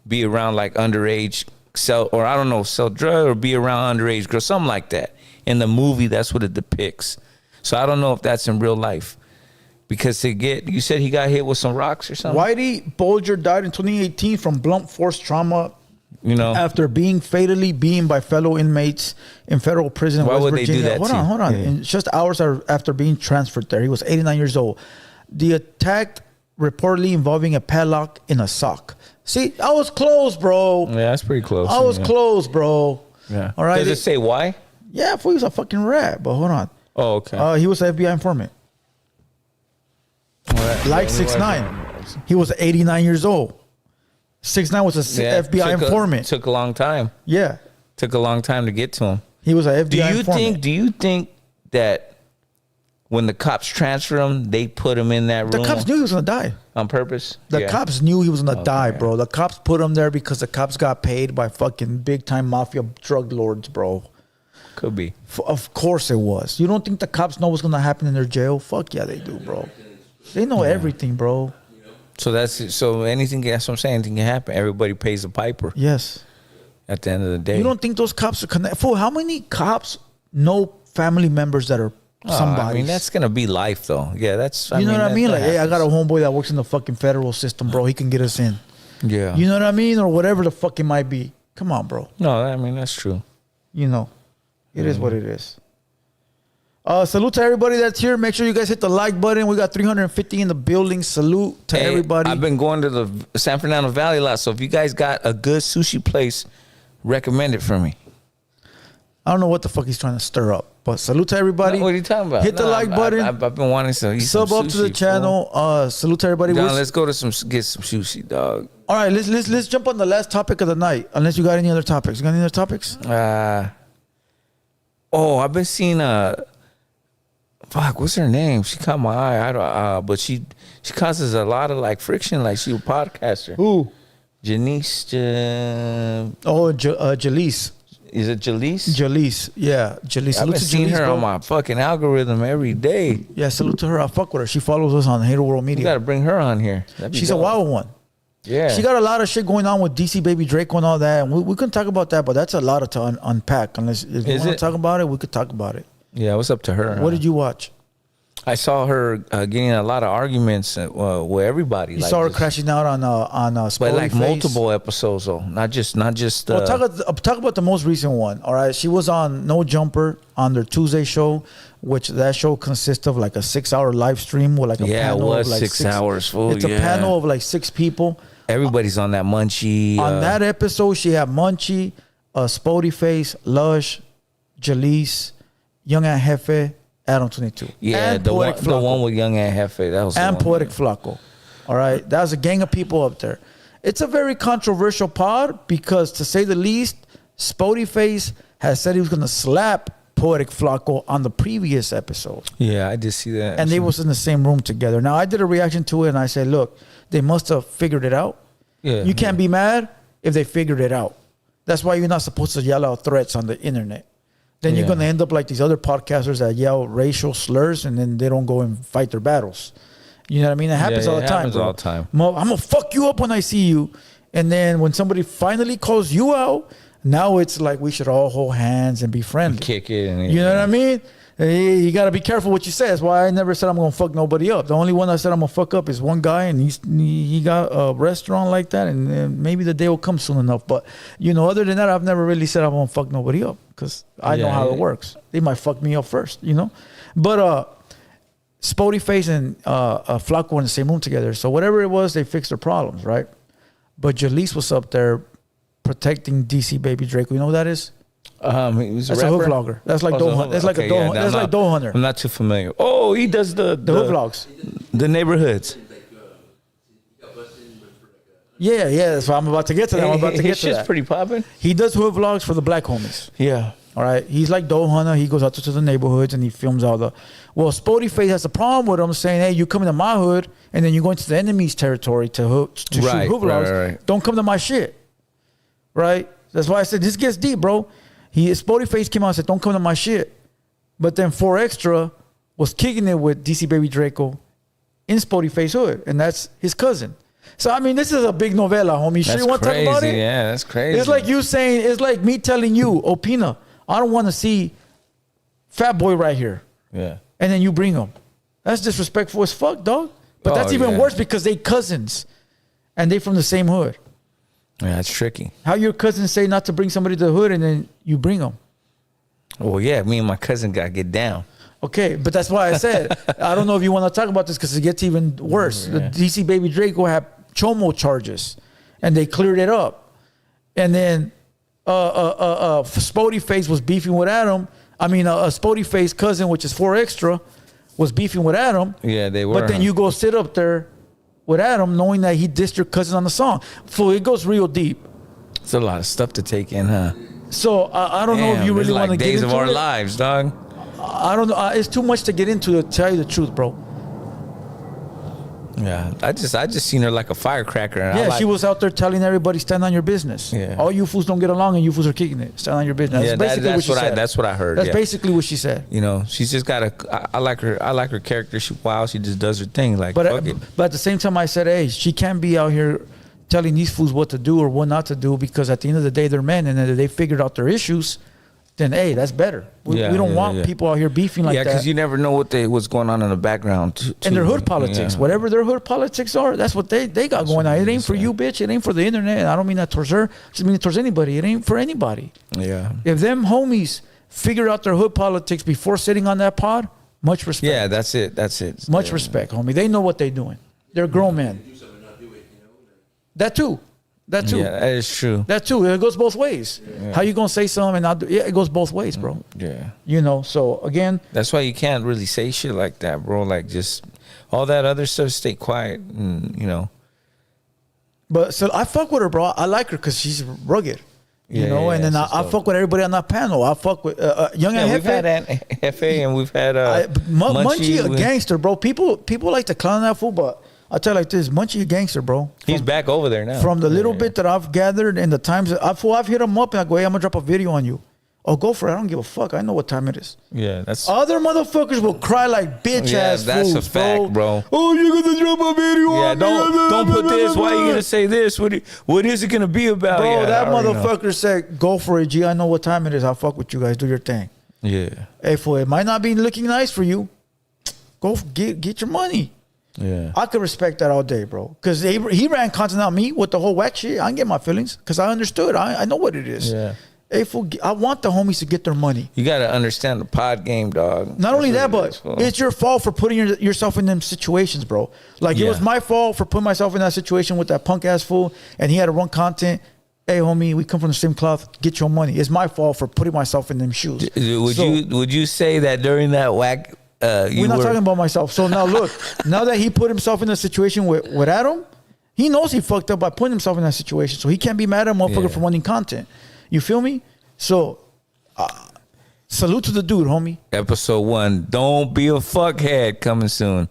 be around like underage, sell drugs or be around underage girls, something like that. In the movie, that's what it depicts. So I don't know if that's in real life. Because you said he got hit with some rocks or something? Whitey Bulger died in 2018 from blunt force trauma, You know? after being fatally beaten by fellow inmates in federal prison in Why West would they do Virginia. that to you? Hold on. Yeah. In just hours after being transferred there, he was 89 years old. The attack reportedly involving a padlock in a sock. See, I was close, bro. Yeah, that's pretty close. I was close, bro. Yeah. All right. Does it say why? Yeah, he was a fucking rat. But hold on. Oh, okay. He was an FBI informant. Like 6ix9ine. He was 89 years old. 6ix9ine was a FBI informant. Took a long time. Yeah. Took a long time to get to him. He was an FBI informant. Do you think that when the cops transfer him, they put him in that room? The cops knew he was going to die. On purpose? The Yeah. cops knew he was going to die, yeah. bro. The cops put him there because the cops got paid by fucking big-time mafia drug lords, bro. Could be. Of course it was. You don't think the cops know what's going to happen in their jail? Fuck yeah, they do, bro. They know everything, bro. So anything, that's what I'm saying, anything can happen. Everybody pays a piper Yes. at the end of the day. You don't think those cops are connected? Fool, how many cops know family members that are somebody? I mean, that's going to be life, though. Yeah, that's... You know what I mean? that Like, hey, I got a happens. homeboy that works in the fucking federal system, bro. He can get us in. Yeah. You know what I mean? Or whatever the fuck it might be. Come on, bro. No, I mean, that's true. You know. It is what it is. Salute to everybody that's here. Make sure you guys hit the like button. We got 350 in the building. Salute to Hey, everybody. I've been going to the San Fernando Valley a lot, so if you guys got a good sushi place, recommend it for me. I don't know what the fuck he's trying to stir up, but salute to everybody. What are you talking about? Hit the like button. I've been wanting to eat Sub some up to the sushi, channel. Salute to everybody. fool. John, We're- let's go to get some sushi, dog. All right, let's jump on the last topic of the night. Unless you got any other topics. You got any other topics? I've been seeing what's her name? She caught my eye. But she causes a lot of like friction. Like she a podcaster. Who? Janice. Oh, Jalise. Is it Jalise? Jalise, yeah, Jalise. I've Salute been to seeing Jalise, her bro. on my fucking algorithm every day. Yeah, salute to her. I fuck with her. She follows us on Hater World You Media. gotta bring her on here. That'd be She's dope. a wild one. Yeah. She got a lot of shit going on with DC Baby Draco and all that. And we can talk about that, but that's a lot to unpack. Unless if you Is want to it? talk about it, we could talk about it. Yeah, what's up to her? What did you watch? I saw her getting in a lot of arguments with everybody. You like saw her just- crashing out on but Spotty like Face. multiple episodes though, not just. Well, talk about the most recent one. All right, she was on No Jumper on their Tuesday show, which that show consists of like a 6-hour live stream with like a Yeah, it panel was of like 6 hours, fool, It's a yeah. panel of like 6 people. Everybody's on that Munchie. On that episode, she had Munchie, Spotty Face, Lush, Jalise, Young and Jefe, Adam 22. yeah, and the Poetic one Flacco. with Young and Jefe. That was the And one, Poetic yeah. Flacco. All right. That was a gang of people up there. It's a very controversial pod because, to say the least, Spotty Face has said he was going to slap Poetic Flacco on the previous episode. Yeah, I did see that. And they was in the same room together. Now, I did a reaction to it and I said, look, they must have figured it out. Yeah, You can't be mad if they figured it out. That's why you're not supposed to yell out threats on the internet. Then you're Yeah. going to end up like these other podcasters that yell racial slurs and then they don't go and fight their battles. You know what I mean? It happens yeah, all the it time. happens bro. all the time. I'm going to fuck you up when I see you. And then when somebody finally calls you out, now it's like we should all hold hands and be friendly. Kick it. And You know what I mean? You got to be careful what you say. That's why I never said I'm going to fuck nobody up. The only one I said I'm going to fuck up is one guy, and he got a restaurant like that, and maybe the day will come soon enough. But, other than that, I've never really said I'm going to fuck nobody up because I know Yeah, how yeah. it works. They might fuck me up first, But Spotty Face and Flacco were in the same room together. So whatever it was, they fixed their problems, right? But Jalise was up there protecting DC Baby Draco. You know who that is? He was That's a hood vlogger. That's like Oh, Doe. That's like a Doe. That's like Doe Hunter. I'm not too familiar. Oh, he does the hood vlogs. the neighborhoods. Yeah, that's what I'm about to get to. That. I'm about to get His to shit's that. pretty popping. He does hood vlogs for the black homies. Yeah. All right, he's like Doe Hunter. He goes out to the neighborhoods and he films all the. Well, Spotty Face has a problem with him saying, "Hey, you come into my hood and then you go into the enemy's territory to shoot Right, hood vlogs. right. Don't come to my shit." Right. That's why I said this gets deep, bro. Spotty Face came out and said, "Don't come to my shit," but then 4 Extra was kicking it with DC Baby Draco in Spotty Face hood, and that's his cousin. So I mean, this is a big novela, homie. Sure, That's you want to talk about crazy. it? Yeah, that's crazy. It's like you saying, it's like me telling you, Opina, I don't want to see Fat Boy right here. Yeah. And then you bring him. That's disrespectful as fuck, dog. But that's Oh, even yeah. worse because they cousins and they from the same hood. Yeah, that's tricky. How your cousins say not to bring somebody to the hood and then you bring them? Well, yeah, me and my cousin got to get down. Okay, but that's why I said, I don't know if you want to talk about this because it gets even worse. The DC Baby Draco had chomo charges and they cleared it up. And then Spotty Face was beefing with Adam. I mean, Spotty Face cousin, which is 4 Extra, was beefing with Adam. Yeah, they were. But then you go sit up there with Adam knowing that he dissed your cousin on the song. So it goes real deep. It's a lot of stuff to take in, huh? So I don't know if you really want to get days into of our it. lives, dog. I don't know. It's too much to get into, to tell you the truth, bro. Yeah, I just seen her like a firecracker. And Yeah, she was out there telling everybody, stand on your business. Yeah. All you fools don't get along and you fools are kicking it. Stand on your business. Yeah, That's basically what she said. that's what I heard. That's yeah. basically what she said. You know, she's just got a. I like her. I like her character. She she just does her thing. Like, But fuck it. but at the same time, I said, hey, she can't be out here telling these fools what to do or what not to do because at the end of the day, they're men and if they figured out their issues, then hey, that's better. We don't want people out here beefing like yeah, that. because you never know what's going on in the background. And their hood politics, Yeah. whatever their hood politics are, that's what they got going on. It ain't for you, bitch. It ain't for the internet. And I don't mean that towards her. I just mean it towards anybody. It ain't for anybody. Yeah. If them homies figure out their hood politics before sitting on that pod, much respect. Yeah, that's it. That's it. Much Yeah. respect, homie. They know what they're doing. They're grown men. That too. That too. Yeah, that is true. That too. It goes both ways. How you gonna say something and not do? Yeah, it goes both ways, bro. Yeah. You know. So again, That's why you can't really say shit like that, bro. Like, just all that other stuff, stay quiet. And, you know. but so I fuck with her, bro. I like her because she's rugged. You Yeah, know, yeah, and then she's I dope. fuck with everybody on that panel. I fuck with Young Yeah, and we've had Hefe and we've had Munchie, a Munchie. gangster, bro. People like to clown that fool, but I tell you like this, Munchie a gangster, bro. He's back over there now. From the little bit that I've gathered and the times that I've hit him up and I go, hey, I'm gonna drop a video on you. Oh, go for it. I don't give a fuck. I know what time it is. Yeah, that's Other motherfuckers will cry like bitch ass that's fools, a fact, bro. Oh, you're gonna drop a video Yeah, on me. don't put this. Why are you gonna say this? What is it gonna be about? Bro, Yeah, that I already know. motherfucker said, go for it, G. I know what time it is. I'll fuck with you guys. Do your thing. Yeah, Hey, fool, it might not be looking nice for you. Go get your money. yeah. I could respect that all day, bro. Because he ran content on me with the whole whack shit. I can get my feelings because I understood. I know what it is. Yeah. Hey, fool, I want the homies to get their money. You gotta understand the pod game, dog. Not only that, That's but what it is, it's your fault for putting yourself in them situations, bro. Like, it Yeah. was my fault for putting myself in that situation with that punk ass fool, and he had to run content. Hey, homie, we come from the same cloth. Get your money. It's my fault for putting myself in them shoes. Would you say that during that whack? We're not talking about myself. So now look, now that he put himself in a situation with Adam, he knows he fucked up by putting himself in that situation. So he can't be mad at a motherfucker Yeah. for wanting content. You feel me? So salute to the dude, homie. Episode 1. Don't be a fuckhead. Coming soon.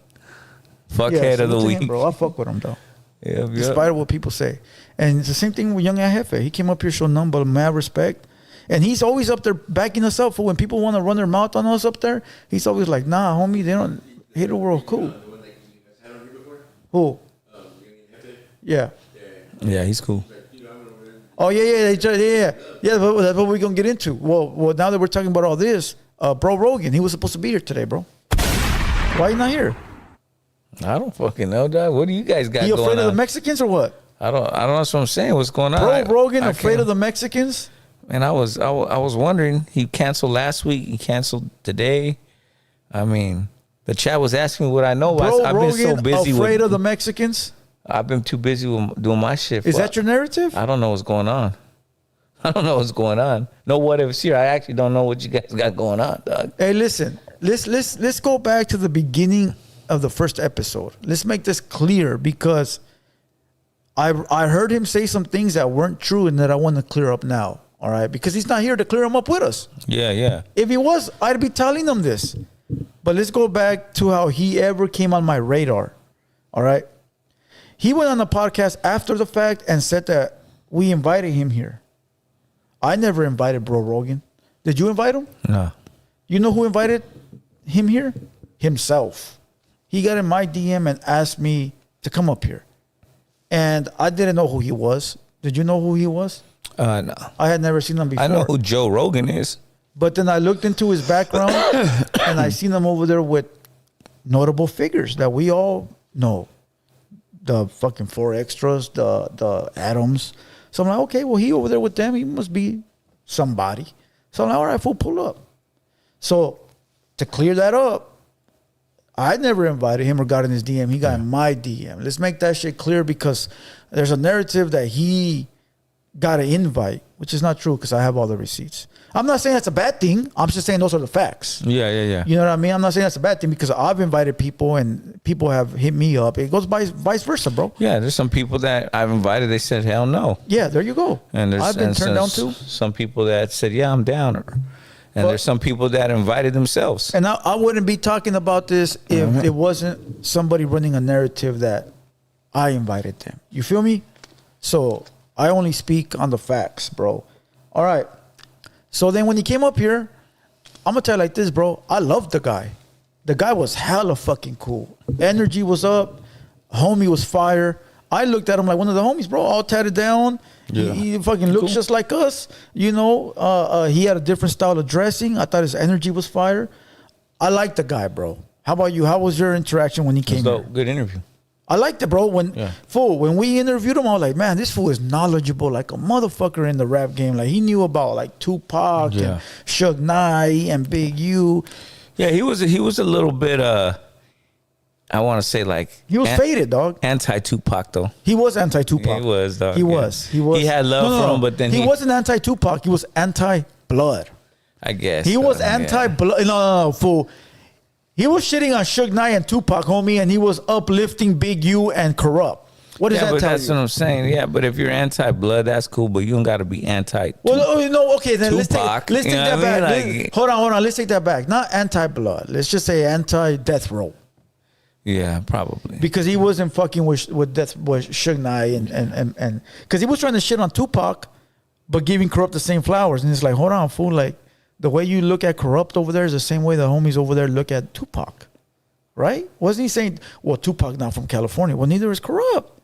Fuckhead of salute the to week. him, bro. I fuck with him though. Yep, Despite of what people say. And it's the same thing with Young Jefe. He came up here showing nothing but mad respect. And he's always up there backing us up for when people want to run their mouth on us up there. He's always like, nah, homie, they don't hate the world. Cool. Who? Yeah. Yeah, he's cool. Oh, yeah. Yeah, but that's what we're going to get into. Well, now that we're talking about all this, bro Rogan, he was supposed to be here today, bro. Why you not here? I don't fucking know, dog. What do you guys got He going afraid on? of the Mexicans or what? I don't know. That's what I'm saying. What's going on? Bro Rogan I afraid can't- of the Mexicans? And I was wondering. He canceled last week. He canceled today. I mean, the chat was asking me what I know. Bro I've been Rogan so busy afraid with. of the Mexicans? I've been too busy with doing my shit. Is that your narrative? I don't know what's going on. I don't know what's going on. No what ifs here. I actually don't know what you guys got going on, dog. Hey, listen. Let's go back to the beginning of the first episode. Let's make this clear because I heard him say some things that weren't true and that I want to clear up now. All right, because he's not here to clear them up with us. Yeah. If he was, I'd be telling him this. But let's go back to how he ever came on my radar. All right. He went on the podcast after the fact and said that we invited him here. I never invited Bro Rogan. Did you invite him? No. You know who invited him here? Himself. He got in my DM and asked me to come up here. And I didn't know who he was. Did you know who he was? No. I had never seen him before. I know who Joe Rogan is. But then I looked into his background and I seen him over there with notable figures that we all know. The fucking 4 extras, the Adams. So I'm like, okay, well, he over there with them. He must be somebody. So I'm like, all right, fool, pull up. So to clear that up, I never invited him regarding his DM. He got in my DM. Let's make that shit clear because there's a narrative that he got an invite, which is not true because I have all the receipts. I'm not saying that's a bad thing. I'm just saying those are the facts. Yeah. You know what I mean? I'm not saying that's a bad thing because I've invited people and people have hit me up. It goes vice versa, bro. Yeah, there's some people that I've invited. They said, hell no. Yeah, there you go. And there's I've been and turned down some- too. Some people that said, yeah, I'm down. And there's some people that invited themselves. And I wouldn't be talking about this if it wasn't somebody running a narrative that I invited them. You feel me? So I only speak on the facts, bro. All right. So then when he came up here, I'm going to tell you like this, bro. I loved the guy. The guy was hella fucking cool. Energy was up. Homie was fire. I looked at him like one of the homies, bro, all tatted down. Yeah. He fucking looks just like us. You know, he had a different style of dressing. I thought his energy was fire. I liked the guy, bro. How about you? How was your interaction when he came So here? good interview. I liked it, bro. When we interviewed him, I was like, man, this fool is knowledgeable like a motherfucker in the rap game. Like he knew about like Tupac and Suge Knight and Big U. Yeah, he was a little bit I want to say like He was faded, dog. Anti-Tupac though. He was anti-Tupac. He was, dog. He yeah. was. He was. He had love for him, but then he wasn't anti-Tupac. He was anti-blood. I guess He was yeah. anti-blood. No, fool. He was shitting on Suge Knight and Tupac, homie, and he was uplifting Big U and Corrupt. What does Yeah, that but tell that's you? what I'm saying. Yeah, but if you're anti-blood, that's cool. But you don't got to be anti. Well, no, okay, then let's Tupac, take you know that what I back. mean? Like- Hold on. Let's take that back. Not anti-blood. Let's just say anti-death row. Yeah, probably. Because he wasn't fucking with Suge Knight and because he was trying to shit on Tupac, but giving Corrupt the same flowers. And it's like, hold on, fool. Like, the way you look at Corrupt over there is the same way the homies over there look at Tupac. Right? Wasn't he saying, well, Tupac not from California? Well, neither is Corrupt.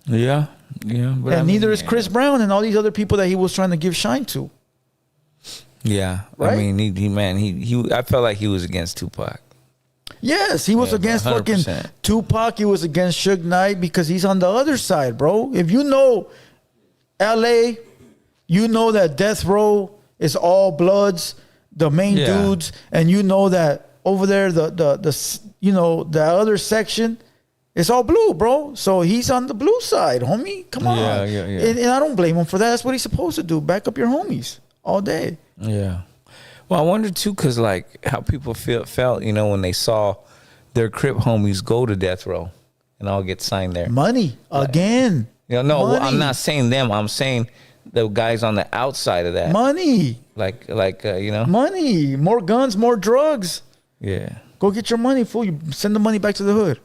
Yeah. Yeah. But And neither is Chris Brown and all these other people that he was trying to give shine to. Yeah. Right? I mean, he I felt like he was against Tupac. Yes, he was against 100%. fucking Tupac. He was against Suge Knight because he's on the other side, bro. If you know L.A., you know that Death Row is all Bloods, the main dudes, and you know that over there, the you know, the other section, it's all blue, bro. So he's on the blue side, homie. Come on. Yeah. And I don't blame him for that. That's what he's supposed to do. Back up your homies all day. Yeah. Well, I wonder too, cause like how people felt, you know, when they saw their Crip homies go to death row and all get signed there. Money again. You know, no, Money. I'm not saying them. I'm saying the guys on the outside of that. Money. Like you know. Money. More guns, more drugs. Yeah. Go get your money, fool. You send the money back to the hood.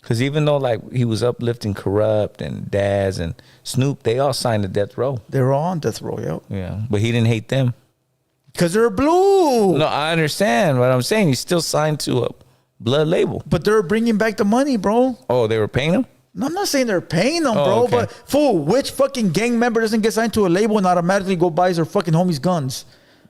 Cause even though like he was uplifting Corrupt and Daz and Snoop, they all signed to death row. They were all on death row, yo. Yeah, but he didn't hate them. Because they're blue. No, I understand what I'm saying. He's still signed to a blood label. But they're bringing back the money, bro. Oh, they were paying him? No, I'm not saying they're paying them, bro. okay. But, fool, which fucking gang member doesn't get signed to a label and automatically go buys their fucking homies guns?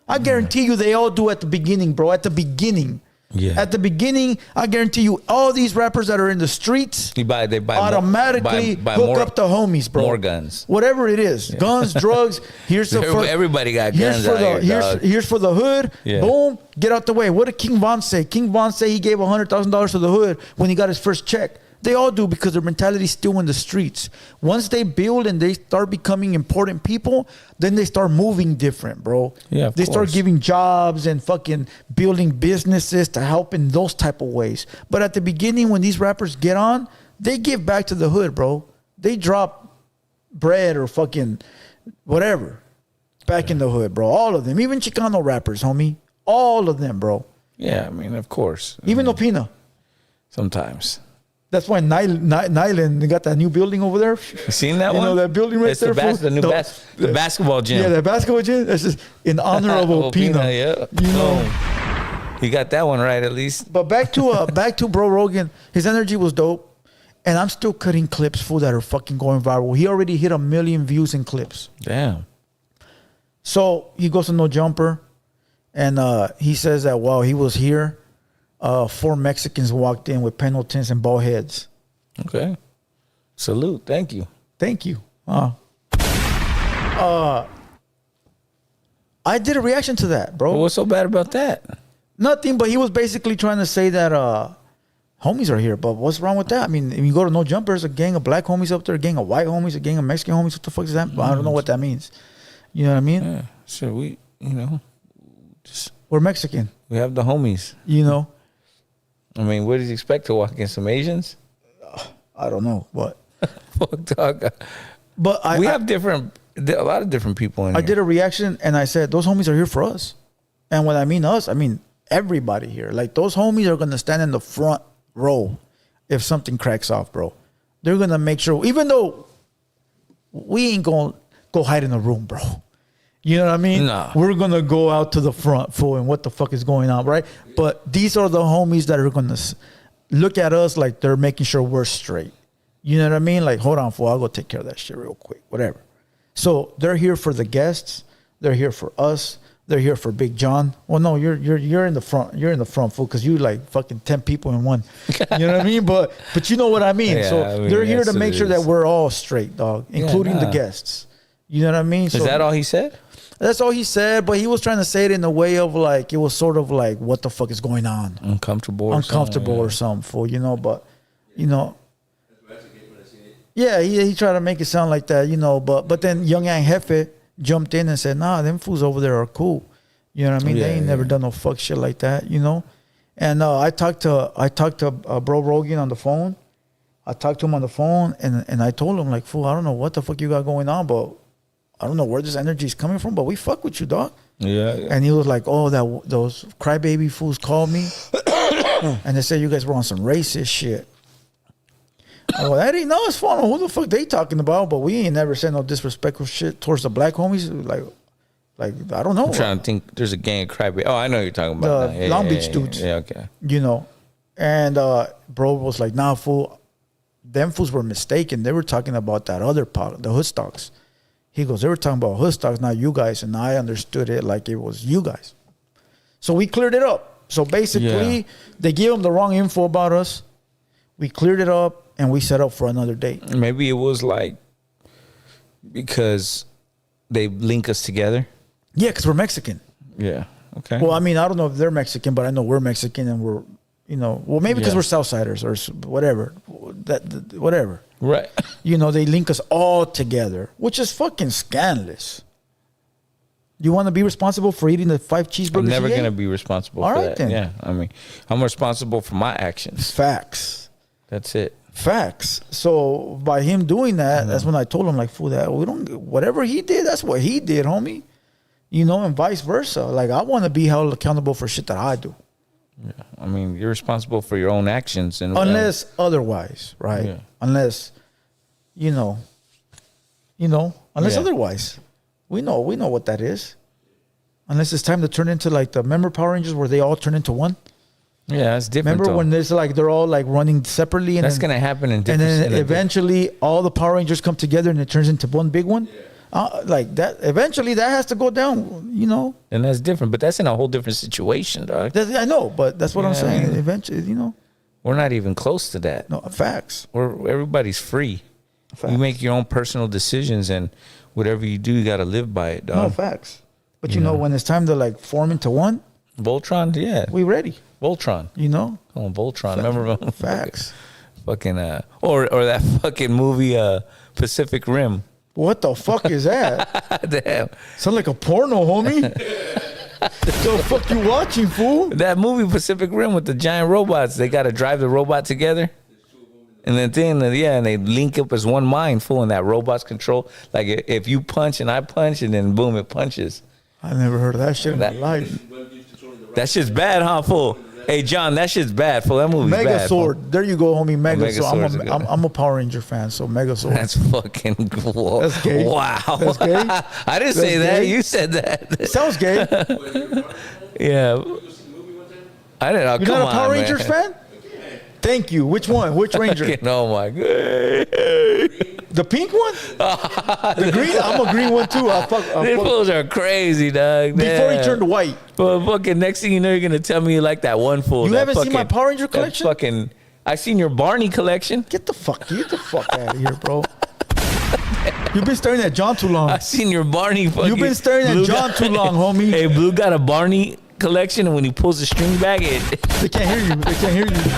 I guarantee you they all do at the beginning, bro. At the beginning. Yeah. At the beginning, I guarantee you all these rappers that are in the streets They buy automatically buy hook more, up the homies, bro. More guns. Whatever it is. Guns, drugs. Here's the Everybody got guns for out the here, dog. here's for the hood. Yeah. Boom. Get out the way. What did King Von say? King Von say he gave $100,000 to the hood when he got his first check. They all do because their mentality is still in the streets. Once they build and they start becoming important people, then they start moving different, bro. Yeah, of they start course. giving jobs and fucking building businesses to help in those type of ways. But at the beginning, when these rappers get on, they give back to the hood, bro. They drop bread or fucking whatever back in the hood, bro. All of them, even Chicano rappers, homie. All of them, bro. Yeah, I mean, of course. Even Opina. Sometimes. That's why Nyland, they got that new building over there. You seen that one? You know that building right it's there? The basketball gym. Yeah, that basketball gym. That's just in honor of Opina. Yeah. You know. You got that one right at least. But back to Bro Rogan. His energy was dope. And I'm still cutting clips, fool, that are fucking going viral. He already hit 1 million views in clips. Damn. So he goes to No Jumper. And he says that while he was here, 4 Mexicans walked in with penitents and bald heads. Okay. Salute. Thank you. Thank you. I did a reaction to that, bro. Well, what's so bad about that? Nothing, but he was basically trying to say that homies are here. But what's wrong with that? I mean, if you go to No Jumper, there's a gang of black homies up there, a gang of white homies, a gang of Mexican homies. What the fuck is that? I don't know what that means. You know what I mean? Yeah. Sure. We, We're Mexican. we have the homies. You know? I mean, what did you expect to walk in some Asians? I don't know. But Fuck, dog. we have a lot of different people in I here. did a reaction and I said, those homies are here for us. And when I mean us, I mean everybody here. Like, those homies are going to stand in the front row if something cracks off, bro. They're going to make sure, even though we ain't going to go hide in a room, bro. You know what I mean? No. We're going to go out to the front, fool, and what the fuck is going on, right? But these are the homies that are going to look at us like they're making sure we're straight. You know what I mean? Like, hold on, fool, I'll go take care of that shit real quick, whatever. So they're here for the guests. They're here for us. They're here for Big John. Well, no, you're in the front. You're in the front, fool, because you like fucking 10 people in one. You know what I mean? But you know what I mean. Yeah, so I mean, they're here yes, to make it sure that is. we're all straight, dog, including the guests. You know what I mean? Is that all he said? That's all he said, but he was trying to say it in a way of like, it was sort of like, what the fuck is going on? Uncomfortable Or something, fool, you know, but, you know. Yeah, he tried to make it sound like that, you know, but then Young Yang Jefe jumped in and said, nah, them fools over there are cool. You know what I mean? They ain't never done no fuck shit like that, you know? And I talked to Bro Rogan on the phone. I talked to him on the phone and I told him, like, fool, I don't know what the fuck you got going on, but I don't know where this energy is coming from, but we fuck with you, dog. Yeah. And he was like, oh, those crybaby fools called me. and they said you guys were on some racist shit. Oh, that ain't no, it's fun. Who the fuck they talking about? But we ain't never said no disrespectful shit towards the black homies. Like I don't know. I'm trying to think. There's a gang of crybaby. Oh, I know who you're talking about. The now. Yeah, Long yeah, Beach yeah, dudes. Yeah, okay. You know, and bro was like, nah, fool. Them fools were mistaken. They were talking about that other part, the hood stocks. He goes, they were talking about hood stocks, not you guys. And I understood it like it was you guys. So we cleared it up. So basically, they gave them the wrong info about us. We cleared it up. And we set up for another date. Maybe it was like because they link us together. Yeah, because we're Mexican. Yeah. Okay. Well, I mean, I don't know if they're Mexican, but I know we're Mexican, and we're, you know, well, maybe because we're Southsiders or whatever. Whatever. Right. You know, they link us all together, which is fucking scandalous. You want to be responsible for eating the 5 cheeseburgers? I'm never going to be responsible for that. Then. Yeah. I mean, I'm responsible for my actions. Facts. That's it. Facts. So by him doing that, that's when I told him, like, fool, that we don't, whatever he did, that's what he did, homie. You know, and vice versa. Like, I want to be held accountable for shit that I do. Yeah. I mean, you're responsible for your own actions, and unless otherwise, right? Yeah. Unless, unless otherwise, we know what that is. Unless it's time to turn into like the member Power Rangers where they all turn into one. Yeah, that's different. Remember when there's like they're all like running separately, and that's gonna happen in different. And then eventually, all the Power Rangers come together, and it turns into one big one. Like that. Eventually, that has to go down. You know. And that's different, but that's in a whole different situation, dog. I know, but that's what I'm saying. Eventually, we're not even close to that. No, facts. Everybody's free. Facts. You make your own personal decisions, and whatever you do, you got to live by it, dog. No, facts. But you know, when it's time to like form into one, Voltron, yeah, we ready. Voltron, Come on, Voltron. Remember facts? Fucking or that fucking movie Pacific Rim. What the fuck is that? Damn, sound like a porno, homie. The fuck you watching, fool? That movie Pacific Rim with the giant robots. They got to drive the robot together. And then and they link up as one mind, fool, and that robot's control. Like if you punch and I punch, and then boom, it punches. I never heard of that shit in my life. That shit's bad, huh, fool? Hey, John, that shit's bad, fool. That movie's bad. Megazord. There you go, homie. Megazord. Megazord's I'm a Power Ranger fan, so Megazord. That's fucking cool. That's gay. Wow. That's gay? I didn't say that. Gay? You said that. Sounds gay. Yeah. I didn't know. You're not a Power Rangers fan? Thank you. Which one? Which Ranger? Oh, my God. The pink one? The green? I'm a green one, too. These fools are crazy, dog. Before he turned white. But fucking next thing you know, you're going to tell me you like that one fool. You haven't seen my Power Ranger collection? I seen your Barney collection. Get the fuck out of here, bro. You've been staring at John too long. I seen your Barney fucking. You've been staring at John too long, homie. Hey, Blue got a Barney collection, and when he pulls the string back, They can't hear you.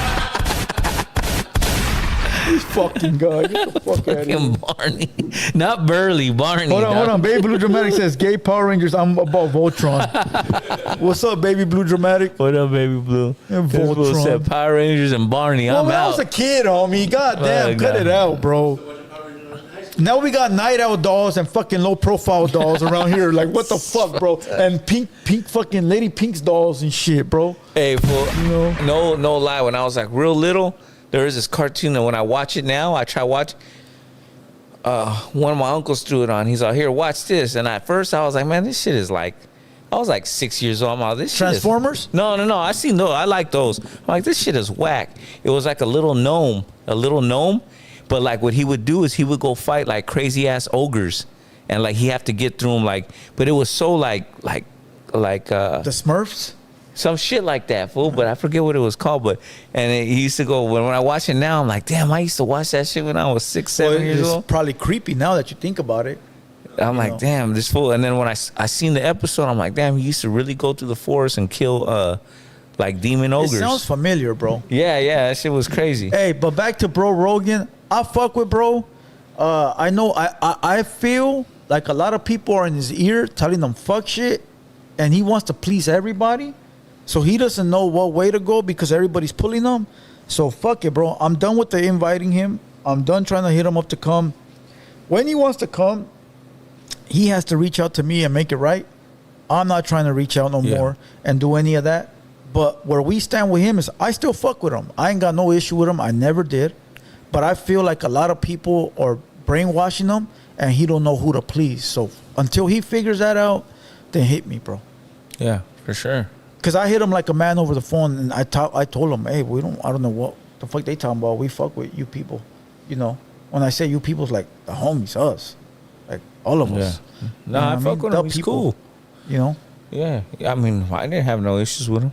This fucking guy. Get the fuck out of here. Barney. Not Burley, Barney. Hold on. Baby Blue Dramatic says, gay Power Rangers, I'm about Voltron. What's up, Baby Blue Dramatic? What up, Baby Blue? And This fool Voltron. said Power Rangers and Barney. I'm when out. I was a kid, homie. God damn, cut it out, bro. Now we got night owl dolls and fucking low profile dolls around here. Like, what the fuck, bro? And pink fucking Lady Pink's dolls and shit, bro. Hey, fool. No lie. When I was like real little, there is this cartoon that when I watch it now, I try watch. One of my uncles threw it on. He's like, here, watch this. And at first I was like, man, this shit is like, I was like 6 years old. I'm like, this Transformers? Shit is, no. I seen those. I like those. I'm like, this shit is whack. It was like a little gnome. But like what he would do is he would go fight like crazy ass ogres. And like he have to get through them like, but it was so like the Smurfs? Some shit like that, fool, but I forget what it was called. He used to go, when I watch it now, I'm like, damn, I used to watch that shit when I was 6, 7 years old. It's probably creepy now that you think about it. I'm like, damn, this fool. And then when I seen the episode, I'm like, damn, he used to really go through the forest and kill like demon ogres. It sounds familiar, bro. Yeah, that shit was crazy. Hey, but back to bro Rogan. I fuck with bro. I know I feel like a lot of people are in his ear telling them fuck shit, and he wants to please everybody. So he doesn't know what way to go because everybody's pulling him. So fuck it, bro. I'm done with the inviting him. I'm done trying to hit him up to come. When he wants to come, he has to reach out to me and make it right. I'm not trying to reach out no more and do any of that. But where we stand with him is I still fuck with him. I ain't got no issue with him. I never did. But I feel like a lot of people are brainwashing him, and he don't know who to please. So until he figures that out, then hit me, bro. Yeah, for sure. Cause I hit him like a man over the phone, and I told him, hey, I don't know what the fuck they talking about. We fuck with you people, you know. When I say you people, it's like the homies, us, like all of us. Yeah. No, I fuck with him. He's cool. You know. Yeah, I mean, I didn't have no issues with him.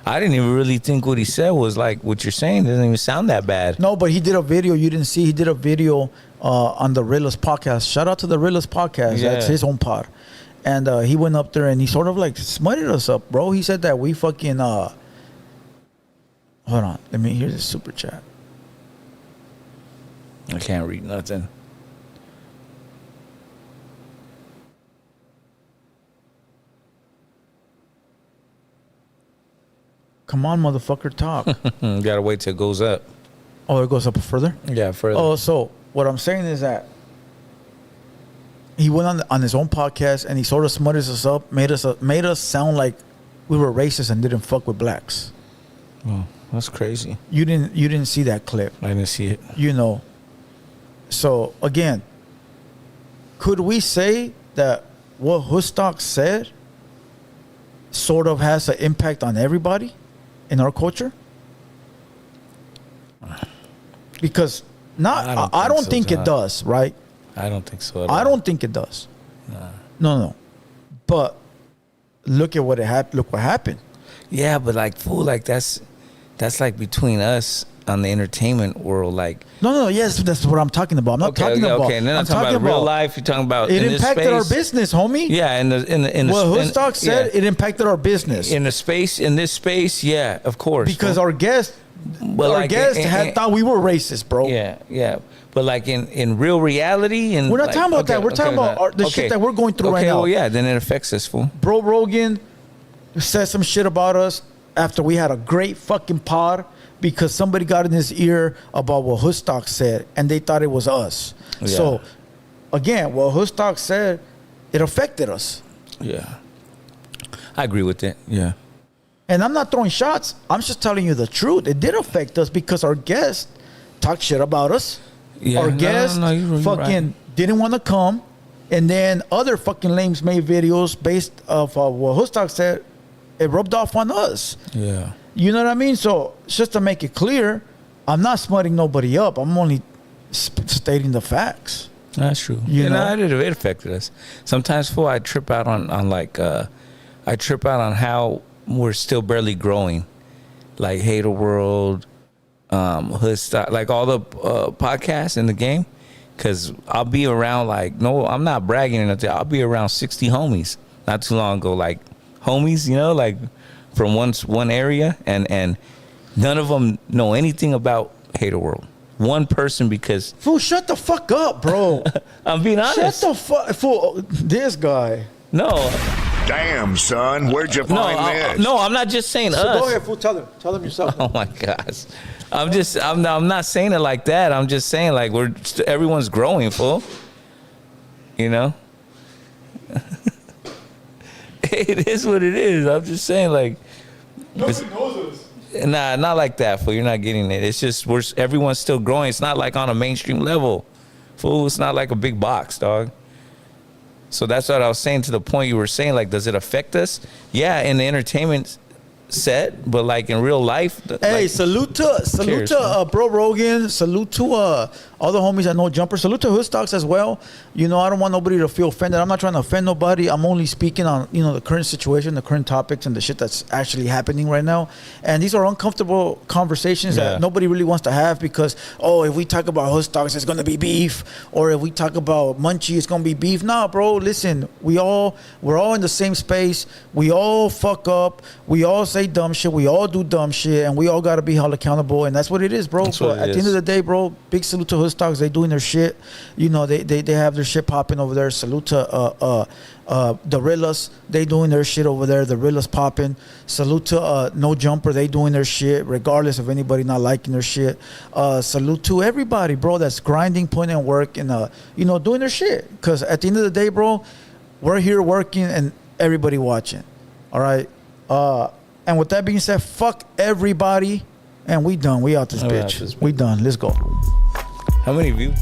I didn't even really think what he said was like what you're saying. Doesn't even sound that bad. No, but he did a video you didn't see. He did a video on the Realist podcast. Shout out to the Realist podcast. Yeah. That's his own pod. And he went up there and he sort of like smutted us up, bro. He said that we fucking hold on. Let me hear the super chat. I can't read nothing. Come on, motherfucker, talk. Gotta wait till it goes up. Oh, it goes up further? Yeah, further. Oh, so what I'm saying is that he went on his own podcast and he sort of smutted us up, made us sound like we were racist and didn't fuck with blacks. Oh, that's crazy. You didn't see that clip. I didn't see it. You know. So again, could we say that what Hostock said sort of has an impact on everybody in our culture? Because I don't think it does, right? I don't think so. I don't think it does. No. But look at what Look what happened. Yeah, but like, fool, like that's like between us on the entertainment world, like. No. Yes, that's what I'm talking about. I'm not talking about. Okay, and then I'm talking about real life. You're talking about it in impacted our this space. business, homie. Yeah, in the what Hostock said, yeah. it impacted our business In this space, yeah, of course. because our guest. But our like, guest had thought we were racist, bro. Yeah. But like in real reality, and We're not talking about that. We're talking about the shit that we're going through right now. Well, yeah, then it affects us, fool. Bro Rogan said some shit about us after we had a great fucking pod because somebody got in his ear about what Hostock said and they thought it was us. Yeah. So again, what Hostock said, it affected us. Yeah, I agree with that. Yeah. And I'm not throwing shots. I'm just telling you the truth. It did affect us because our guest talked shit about us. Yeah, Our guest you're fucking right. didn't want to come. And then other fucking lames made videos based off of what Hostock said. It rubbed off on us. Yeah. You know what I mean? So just to make it clear, I'm not smutting nobody up. I'm only stating the facts. That's true. You know? It affected us. Sometimes, fool, I trip out on how we're still barely growing, like Hater World, Hood Stock, like all the podcasts in the game. Cause I'll be around I'm not bragging or nothing. I'll be around 60 homies not too long ago, like homies, you know, like from one area, and none of them know anything about Hater World. One person, because Fool, shut the fuck up, bro. I'm being honest. Shut the fuck, fool. This guy. No. Damn, son, where'd you find this? No, I'm not just saying So us. go ahead, fool. Tell them yourself. Oh my gosh, I'm not saying it like that. I'm just saying like everyone's growing, fool. You know, it is what it is. I'm just saying like, Nobody knows us. nah, not like that, fool. You're not getting it. It's just everyone's still growing. It's not like on a mainstream level, fool. It's not like a big box, dog. So that's what I was saying to the point you were saying, like, does it affect us? Yeah, in the entertainment set, but like in real life. Hey, like, salute to Bro Rogan. Salute to all the homies that know Jumper. Salute to Hoodstocks as well. You know, I don't want nobody to feel offended. I'm not trying to offend nobody. I'm only speaking on, you know, the current situation, the current topics, and the shit that's actually happening right now. And these are uncomfortable conversations that nobody really wants to have because, oh, if we talk about Hoodstocks, it's going to be beef. Or if we talk about Munchie, it's going to be beef. Nah, bro, listen. We're all in the same space. We all fuck up. We all say dumb shit. We all do dumb shit. And we all got to be held accountable. And that's what it is, bro. But at the end of the day, bro, big salute to Hoodstocks. They doing their shit. You know, they have their shit popping over there. Salute to the Rillas. They doing their shit over there. The Rillas popping. Salute to No Jumper. They doing their shit regardless of anybody not liking their shit. Salute to everybody, bro, that's grinding, putting in work, and you know, doing their shit. Because at the end of the day, bro, we're here working and everybody watching. All right. And with that being said, fuck everybody. And we done. We out this bitch. We done. Let's go. How many views?